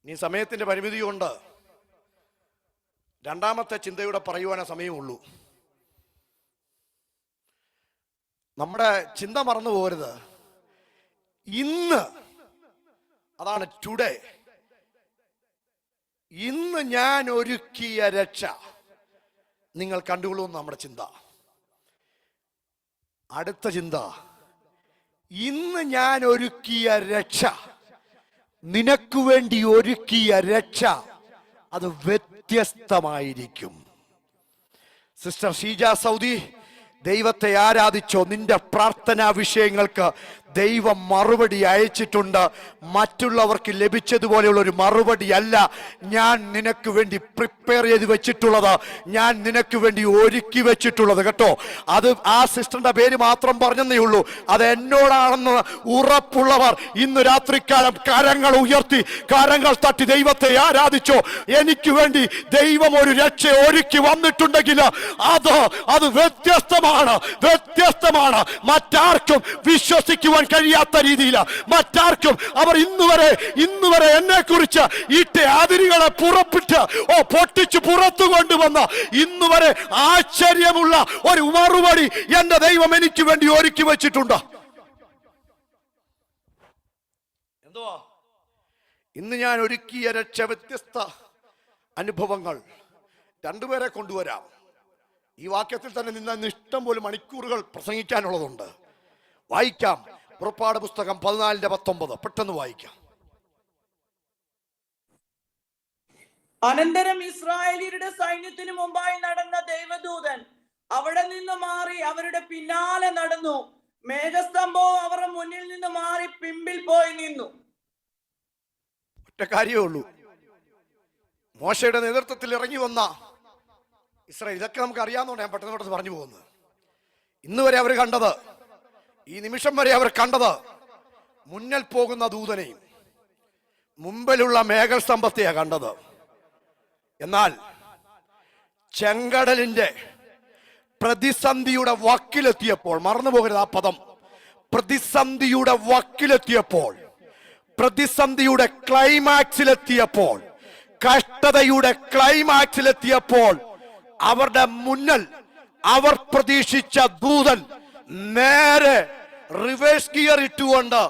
ഈ സമയത്തിന്റെ പരിമിതി കൊണ്ട് രണ്ടാമത്തെ ചിന്തയുടെ പറയുവാനേ സമയമുള്ളൂ. നമ്മുടെ ചിന്ത മറന്നു പോകരുത്. ഇന്ന്, അതാണ് ടുഡേ, ഇന്ന് ഞാൻ ഒരുക്കിയ രക്ഷ നിങ്ങൾ കണ്ടുകൊള്ളൂ നമ്മുടെ ചിന്ത. അടുത്ത ചിന്ത, ഇന്ന് ഞാൻ ഒരുക്കിയ രക്ഷ, നിനക്ക് വേണ്ടി ഒരുക്കിയ രക്ഷ അത് വ്യത്യസ്തമായിരിക്കും. സിസ്റ്റർ ഷീജ സൗദി, ദൈവത്തെ ആരാധിച്ചോ. നിന്റെ പ്രാർത്ഥനാ വിഷയങ്ങൾക്ക് ദൈവം മറുപടി അയച്ചിട്ടുണ്ട്. മറ്റുള്ളവർക്ക് ലഭിച്ചതുപോലെയുള്ള ഒരു മറുപടി അല്ല ഞാൻ നിനക്ക് വേണ്ടി പ്രിപ്പയർ ചെയ്ത് വെച്ചിട്ടുള്ളത്, ഞാൻ നിനക്ക് വേണ്ടി ഒരുക്കി വെച്ചിട്ടുള്ളത് കേട്ടോ. അത് ആ സിസ്റ്ററിന്റെ പേര് മാത്രം പറഞ്ഞതേ ഉള്ളൂ. അത് എന്നോടാണെന്ന് ഉറപ്പുള്ളവർ ഇന്ന് രാത്രിക്കാലം കരങ്ങൾ ഉയർത്തി, കരങ്ങൾ തട്ടി ദൈവത്തെ ആരാധിച്ചോ. എനിക്ക് വേണ്ടി ദൈവം ഒരു രക്ഷ ഒരുക്കി വന്നിട്ടുണ്ടെങ്കിൽ അത് വ്യത്യസ്തമാണ്, വ്യത്യസ്തമാണ്. മറ്റാർക്കും വിശ്വസിക്കുവാൻ കഴിയാത്ത രീതിയിൽ, മറ്റാർക്കും അവർ ഇന്നുവരെ എന്നെ കുറിച്ച് ഇട്ട അതിരുകളെ പൊട്ടിച്ച് പുറത്തു കൊണ്ടുവന്ന ഇന്നുവരെ ആശ്ചര്യമുള്ള ഒരു മറുപടി എന്റെ ദൈവം എനിക്ക് വേണ്ടി ഒരുക്കി വെച്ചിട്ടുണ്ട്. എന്തുവാ? ഇന്ന് ഞാൻ ഒരുക്കിയ രക്ഷ വ്യത്യസ്ത അനുഭവങ്ങൾ. രണ്ടുപേരെ കൊണ്ടുവരാം. ഈ വാക്യത്തിൽ തന്നെ നിന്ന് ഇഷ്ടം പോലെ മണിക്കൂറുകൾ പ്രസംഗിക്കാനുള്ളതുണ്ട്. വായിക്കാം. പുറപ്പാട് പുസ്തകം 14:19. പെട്ടെന്ന് വായിക്കാം. അനന്തരം ഇസ്രായേലിയരുടെ സൈന്യത്തിന് മുമ്പായി നടന്ന ദൈവദൂതൻ അവിടെ നിന്ന് മാറി അവരുടെ പിന്നാലെ നടന്നു. മേഘസ്തംഭവും അവരുടെ മുന്നിൽ നിന്ന് മാറി പിമ്പിൽ പോയി നിന്നു. ഒറ്റ കാര്യമേ ഉള്ളൂ. മോശയുടെ നേതൃത്വത്തിൽ ഇറങ്ങി വന്ന ഇസ്രായേൽ, ഇതൊക്കെ നമുക്ക് അറിയാവുന്നതുകൊണ്ട് ഞാൻ പെട്ടെന്ന് പറഞ്ഞു പോകുന്നത്. ഇന്ന് വരെ അവർ കണ്ടത്, ഈ നിമിഷം വരെ അവർ കണ്ടത് മുന്നിൽ പോകുന്ന ദൂതനെയും മുമ്പിലുള്ള മേഘസ്തംഭത്തെയാണ് കണ്ടത്. എന്നാൽ ചെങ്കടലിന്റെ പ്രതിസന്ധിയുടെ വക്കിലെത്തിയപ്പോൾ, മറന്നു പോകരുത് ആ പദം, പ്രതിസന്ധിയുടെ വക്കിലെത്തിയപ്പോൾ, പ്രതിസന്ധിയുടെ ക്ലൈമാക്സിലെത്തിയപ്പോൾ, കഷ്ടതയുടെ ക്ലൈമാക്സിലെത്തിയപ്പോൾ അവരുടെ മുന്നിൽ അവർ പ്രതീക്ഷിച്ച ദൂതൻ നേരെ റിവേഴ്സ് ഗിയർ ഇട്ടുകൊണ്ട്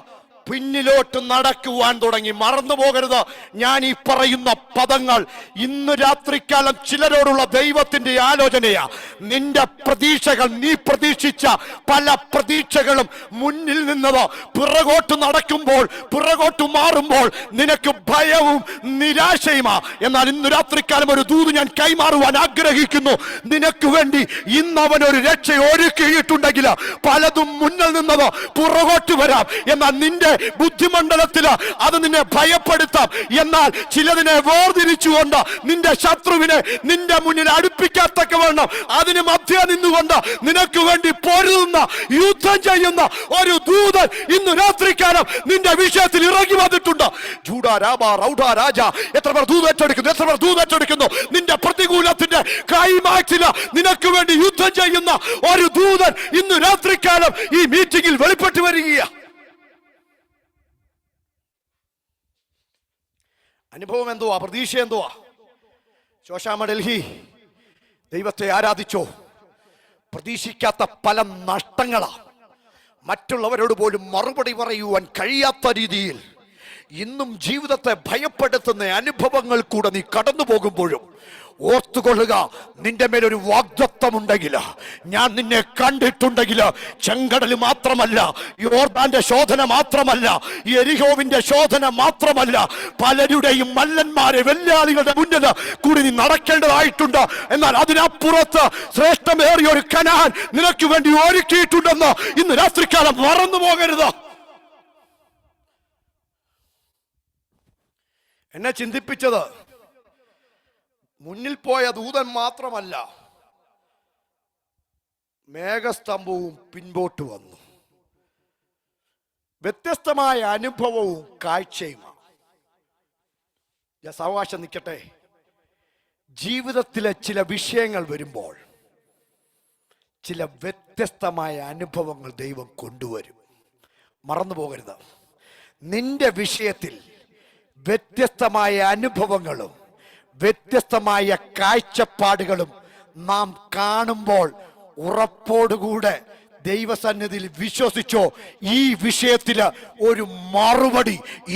പിന്നിലോട്ട് നടക്കുവാൻ തുടങ്ങി. മറന്നു പോകരുത് ഞാൻ ഈ പറയുന്ന പദങ്ങൾ. ഇന്ന് രാത്രിക്കാലം ചിലരോടുള്ള ദൈവത്തിന്റെ ആലോചനയാ. നിന്റെ പ്രതീക്ഷകൾ, നീ പ്രതീക്ഷിച്ച പല പ്രതീക്ഷകളും മുന്നിൽ നിന്നത് പിറകോട്ട് നടക്കുമ്പോൾ, പിറകോട്ട് മാറുമ്പോൾ നിനക്ക് ഭയവും നിരാശയുമാ. എന്നാൽ ഇന്ന് രാത്രിക്കാലം ഒരു ദൂത് ഞാൻ കൈമാറുവാൻ ആഗ്രഹിക്കുന്നു. നിനക്ക് വേണ്ടി ഇന്ന് അവൻ ഒരു രക്ഷ ഒരുക്കിയിട്ടുണ്ടെങ്കിൽ പലതും മുന്നിൽ നിന്നത് പുറകോട്ട് വരാം. എന്നാൽ നിന്റെ ബുദ്ധിമണ്ഡലത്തില് അത് നിന്നെ ഭയപ്പെടുത്താം. എന്നാൽ ചിലതിനെ വേർതിരിച്ചുകൊണ്ട് നിന്റെ ശത്രുവിനെ നിന്റെ മുന്നിൽ അടുപ്പിക്കാത്തക്കവണ്ണം അതിന് മധ്യ നിന്നുകൊണ്ട് നിനക്ക് വേണ്ടി പൊരുതുന്ന യുദ്ധം ചെയ്യുന്ന ഒരു ദൂതൻ ഇന്ന് രാത്രിക്കാലം നിന്റെ വിഷയത്തിൽ ഇറങ്ങി വന്നിട്ടുണ്ട്. ജൂഡാ രാബ റൗഡാ രാജ, എത്ര പേർ ദൂതേറ്റെടുക്കുന്നു, എത്ര പേർ ദൂതേറ്റെടുക്കുന്നു. നിന്റെ പ്രതികൂലത്തിന്റെ ക്ലൈമാക്സില് നിനക്ക് വേണ്ടി യുദ്ധം ചെയ്യുന്ന ഒരു ദൂതൻ ഇന്ന് രാത്രിക്കാലം ഈ മീറ്റിംഗിൽ വെളിപ്പെട്ടു വരികയാണ്. അനുഭവം എന്തുവാ? പ്രതീക്ഷ എന്തുവാ? ശോശാമ ഡൽഹി ദൈവത്തെ ആരാധിച്ചോ? പ്രതീക്ഷിക്കാത്ത പല നഷ്ടങ്ങളാ. മറ്റുള്ളവരോട് പോലും മറുപടി പറയുവാൻ കഴിയാത്ത രീതിയിൽ ഇന്നും ജീവിതത്തെ ഭയപ്പെടുത്തുന്ന അനുഭവങ്ങൾ കൂടെ നീ കടന്നു പോകുമ്പോഴും ഓർത്തുകൊള്ളുക, നിന്റെ മേലൊരു വാഗ്ദത്തമുണ്ടെങ്കിൽ, ഞാൻ നിന്നെ കണ്ടിട്ടുണ്ടെങ്കിൽ, ചെങ്കടൽ മാത്രമല്ല, യോർദാന്റെ ശോധന മാത്രമല്ല, യെരിഹോവിന്റെ ശോധന മാത്രമല്ല, പലരുടെയും മല്ലന്മാരെ വെല്ലാളികളുടെ മുന്നിൽ കൂടി നീ നടക്കേണ്ടതായിട്ടുണ്ട്. എന്നാൽ അതിനപ്പുറത്ത് ശ്രേഷ്ഠമേറിയ ഒരു കനാൻ നിനക്ക് വേണ്ടി ഒരുക്കിയിട്ടുണ്ടെന്ന് ഇന്ന് രാത്രികാലം മറന്നു പോകരുത്. എന്നെ ചിന്തിപ്പിച്ചത് മുന്നിൽ പോയ ദൂതൻ മാത്രമല്ല, മേഘസ്തംഭവും പിൻപോട്ട് വന്നു. വ്യത്യസ്തമായ അനുഭവവും കാഴ്ചയുമാണ്. ഞാൻ സാവകാശം നിൽക്കട്ടെ. ജീവിതത്തിലെ ചില വിഷയങ്ങൾ വരുമ്പോൾ ചില വ്യത്യസ്തമായ അനുഭവങ്ങൾ ദൈവം കൊണ്ടുവരും. മറന്നു പോകരുത്. നിന്റെ വിഷയത്തിൽ വ്യത്യസ്തമായ അനുഭവങ്ങളും വ്യത്യസ്തമായ കാഴ്ചപ്പാടുകളും നാം കാണുമ്പോൾ ഉറപ്പോടുകൂടെ ദൈവസന്നിധിയിൽ വിശ്വസിച്ചോ, ഈ വിഷയത്തിൽ ഒരു മറുപടി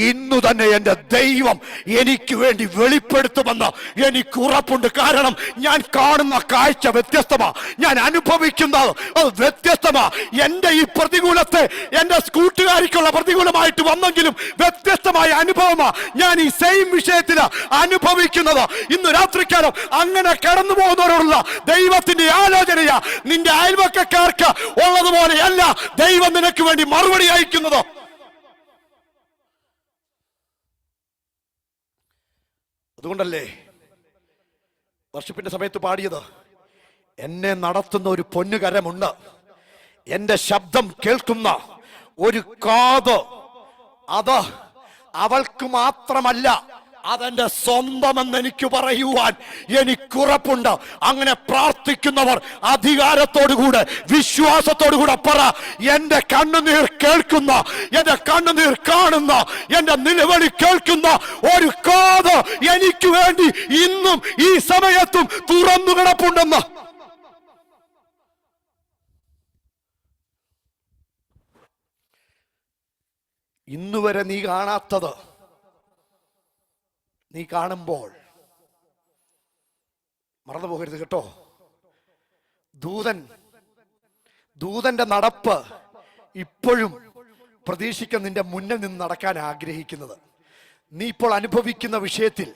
ഇന്നു തന്നെ എൻ്റെ ദൈവം എനിക്ക് വേണ്ടി വെളിപ്പെടുത്തുമെന്ന് എനിക്ക് ഉറപ്പുണ്ട്. കാരണം ഞാൻ കാണുന്ന കാഴ്ച വ്യത്യസ്തമാ, ഞാൻ അനുഭവിക്കുന്നത് അത് വ്യത്യസ്തമാ. എൻ്റെ ഈ പ്രതികൂലത്തെ എൻ്റെ കൂട്ടുകാരിക്കുള്ള പ്രതികൂലമായിട്ട് വന്നെങ്കിലും വ്യത്യസ്തമായ അനുഭവമാ ഞാൻ ഈ സെയിം വിഷയത്തിൽ അനുഭവിക്കുന്നത്. ഇന്ന് രാത്രിക്കാലം അങ്ങനെ കടന്നു പോകുന്നവരോടുള്ള ദൈവത്തിന്റെ ആലോചനയാ, നിന്റെ അയൽവക്കക്കാർക്ക് ഉള്ളതുപോലെയല്ല ദൈവം നിനക്ക് വേണ്ടി മറുപടി അയക്കുന്നത്. അതുകൊണ്ടല്ലേ വർഷിപ്പിന്റെ സമയത്ത് പാടിയത്, എന്നെ നടത്തുന്ന ഒരു പൊന്നുകരമുണ്ട്, എന്റെ ശബ്ദം കേൾക്കുന്ന ഒരു കാത്, അത് അവൾക്ക് മാത്രമല്ല, അതെന്റെ സ്വന്തമെന്ന് എനിക്ക് പറയുവാൻ എനിക്കുറപ്പുണ്ട്. അങ്ങനെ പ്രാർത്ഥിക്കുന്നവർ അധികാരത്തോടുകൂടെ വിശ്വാസത്തോടുകൂടെ പറ, എന്റെ കണ്ണുനീർ കേൾക്കുന്ന, എന്റെ കണ്ണുനീർ കാണുന്ന, എന്റെ നിലവിളി കേൾക്കുന്ന ഒരു കാത് എനിക്ക് വേണ്ടി ഇന്നും ഈ സമയത്തും തുറന്നു കിടപ്പുണ്ടെന്ന്. ഇന്നുവരെ നീ കാണാത്തത് നീ കാണുമ്പോൾ മറന്നു പോകരുത് കേട്ടോ. ദൂതന്റെ നടപ്പ് ഇപ്പോഴും പ്രതീക്ഷിക്കാൻ നിന്റെ മുന്നിൽ നിന്ന് നടക്കാൻ ആഗ്രഹിക്കുന്നത്. നീ ഇപ്പോൾ അനുഭവിക്കുന്ന വിഷയത്തിൽ,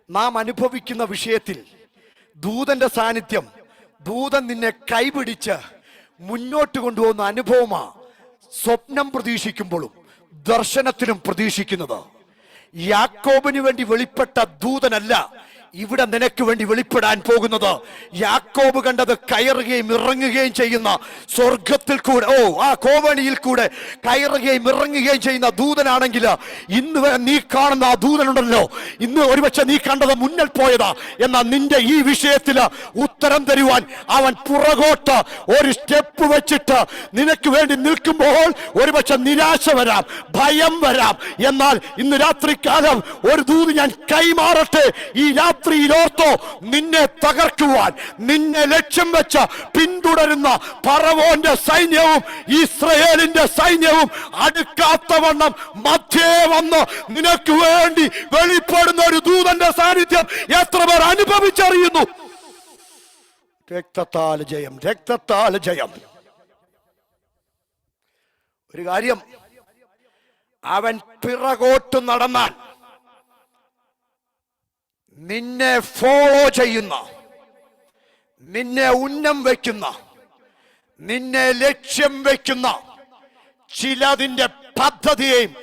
നാം അനുഭവിക്കുന്ന വിഷയത്തിൽ ദൂതന്റെ സാന്നിധ്യം, ദൂതൻ നിന്നെ കൈപിടിച്ച് മുന്നോട്ട് കൊണ്ടുപോകുന്ന അനുഭവമാ സ്വപ്നം പ്രതീക്ഷിക്കുമ്പോഴും ദർശനത്തിലും പ്രതീക്ഷിക്കുന്നത്. യാക്കോബിന് വേണ്ടി വെളിപ്പെട്ട ദൂതനല്ല ഇവിടെ നിനക്ക് വേണ്ടി വെളിപ്പെടാൻ പോകുന്നത്. യാക്കോബ് കണ്ടത് കയറുകയും ഇറങ്ങുകയും ചെയ്യുന്ന സ്വർഗത്തിൽ കൂടെ, ആ കോവണിയിൽ കൂടെ കയറുകയും ഇറങ്ങുകയും ചെയ്യുന്ന ദൂതനാണെങ്കിൽ ഇന്ന് വരെ നീ കാണുന്ന ആ ദൂതനുണ്ടല്ലോ, ഇന്ന് ഒരുപക്ഷെ നീ കണ്ടത് മുന്നിൽ പോയതാ. എന്നാൽ നിന്റെ ഈ വിഷയത്തിൽ ഉത്തരം തരുവാൻ അവൻ പുറകോട്ട് ഒരു സ്റ്റെപ്പ് വെച്ചിട്ട് നിനക്ക് വേണ്ടി നിൽക്കുമ്പോൾ ഒരുപക്ഷെ നിരാശ വരാം, ഭയം വരാം. എന്നാൽ ഇന്ന് രാത്രികാലം ഒരു ദൂത് ഞാൻ കൈമാറട്ടെ. ഈ രാത്രിയിലോർത്തോ, നിന്നെ തകർക്കുവാൻ, നിന്നെ ലക്ഷ്യം വെച്ച് പിന്തുടരുന്ന ഫറവോന്റെ സൈന്യവും ഇസ്രയേലിന്റെ സൈന്യവും അടുക്കാത്തവണ്ണം മധ്യേ വന്ന് നിനക്ക് വേണ്ടി വെളിപ്പെടുന്ന ഒരു ദൂതന്റെ സാന്നിധ്യം എത്ര പേർ അനുഭവിച്ചറിയുന്നു? രക്തത്താൽ ജയം, രക്തത്താൽ ജയം. ഒരു കാര്യം, അവൻ പിറകോട്ട് നടന്നാൽ നിന്നെ ഫോളോ ചെയ്യുന്ന, നിന്നെ ഉന്നം വയ്ക്കുന്ന, നിന്നെ ലക്ഷ്യം വയ്ക്കുന്ന ചിലതിന്റെ പദ്ധതിയെയും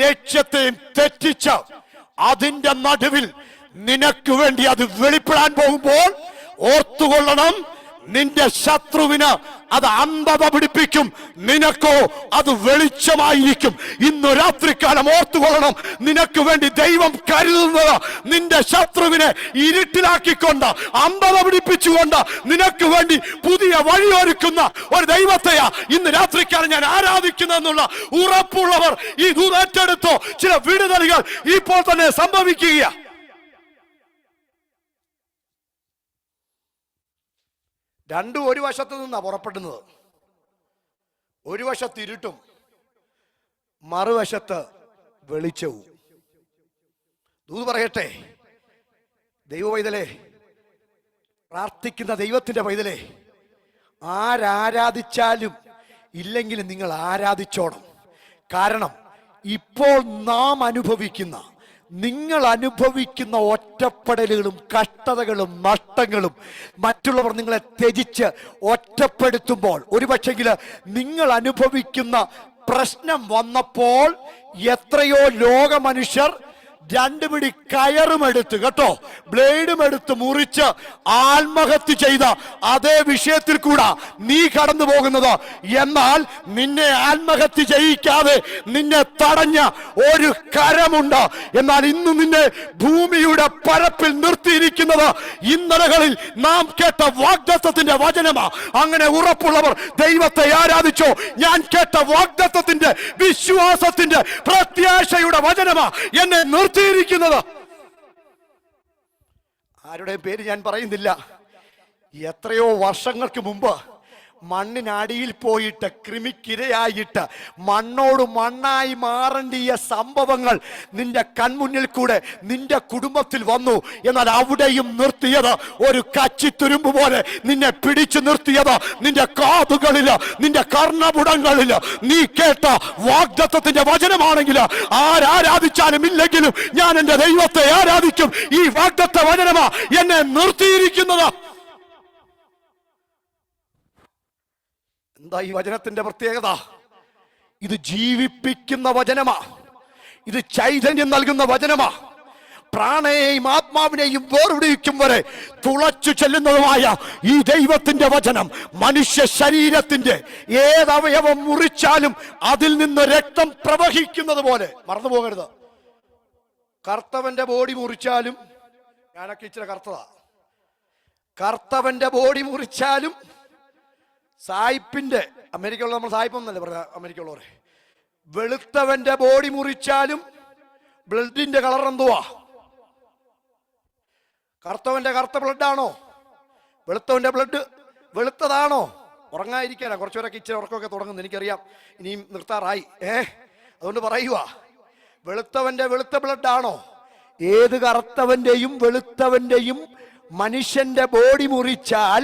ലക്ഷ്യത്തെയും തെറ്റിച്ച അതിന്റെ നടുവിൽ നിനക്ക് വേണ്ടി അത് വെളിപ്പെടാൻ പോകുമ്പോൾ ഓർത്തുകൊള്ളണം, നിന്റെ ശത്രുവിന് അത് അന്ധത പിടിപ്പിക്കും, നിനക്കോ അത് വെളിച്ചമായിരിക്കും. ഇന്ന് രാത്രികാലം ഓർത്തുകൊള്ളണം, നിനക്ക് വേണ്ടി ദൈവം കരുതുന്നത് നിന്റെ ശത്രുവിനെ ഇരുട്ടിലാക്കിക്കൊണ്ട് അന്ധത പിടിപ്പിച്ചുകൊണ്ട് നിനക്ക് വേണ്ടി പുതിയ വഴിയൊരുക്കുന്ന ഒരു ദൈവത്തെയാ ഇന്ന് രാത്രികാലം ഞാൻ ആരാധിക്കുന്നതെന്നുള്ള ഉറപ്പുള്ളവർ ഈ ദൂത് ഏറ്റെടുത്തോ. ചില വിടുതലുകൾ ഇപ്പോൾ തന്നെ സംഭവിക്കുക. രണ്ടും ഒരു വശത്ത് നിന്നാ പുറപ്പെടുന്നത്. ഒരു വശത്ത് ഇരുട്ടും മറുവശത്ത് വെളിച്ചവും. ദൂത് പറയട്ടെ, ദൈവ പൈതലേ, പ്രാർത്ഥിക്കുന്ന ദൈവത്തിന്റെ പൈതലേ, ആരാധിച്ചാലും ഇല്ലെങ്കിലും നിങ്ങൾ ആരാധിച്ചോണം. കാരണം ഇപ്പോൾ നിങ്ങൾ അനുഭവിക്കുന്ന ഒറ്റപ്പെടലുകളും കഷ്ടതകളും നഷ്ടങ്ങളും മറ്റുള്ളവർ നിങ്ങളെ ത്യജിച്ച് ഒറ്റപ്പെടുത്തുമ്പോൾ, ഒരുപക്ഷെങ്കിൽ നിങ്ങൾ അനുഭവിക്കുന്ന പ്രശ്നം വന്നപ്പോൾ എത്രയോ ലോക മനുഷ്യർ 2 പിടി കയറുമെടുത്ത്, കേട്ടോ, ബ്ലേഡും എടുത്ത് മുറിച്ച് ആത്മഹത്യ ചെയ്ത അതേ വിഷയത്തിൽ കൂടെ നീ കടന്നു പോകുന്നത്. എന്നാൽ നിന്നെ ആത്മഹത്യ ചെയ്യിക്കാതെ നിന്നെ തടഞ്ഞ ഒരു കരമുണ്ട്. എന്നാൽ ഇന്ന് നിന്നെ ഭൂമിയുടെ പരപ്പിൽ നിർത്തിയിരിക്കുന്നത് ഇന്നലകളിൽ നാം കേട്ട വാഗ്ദത്തത്തിന്റെ വചനമാ. അങ്ങനെ ഉറപ്പുള്ളവർ ദൈവത്തെ ആരാധിച്ചോ. ഞാൻ കേട്ട വാഗ്ദത്തത്തിന്റെ, വിശ്വാസത്തിന്റെ, പ്രത്യാശയുടെ വചനമാ എന്നെ നിർത്തിയിരിക്കുന്നത്. ആരുടെ പേര് ഞാൻ പറയുന്നില്ല. എത്രയോ വർഷങ്ങൾക്ക് മുമ്പ് മണ്ണിനടിയിൽ പോയിട്ട് കൃമിക്കിരയായിട്ട് മണ്ണോട് മണ്ണായി മാറേണ്ടിയ സംഭവങ്ങൾ നിന്റെ കൺമുന്നിൽ കൂടെ നിന്റെ കുടുംബത്തിൽ വന്നു. എന്നാൽ അവിടെയും നിർത്തിയത് ഒരു കച്ചിത്തുരുമ്പ് പോലെ നിന്നെ പിടിച്ചു നിർത്തിയത് നിന്റെ കാതുകളില്, നിന്റെ കർണപുടങ്ങളില് നീ കേട്ട വാഗ്ദത്തത്തിന്റെ വചനമാണെങ്കിൽ ആരാധിച്ചാലും ഇല്ലെങ്കിലും ഞാൻ എന്റെ ദൈവത്തെ ആരാധിക്കും. ഈ വാഗ്ദത്ത വചനമാ എന്നെ നിർത്തിയിരിക്കുന്നത്. എന്താ ഈ വചനത്തിന്റെ പ്രത്യേകത? ഇത് ജീവിപ്പിക്കുന്ന വചനമാ. ഇത് ചൈതന്യം നൽകുന്ന വചനമാ. പ്രാണയെയും ആത്മാവിനെയും വേർപിടിക്കും വരെ തുളച്ചു ചെല്ലുന്നതുമായ ഈ ദൈവത്തിന്റെ വചനം മനുഷ്യ ശരീരത്തിന്റെ ഏതവയവം മുറിച്ചാലും അതിൽ നിന്ന് രക്തം പ്രവഹിക്കുന്നത് പോലെ. മറന്നു പോകരുത്, കർത്തവന്റെ ബോഡി മുറിച്ചാലും, ഞാനൊക്കെ ഇച്ചിരി കർത്തതാ, കർത്തവന്റെ ബോഡി മുറിച്ചാലും, സായിപ്പിന്റെ, അമേരിക്കയുള്ള നമ്മൾ സായിപ്പൊന്നല്ലേ പറഞ്ഞ അമേരിക്കയുള്ളവരെ, വെളുത്തവന്റെ ബോഡി മുറിച്ചാലും ബ്ലഡിന്റെ കളർ എന്തുവാ? കറുത്തവന്റെ കറുത്ത ബ്ലഡാണോ? വെളുത്തവന്റെ ബ്ലഡ് വെളുത്തതാണോ? ഉറങ്ങാതിരിക്കാനാ കുറച്ചുപേരൊക്കെ ഇച്ചിരി ഉറക്കമൊക്കെ തുടങ്ങുന്നു, എനിക്കറിയാം. ഇനിയും നിർത്താറായി. അതുകൊണ്ട് പറയുക, വെളുത്തവന്റെ വെളുത്ത ബ്ലഡാണോ? ഏത് കറുത്തവന്റെയും വെളുത്തവന്റെയും മനുഷ്യന്റെ ബോഡി മുറിച്ചാൽ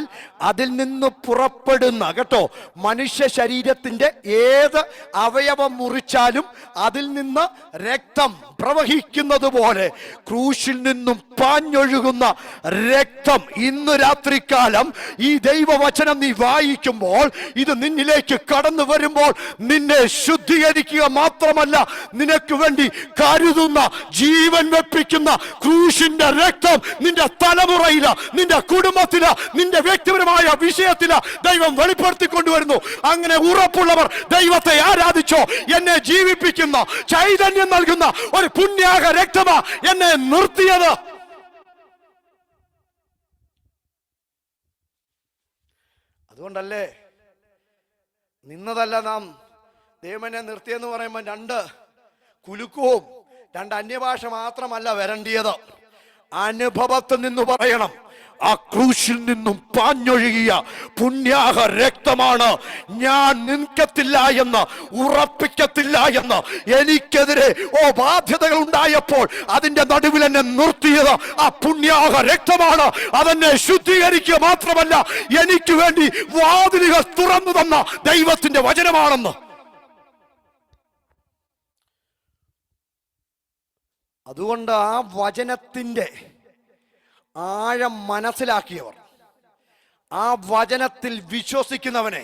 അതിൽ നിന്ന് പുറപ്പെടുന്ന, കേട്ടോ, മനുഷ്യ ശരീരത്തിന്റെ ഏത് അവയവം മുറിച്ചാലും അതിൽ നിന്ന് രക്തം പ്രവഹിക്കുന്നത് പോലെ ക്രൂശിൽ നിന്നും പാഞ്ഞൊഴുകുന്ന രക്തം ഇന്ന് രാത്രികാലം ഈ ദൈവവചനം നീ വായിക്കുമ്പോൾ, ഇത് നിന്നിലേക്ക് കടന്നു വരുമ്പോൾ നിന്നെ ശുദ്ധീകരിക്കുക മാത്രമല്ല, നിനക്ക് വേണ്ടി കരുതുന്ന, ജീവൻ വെപ്പിക്കുന്ന ക്രൂശിന്റെ രക്തം നിന്റെ തലമുറയില്, നിന്റെ കുടുംബത്തില്, നിന്റെ വ്യക്തിപരമായ വിഷയത്തില് ദൈവം വെളിപ്പെടുത്തിക്കൊണ്ടുവരുന്നു. അങ്ങനെ ഉറപ്പുള്ളവർ ദൈവത്തെ ആരാധിച്ചോ. എന്നെ ജീവിപ്പിക്കുന്ന, ചൈതന്യം നൽകുന്ന ഒരു പുണ്യാക രക്തമാ എന്നെ നിർത്തിയത്. അതുകൊണ്ടല്ലേ നിന്നതല്ല നാം ദൈവം എന്നെ നിർത്തിയെന്ന് പറയുമ്പോൾ 2 കുലുക്കവും 2 അന്യഭാഷ മാത്രമല്ല വരണ്ടിയത്. അനുഭവത്തിൽ നിന്ന് പറയണം, ആ ക്രൂശിൽ നിന്നും പാഞ്ഞൊഴുകിയ പുണ്യാഹ രക്തമാണ് ഞാൻ നിൽക്കത്തില്ല എന്ന്, ഉറപ്പിക്കത്തില്ല എന്ന്, എനിക്കെതിരെ ബാധ്യതകൾ ഉണ്ടായപ്പോൾ അതിന്റെ നടുവിൽ എന്നെ നിർത്തിയത് ആ പുണ്യാഹ രക്തമാണ്. അതെന്നെ ശുദ്ധീകരിക്കുക മാത്രമല്ല, എനിക്ക് വേണ്ടി വാതിലുകൾ തുറന്നു തന്ന ദൈവത്തിന്റെ വചനമാണെന്ന്. അതുകൊണ്ട് ആ വചനത്തിന്റെ ആഴം മനസ്സിലാക്കിയവർ, ആ വചനത്തിൽ വിശ്വസിക്കുന്നവനെ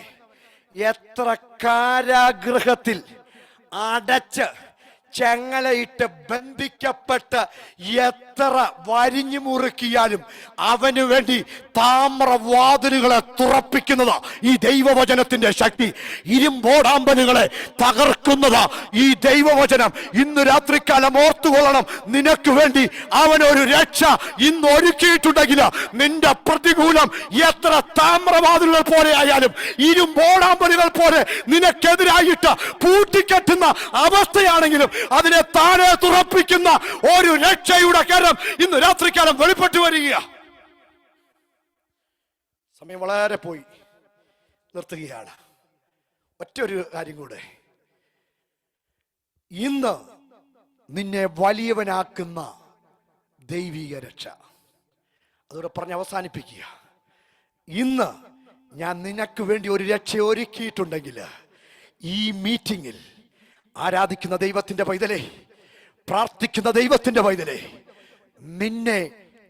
എത്ര കാരാഗൃഹത്തിൽ അടച്ച് ചെങ്ങലയിട്ട് ബന്ധിക്കപ്പെട്ട് എത്ര വരിഞ്ഞു മുറുക്കിയാലും അവന് വേണ്ടി താമ്രവാതിലുകളെ തുറപ്പിക്കുന്നതാ ഈ ദൈവവചനത്തിന്റെ ശക്തി. ഇരുമ്പോടാമ്പലുകളെ തകർക്കുന്നതാ ഈ ദൈവവചനം. ഇന്ന് രാത്രികാലം ഓർത്തുകൊള്ളണം, നിനക്ക് വേണ്ടി അവനൊരു രക്ഷ ഇന്ന് ഒരുക്കിയിട്ടുണ്ടെങ്കിൽ നിന്റെ പ്രതികൂലം എത്ര താമ്രവാതിലുകൾ പോലെ ആയാലും, ഇരുമ്പോടാമ്പലുകൾ പോലെ നിനക്കെതിരായിട്ട് പൂട്ടിക്കെട്ടുന്ന അവസ്ഥയാണെങ്കിലും അതിനെ താഴെ തുറപ്പിക്കുന്ന ഒരു രക്ഷയുടെ കരം ഇന്ന് രാത്രികാലം വെളിപ്പെട്ടു വരിക. സമയം വളരെ പോയി, നിർത്തുകയാണ്. ഒറ്റൊരു കാര്യം കൂടെ, ഇന്ന് നിന്നെ വലിയവനാക്കുന്ന ദൈവിക രക്ഷ, അതോടെ പറഞ്ഞ് അവസാനിപ്പിക്കുക. ഇന്ന് ഞാൻ നിനക്ക് വേണ്ടി ഒരു രക്ഷ ഒരുക്കിയിട്ടുണ്ടെങ്കിൽ, ഈ മീറ്റിംഗിൽ ആരാധിക്കുന്ന ദൈവത്തിന്റെ പൈതലേ, പ്രാർത്ഥിക്കുന്ന ദൈവത്തിന്റെ പൈതലേ, നിന്നെ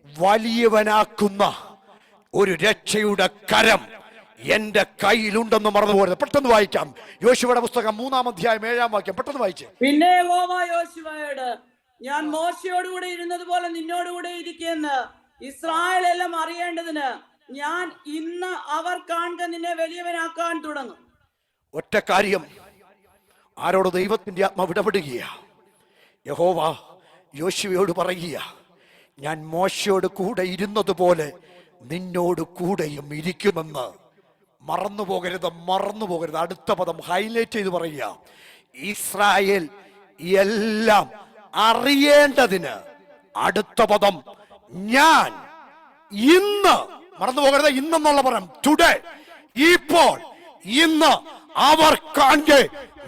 വലിയവനാക്കുന്ന ഒരു രക്ഷയുടെ കരം എന്റെ കയ്യിലുണ്ടെന്ന് മറന്നു പോകരുത്. പെട്ടെന്ന് വായിക്കാം. യോശുവയുടെ പുസ്തകം 3-ാം അധ്യായം 7-ാം വാക്യം. പെട്ടെന്ന് വായിച്ചേ. പിന്നെ യഹോവ യോശുവയോട്, ഞാൻ മോശയോടുകൂടെ ഇരുന്നതുപോലെ നിന്നോടുകൂടെ ഇരിക്കുമെന്ന് ഇസ്രായേൽ എല്ലാം അറിയേണ്ടതിന് ഞാൻ ഇന്ന് അവർ കാണുക നിന്നെ വലിയവനാക്കാൻ തുടങ്ങും. ഒറ്റ കാര്യം, ആരോട് ദൈവത്തിന്റെ ആത്മാവ് ഇടപെടുകയാ. യഹോവ യോശുവയോട് പറയുക, ഞാൻ മോശയോട് കൂടെ ഇരുന്നതുപോലെ നിന്നോട് കൂടെയും ഇരിക്കുമെന്ന്. മറന്നു പോകരുത്. അടുത്ത പദം ഹൈലൈറ്റ് ചെയ്ത് പറയുക, ഇസ്രായേൽ എല്ലാം അറിയേണ്ടതിന്. അടുത്ത പദം ഞാൻ ഇന്ന്, മറന്നു പോകരുത്, ഇന്നെന്നുള്ള പദം ടുഡേ, ഇപ്പോൾ, ഇന്ന് അവർ കാണെ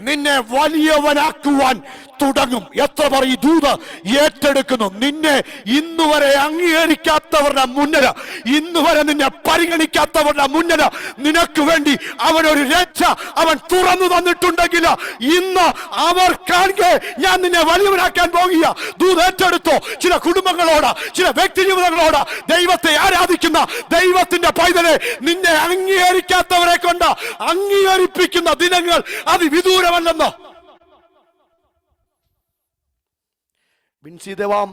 നിന്നെ വലിയവനാക്കുവാൻ തുടങ്ങും. എത്ര പറയും ദൂത് ഏറ്റെടുക്കുന്നു. നിന്നെ ഇന്നുവരെ അംഗീകരിക്കാത്തവരുടെ മുന്നിൽ, ഇന്നുവരെ നിന്നെ പരിഗണിക്കാത്തവരുടെ മുന്നിൽ നിനക്ക് വേണ്ടി അവനൊരു രക്ഷ അവൻ തുറന്നു തന്നിട്ടുണ്ടെങ്കിൽ, ഇന്ന് അവർ കാണെ ഞാൻ നിന്നെ വലിയവനാക്കാൻ പോകുക. ദൂത് ഏറ്റെടുത്തോ. ചില കുടുംബങ്ങളോട്, ചില വ്യക്തി ജീവിതങ്ങളോട്, ദൈവത്തെ ആരാധിക്കുന്ന ദൈവത്തിന്റെ പൈതലെ, നിന്നെ അംഗീകരിക്കാത്തവരെ കൊണ്ട് അംഗീകരിപ്പിക്കുന്ന ദിനങ്ങൾ അതിവിദൂരമല്ലെന്ന്. ബിൻസിദേവാം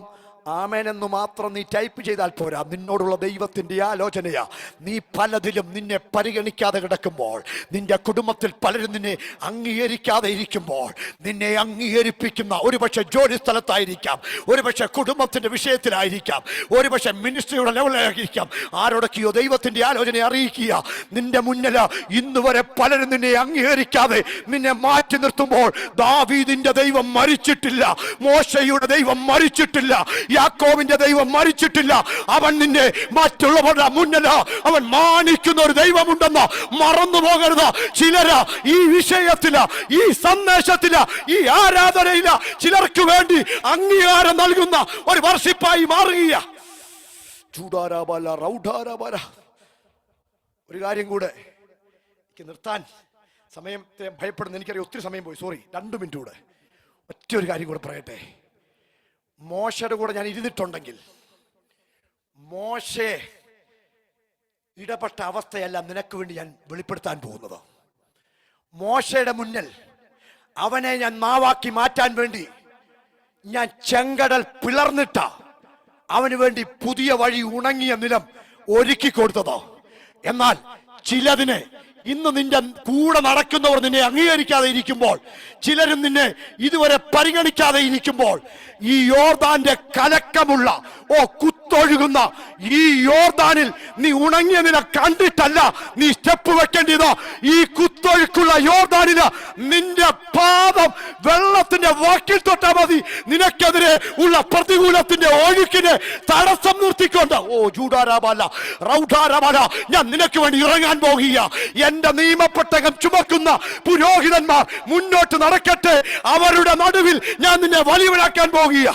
ആമേൻ എന്ന് മാത്രം നീ ടൈപ്പ് ചെയ്താൽ പോരാ. നിന്നോടുള്ള ദൈവത്തിന്റെ ആലോചനയാ. നീ പലതിലും നിന്നെ പരിഗണിക്കാതെ കിടക്കുമ്പോൾ, നിന്റെ കുടുംബത്തിൽ പലരും നിന്നെ അംഗീകരിക്കാതെ ഇരിക്കുമ്പോൾ, നിന്നെ അംഗീകരിപ്പിക്കുന്ന, ഒരുപക്ഷെ ജോലി സ്ഥലത്തായിരിക്കാം, ഒരുപക്ഷെ കുടുംബത്തിന്റെ വിഷയത്തിലായിരിക്കാം, ഒരുപക്ഷെ മിനിസ്ട്രിയുടെ ലെവലിലായിരിക്കാം, ആരോടൊക്കെയോ ദൈവത്തിന്റെ ആലോചന അറിയിക്കുക. നിന്റെ മുന്നിൽ ഇന്നുവരെ പലരും നിന്നെ അംഗീകരിക്കാതെ നിന്നെ മാറ്റി നിർത്തുമ്പോൾ, ദാവീദിന്റെ ദൈവം മരിച്ചിട്ടില്ല, മോശയുടെ ദൈവം മരിച്ചിട്ടില്ല, യാക്കോബിന്റെ ദൈവം മരിച്ചിട്ടില്ല. അവൻ നിന്നെ മറ്റുള്ളവരുടെ മുന്നിൽ അവൻ മാനിക്കുന്ന ഒരു ദൈവമുണ്ടെന്ന് മറന്നു പോകരുത്. ചിലര് ഈ വിഷയത്തില്, ഈ സന്ദേശത്തില്, ഈ ആരാധനയില് ചിലർക്ക് വേണ്ടി അംഗീകാരം നൽകുന്ന ഒരു വർഷിപ്പായി മാറുക. ഒരു കാര്യം കൂടെ എനിക്ക് നിർത്താൻ സമയത്തെ ഭയപ്പെടുന്നു. എനിക്കറിയാം ഒത്തിരി സമയം പോയി, സോറി. 2 മിനിറ്റ് കൂടെ ഒറ്റ ഒരു കാര്യം കൂടെ പറയട്ടെ. മോശയുടെ കൂടെ ഞാൻ ഇരുന്നിട്ടുണ്ടെങ്കിൽ, മോശെ ഇടപെട്ട അവസ്ഥയല്ല നിനക്ക് വേണ്ടി ഞാൻ വെളിപ്പെടുത്താൻ പോകുന്നത്. മോശയുടെ മുന്നിൽ അവനെ ഞാൻ നാവാക്കി മാറ്റാൻ വേണ്ടി ഞാൻ ചെങ്കടൽ പിളർന്നിട്ട അവന് വേണ്ടി പുതിയ വഴി, ഉണങ്ങിയ നിലം ഒരുക്കി കൊടുത്തതോ. എന്നാൽ ചിലതിനെ ഇന്ന് നിന്റെ കൂടെ നടക്കുന്നവർ നിന്നെ അംഗീകരിക്കാതെ ഇരിക്കുമ്പോൾ, ചിലരും നിന്നെ ഇതുവരെ പരിഗണിക്കാതെ ഇരിക്കുമ്പോൾ, ഈ യോർദാന്റെ കലക്കമുള്ള കുത്തൊഴുകുന്ന ഈ യോർദാനിൽ നീ ഉണങ്ങിയ നില കണ്ടിട്ടല്ല നീ സ്റ്റെപ്പ് വെക്കേണ്ടത്. ഈ കുത്തൊഴുക്കുള്ള യോർദാനില് നിന്റെ പാദം വെള്ളത്തിന്റെ വാക്കിൽ തൊട്ടാൽ മതി. നിനക്കെതിരെ ഉള്ള പ്രതികൂലത്തിന്റെ ഒഴുക്കിനെ തടസ്സം നിർത്തിക്കൊണ്ട് ഞാൻ നിനക്ക് വേണ്ടി ഇറങ്ങാൻ പോകുക. എന്റെ നിയമപ്പെട്ടകം ചുമക്കുന്ന പുരോഹിതന്മാർ മുന്നോട്ട് നടക്കട്ടെ. അവരുടെ നടുവിൽ ഞാൻ നിന്നെ വലിയവനാക്കാൻ പോകുക.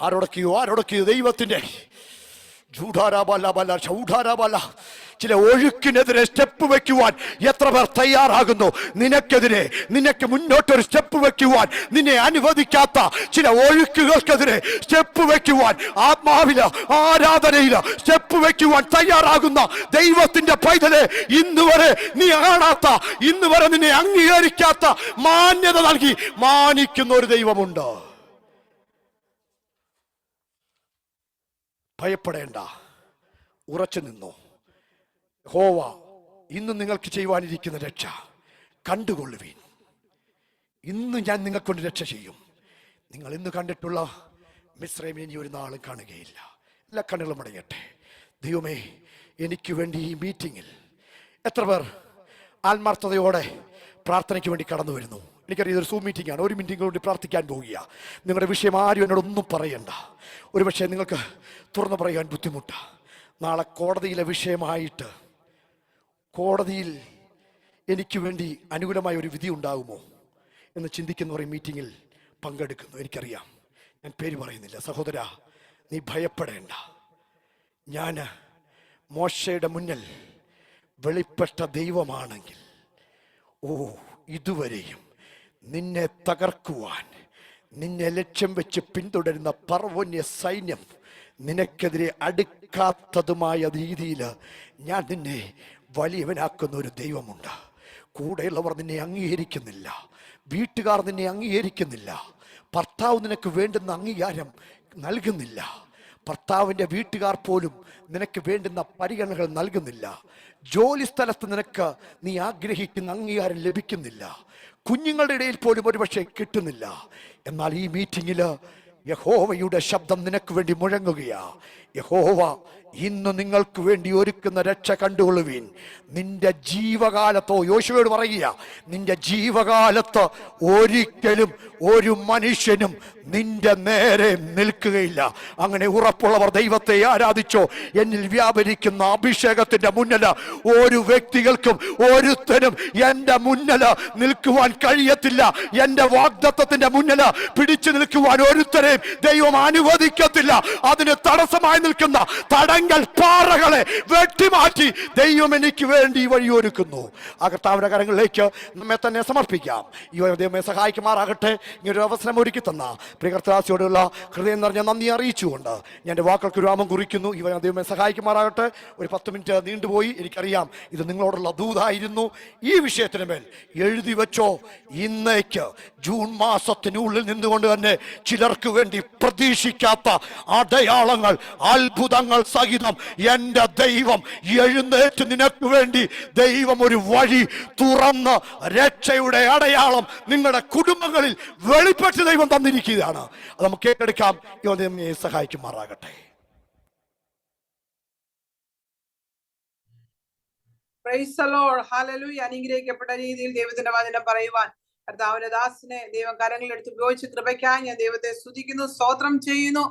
ആരോടൊക്കെയോ ദൈവത്തിന്റെ ചില ഒഴുക്കിനെതിരെ സ്റ്റെപ്പ് വെക്കുവാൻ എത്ര പേർ തയ്യാറാകുന്നു? നിനക്കെതിരെ, നിനക്ക് മുന്നോട്ടൊരു സ്റ്റെപ്പ് വെക്കുവാൻ നിന്നെ അനുവദിക്കാത്ത ചില ഒഴുക്കുകൾക്കെതിരെ സ്റ്റെപ്പ് വെക്കുവാൻ, ആത്മാവില് ആരാധനയില് സ്റ്റെപ്പ് വെക്കുവാൻ തയ്യാറാകുന്ന ദൈവത്തിന്റെ പൈതലെ, ഇന്നുവരെ നീ കാണാത്ത, ഇന്നുവരെ നിന്നെ അംഗീകരിക്കാത്ത മാന്യത നൽകി മാനിക്കുന്ന ഒരു ദൈവമുണ്ട്. ഭയപ്പെടേണ്ട, ഉറച്ചു നിന്നു. യഹോവ ഇന്ന് നിങ്ങൾക്ക് ചെയ്യുവാനിരിക്കുന്ന രക്ഷ കണ്ടുകൊള്ളുവീൻ. ഇന്ന് ഞാൻ നിങ്ങൾക്കൊണ്ട് രക്ഷ ചെയ്യും. നിങ്ങൾ ഇന്ന് കണ്ടിട്ടുള്ള മിസ്രൈമിനെ ഇനി ഒരു നാളും കാണുകയില്ല. എല്ലാ കണ്ണുകളും അടയട്ടെ. ദൈവമേ, എനിക്ക് വേണ്ടി ഈ മീറ്റിങ്ങിൽ എത്ര പേർ ആത്മാർത്ഥതയോടെ പ്രാർത്ഥനയ്ക്ക് വേണ്ടി കടന്നു വരുന്നു? എനിക്കറിയാം ഇതൊരു സൂം മീറ്റിംഗ് ആണ്. ഒരു മീറ്റിംഗ് കൊണ്ട് പ്രാർത്ഥിക്കാൻ പോവുക. നിങ്ങളുടെ വിഷയം ആരും എന്നോടൊന്നും പറയണ്ട. ഒരുപക്ഷെ നിങ്ങൾക്ക് തുറന്നു പറയാൻ ബുദ്ധിമുട്ടാണ്. നാളെ കോടതിയിലെ വിഷയമായിട്ട് കോടതിയിൽ എനിക്ക് വേണ്ടി അനുകൂലമായ ഒരു വിധി ഉണ്ടാകുമോ എന്ന് ചിന്തിക്കുന്നവർ ഈ മീറ്റിങ്ങിൽ പങ്കെടുക്കുന്നു. എനിക്കറിയാം, ഞാൻ പേര് പറയുന്നില്ല. സഹോദര, നീ ഭയപ്പെടേണ്ട. ഞാൻ മോശയുടെ മുന്നിൽ വെളിപ്പെട്ട ദൈവമാണെങ്കിൽ, ഇതുവരെയും നിന്നെ തകർക്കുവാൻ, നിന്നെ ലക്ഷ്യം വെച്ച് പിന്തുടരുന്ന പർവ്വന്യ സൈന്യം നിനക്കെതിരെ അടുക്കാത്തതുമായ രീതിയിൽ ഞാൻ നിന്നെ വലിയവനാക്കുന്ന ഒരു ദൈവമുണ്ട്. കൂടെയുള്ളവർ നിന്നെ അംഗീകരിക്കുന്നില്ല, വീട്ടുകാർ നിന്നെ അംഗീകരിക്കുന്നില്ല, ഭർത്താവ് നിനക്ക് വേണ്ടുന്ന അംഗീകാരം നൽകുന്നില്ല, ഭർത്താവിൻ്റെ വീട്ടുകാർ പോലും നിനക്ക് വേണ്ടുന്ന പരിഗണനകൾ നൽകുന്നില്ല, ജോലി സ്ഥലത്ത് നിനക്ക് നീ ആഗ്രഹിക്കുന്ന അംഗീകാരം ലഭിക്കുന്നില്ല, കുഞ്ഞുങ്ങളുടെ ഇടയിൽ പോലും ഒരുപക്ഷെ കിട്ടുന്നില്ല. എന്നാൽ ഈ മീറ്റിങ്ങിൽ യഹോവയുടെ ശബ്ദം നിനക്ക് വേണ്ടി മുഴങ്ങുകയാ. യഹോവ ഇന്ന് നിങ്ങൾക്ക് വേണ്ടി ഒരുക്കുന്ന രക്ഷ കണ്ടുകൊള്ളുവീൻ. നിന്റെ ജീവകാലത്തോ, യോശുവയോട് പറയുക, നിന്റെ ജീവകാലത്ത് ഒരിക്കലും ഒരു മനുഷ്യനും നിന്റെ നേരെ നിൽക്കുകയില്ല. അങ്ങനെ ഉറപ്പുള്ളവർ ദൈവത്തെ ആരാധിച്ചോ. എന്നിൽ വ്യാപരിക്കുന്ന അഭിഷേകത്തിന്റെ മുന്നിൽ ഒരു വ്യക്തികൾക്കും ഒരുത്തനും എന്റെ മുന്നിൽ നിൽക്കുവാൻ കഴിയത്തില്ല. എന്റെ വാഗ്ദത്തത്തിന്റെ മുന്നിൽ പിടിച്ചു നിൽക്കുവാൻ ഒരുത്തരെയും ദൈവം അനുവദിക്കത്തില്ല. അതിന് തടസ്സമായി നിൽക്കുന്ന തടങ്കൽ പാറകളെ വെട്ടിമാറ്റി ദൈവം എനിക്ക് വേണ്ടി വഴിയൊരുക്കുന്നു. ആ കർത്താവിന്റെ കരങ്ങളിലേക്ക് നമ്മെ തന്നെ സമർപ്പിക്കാം. ഈ ദൈവമേ സഹായിക്കുമാറാകട്ടെ. ഇങ്ങനൊരു അവസരം ഒരുക്കി തന്ന പ്രിയ കർത്താവിനോടുള്ള ഹൃദയം നിറഞ്ഞ നന്ദി അറിയിച്ചുകൊണ്ട് ഞാൻ എൻ്റെ വാക്കൾക്ക് രാമം കുറിക്കുന്നു. ഇവ ദൈവമേ സഹായിക്കുമാറാകട്ടെ. ഒരു 10 മിനിറ്റ് നീണ്ടുപോയി, എനിക്കറിയാം. ഇത് നിങ്ങളോടുള്ള ദൂതായിരുന്നു. ഈ വിഷയത്തിന് മേൽ എഴുതി വെച്ചോ. ഇന്നേക്ക് ജൂൺ മാസത്തിനുള്ളിൽ നിന്നുകൊണ്ട് തന്നെ ചിലർക്ക് വേണ്ടി പ്രതീക്ഷിക്കാത്ത അടയാളങ്ങൾ, അത്ഭുതങ്ങൾ സഹിതം എൻ്റെ ദൈവം എഴുന്നേറ്റ് നിനക്ക് വേണ്ടി ദൈവം ഒരു വഴി തുറന്ന് രക്ഷയുടെ അടയാളം നിങ്ങളുടെ കുടുംബങ്ങളിൽ വെളിപ്പെട്ട് ദൈവം തന്നിരിക്കുകയാണ്. അത് നമുക്ക് ഏറ്റെടുക്കാം. ദൈവമേ സഹായിക്കുമാറാകട്ടെ. Praise the lord. ഹല്ലേലൂയ. അനുഗ്രഹിക്കപ്പെട്ട രീതിയിൽ ദൈവത്തിന്റെ വചനം പറയുവാൻ കർത്താവിന്റെ ദാസനെ ദൈവം കരങ്ങളിലെടുത്ത് ഉപയോഗിച്ച് കൃപയ്ക്കായി ഞാൻ ദൈവത്തെ സ്തുതിക്കുന്നു, സ്തോത്രം ചെയ്യുന്നു.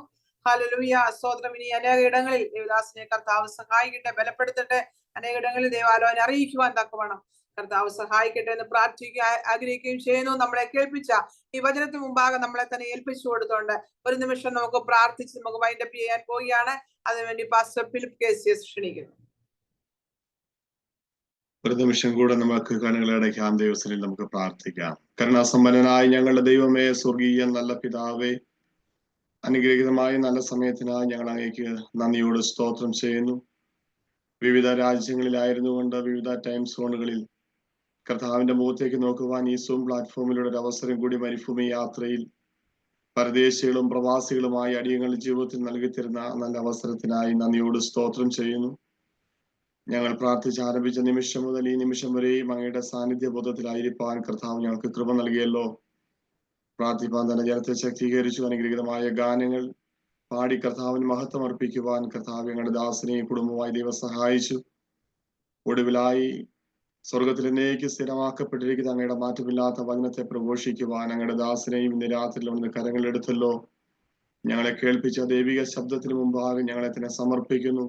ഹല്ലേലൂയ. സ്തോത്രം. ഇനി അനേക ഇടങ്ങളിൽ ദൈവദാസനെ കർത്താവ് സഹായിക്കട്ടെ, ബലപ്പെടുത്തട്ടെ. അനേക ഇടങ്ങളിൽ ദൈവാലോചന അറിയിക്കുവാൻ തക്കവണ്ണം കർത്താവ് സഹായിക്കട്ടെ എന്ന് പ്രാർത്ഥിക്കുക ആഗ്രഹിക്കുകയും ചെയ്യുന്നു. നമ്മളെ കേൾപ്പിച്ച ഈ വചനത്തിന് മുമ്പാകെ നമ്മളെ തന്നെ ഏൽപ്പിച്ചു കൊടുത്തോണ്ട് ഒരു നിമിഷം നമുക്ക് പ്രാർത്ഥിച്ച് നമുക്ക് വൈൻഡപ്പ് ചെയ്യാൻ പോവുകയാണ്. അതിനുവേണ്ടി പാസ്റ്റർ ഫിലിപ്പ് കേസിയസ് ക്ഷണിക്കുന്നു. ഒരു നിമിഷം കൂടെ നമുക്ക് കണ്ണുകളെ അടയ്ക്കാം. ദൈവത്തിൽ നമുക്ക് പ്രാർത്ഥിക്കാം. കരുണാസമ്പന്നനായ ഞങ്ങളുടെ ദൈവമേ, സ്വർഗീയ നല്ല പിതാവേ, അനുഗ്രഹീതമായ നല്ല സമയത്തിനായി ഞങ്ങൾ അങ്ങേക്ക് നന്ദിയോട് സ്തോത്രം ചെയ്യുന്നു. വിവിധ രാജ്യങ്ങളിലായിരുന്നു കൊണ്ട് വിവിധ ടൈം സോണുകളിൽ കർത്താവിന്റെ മുഖത്തേക്ക് നോക്കുവാൻ ഈ സൂം പ്ലാറ്റ്ഫോമിലൂടെ ഒരു അവസരം കൂടി മരുഭൂമി യാത്രയിൽ പരദേശികളും പ്രവാസികളുമായി അടിയങ്ങളുടെ ജീവിതത്തിൽ നൽകിത്തരുന്ന നല്ല അവസരത്തിനായി നന്ദിയോട് സ്തോത്രം ചെയ്യുന്നു. ഞങ്ങൾ പ്രാർത്ഥിച്ച് ആരംഭിച്ച നിമിഷം മുതൽ ഈ നിമിഷം വരെയും അങ്ങയുടെ സാന്നിധ്യ ബോധത്തിലായിരിക്കാൻ കർത്താവ് ഞങ്ങൾക്ക് കൃപ നൽകിയല്ലോ. പ്രാർത്ഥിപ്പാൻ തന്നെ ജനത്തെ ശക്തീകരിച്ചു. അനുഗ്രഹീതമായ ഗാനങ്ങൾ പാടി കർത്താവിന് മഹത്വം അർപ്പിക്കുവാൻ കർത്താവ് ഞങ്ങളുടെ ദാസനെയും കുടുംബമായി ദൈവം സഹായിച്ചു. ഒടുവിലായി സ്വർഗത്തിൽ എന്നേക്ക് സ്ഥിരമാക്കപ്പെട്ടിരിക്കുന്ന അങ്ങയുടെ മാറ്റമില്ലാത്ത വചനത്തെ പ്രഘോഷിക്കുവാൻ അങ്ങയുടെ ദാസനെയും ഇന്ന് രാത്രിയിൽ അവിടുന്ന് കരങ്ങളെടുത്തല്ലോ. ഞങ്ങളെ കേൾപ്പിച്ച ദൈവിക ശബ്ദത്തിന് മുമ്പാകെ ഞങ്ങളെ തന്നെ സമർപ്പിക്കുന്നു.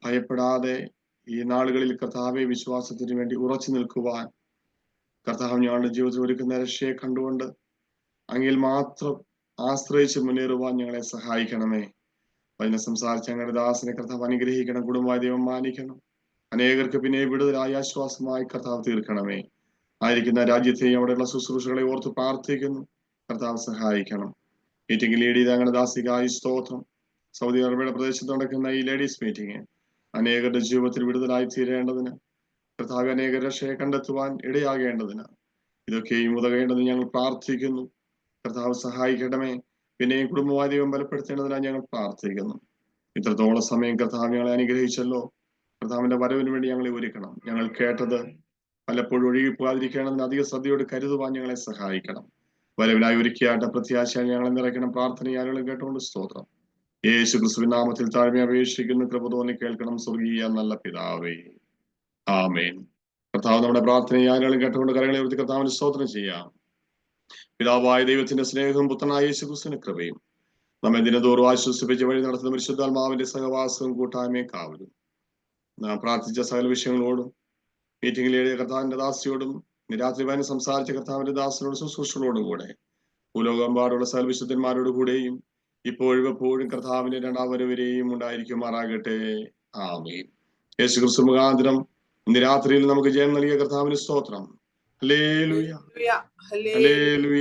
ഭയപ്പെടാതെ ഈ നാളുകളിൽ കർത്താവെ വിശ്വാസത്തിന് വേണ്ടി ഉറച്ചു നിൽക്കുവാൻ കർത്താവ് ഞങ്ങളുടെ ജീവിതത്തിൽ ഒരുക്കുന്ന രക്ഷയെ കണ്ടുകൊണ്ട് അങ്ങിൽ മാത്രം ആശ്രയിച്ച് മുന്നേറുവാൻ ഞങ്ങളെ സഹായിക്കണമേ. വചനം സംസാരിച്ച ഞങ്ങളുടെ ദാസനെ കർത്താവ് അനുഗ്രഹിക്കണം, കുടുംബമായി ദൈവം മാനിക്കണം. അനേകർക്ക് പിന്നെ വിടുതലായി ആശ്വാസമായി കർത്താവ് തീർക്കണമേ. ആയിരിക്കുന്ന രാജ്യത്തെയും അവിടെയുള്ള ശുശ്രൂഷകളെ ഓർത്ത് പ്രാർത്ഥിക്കുന്നു. കർത്താവ് സഹായിക്കണം. മീറ്റിംഗ് ലീഡ് ചെയ്ത് അങ്ങനെ ദാസികായി സ്തോത്രം. സൗദി അറേബ്യയുടെ പ്രദേശത്ത് നടക്കുന്ന ഈ ലേഡീസ് മീറ്റിംഗ് അനേകരുടെ ജീവിതത്തിൽ വിടുതലായി തീരേണ്ടതിന്, കർത്താവ് അനേക രക്ഷയെ കണ്ടെത്തുവാൻ ഇടയാകേണ്ടതിന്, ഇതൊക്കെയും ഉതകേണ്ടതിന് ഞങ്ങൾ പ്രാർത്ഥിക്കുന്നു. കർത്താവ് സഹായിക്കണമേ. പിന്നെയും കുടുംബമായി ദൈവം ബലപ്പെടുത്തേണ്ടതിനായി ഞങ്ങൾ പ്രാർത്ഥിക്കുന്നു. ഇത്രത്തോളം സമയം കർത്താവ് ഞങ്ങളെ അനുഗ്രഹിച്ചല്ലോ. കർത്താവിന്റെ വരവിന് വേണ്ടി ഞങ്ങളെ ഒരുക്കണം. ഞങ്ങൾ കേട്ടത് പലപ്പോഴും ഒഴുകിപ്പോകാതിരിക്കണമെന്ന് അധിക ശ്രദ്ധയോട് കരുതുവാൻ ഞങ്ങളെ സഹായിക്കണം. വരവിനായി ഒരുക്കിയാട്ട പ്രത്യാശ ഞങ്ങളെ നിറയ്ക്കണം. പ്രാർത്ഥനയാളുകളും കേട്ടുകൊണ്ട് സ്തോത്രം. യേശു ക്രിസ്തുവിൻ നാമത്തിൽ താഴ്മ അപേക്ഷിക്കുന്നു. കൃപ തോന്നി കേൾക്കണം സ്വർഗീയ നല്ല പിതാവേ, ആമേൻ. കർത്താവ് നമ്മുടെ പ്രാർത്ഥനയാളുകളും കേട്ടുകൊണ്ട് കരങ്ങളെ ഉയർത്തി കർത്താവിന് സ്തോത്രം ചെയ്യാം. പിതാവായ ദൈവത്തിന്റെ സ്നേഹവും പുത്രനായ യേശു ക്രിസ്തുവിന്റെ കൃപയും നമ്മെ ദിനതോറും ആശ്വസിപ്പിച്ച് വഴി നടത്തുന്ന പരിശുദ്ധാത്മാവിന്റെ സഹവാസവും കൂട്ടായ്മയും കാവലും നാം പ്രാർത്ഥിച്ച സകല വിഷയങ്ങളോടും മീറ്റിംഗിൽ എഴുതിയ കർത്താവിന്റെ ദാസിയോടും രാത്രി വായന സംസാരിച്ച കർത്താവിന്റെ ദാസിനോടും ശുശ്രൂഷകളോടും കൂടെ ഭൂലോകമ്പാടുള്ള സകല വിശുദ്ധന്മാരോട് കൂടെയും ഇപ്പോഴും എപ്പോഴും കർത്താവിന്റെ രണ്ടാം വരവരെയും ഉണ്ടായിരിക്കുമാറാകട്ടെ. ആമേൻ. യേശു ക്രിസ്തു മുഖാന്തരം ഇന്ന് രാത്രിയിൽ നമുക്ക് ജയം നൽകിയ കർത്താവിന് സ്തോത്രം. ഹല്ലേലൂയ, ഹല്ലേലൂയ. ഹല്ലേലൂയ.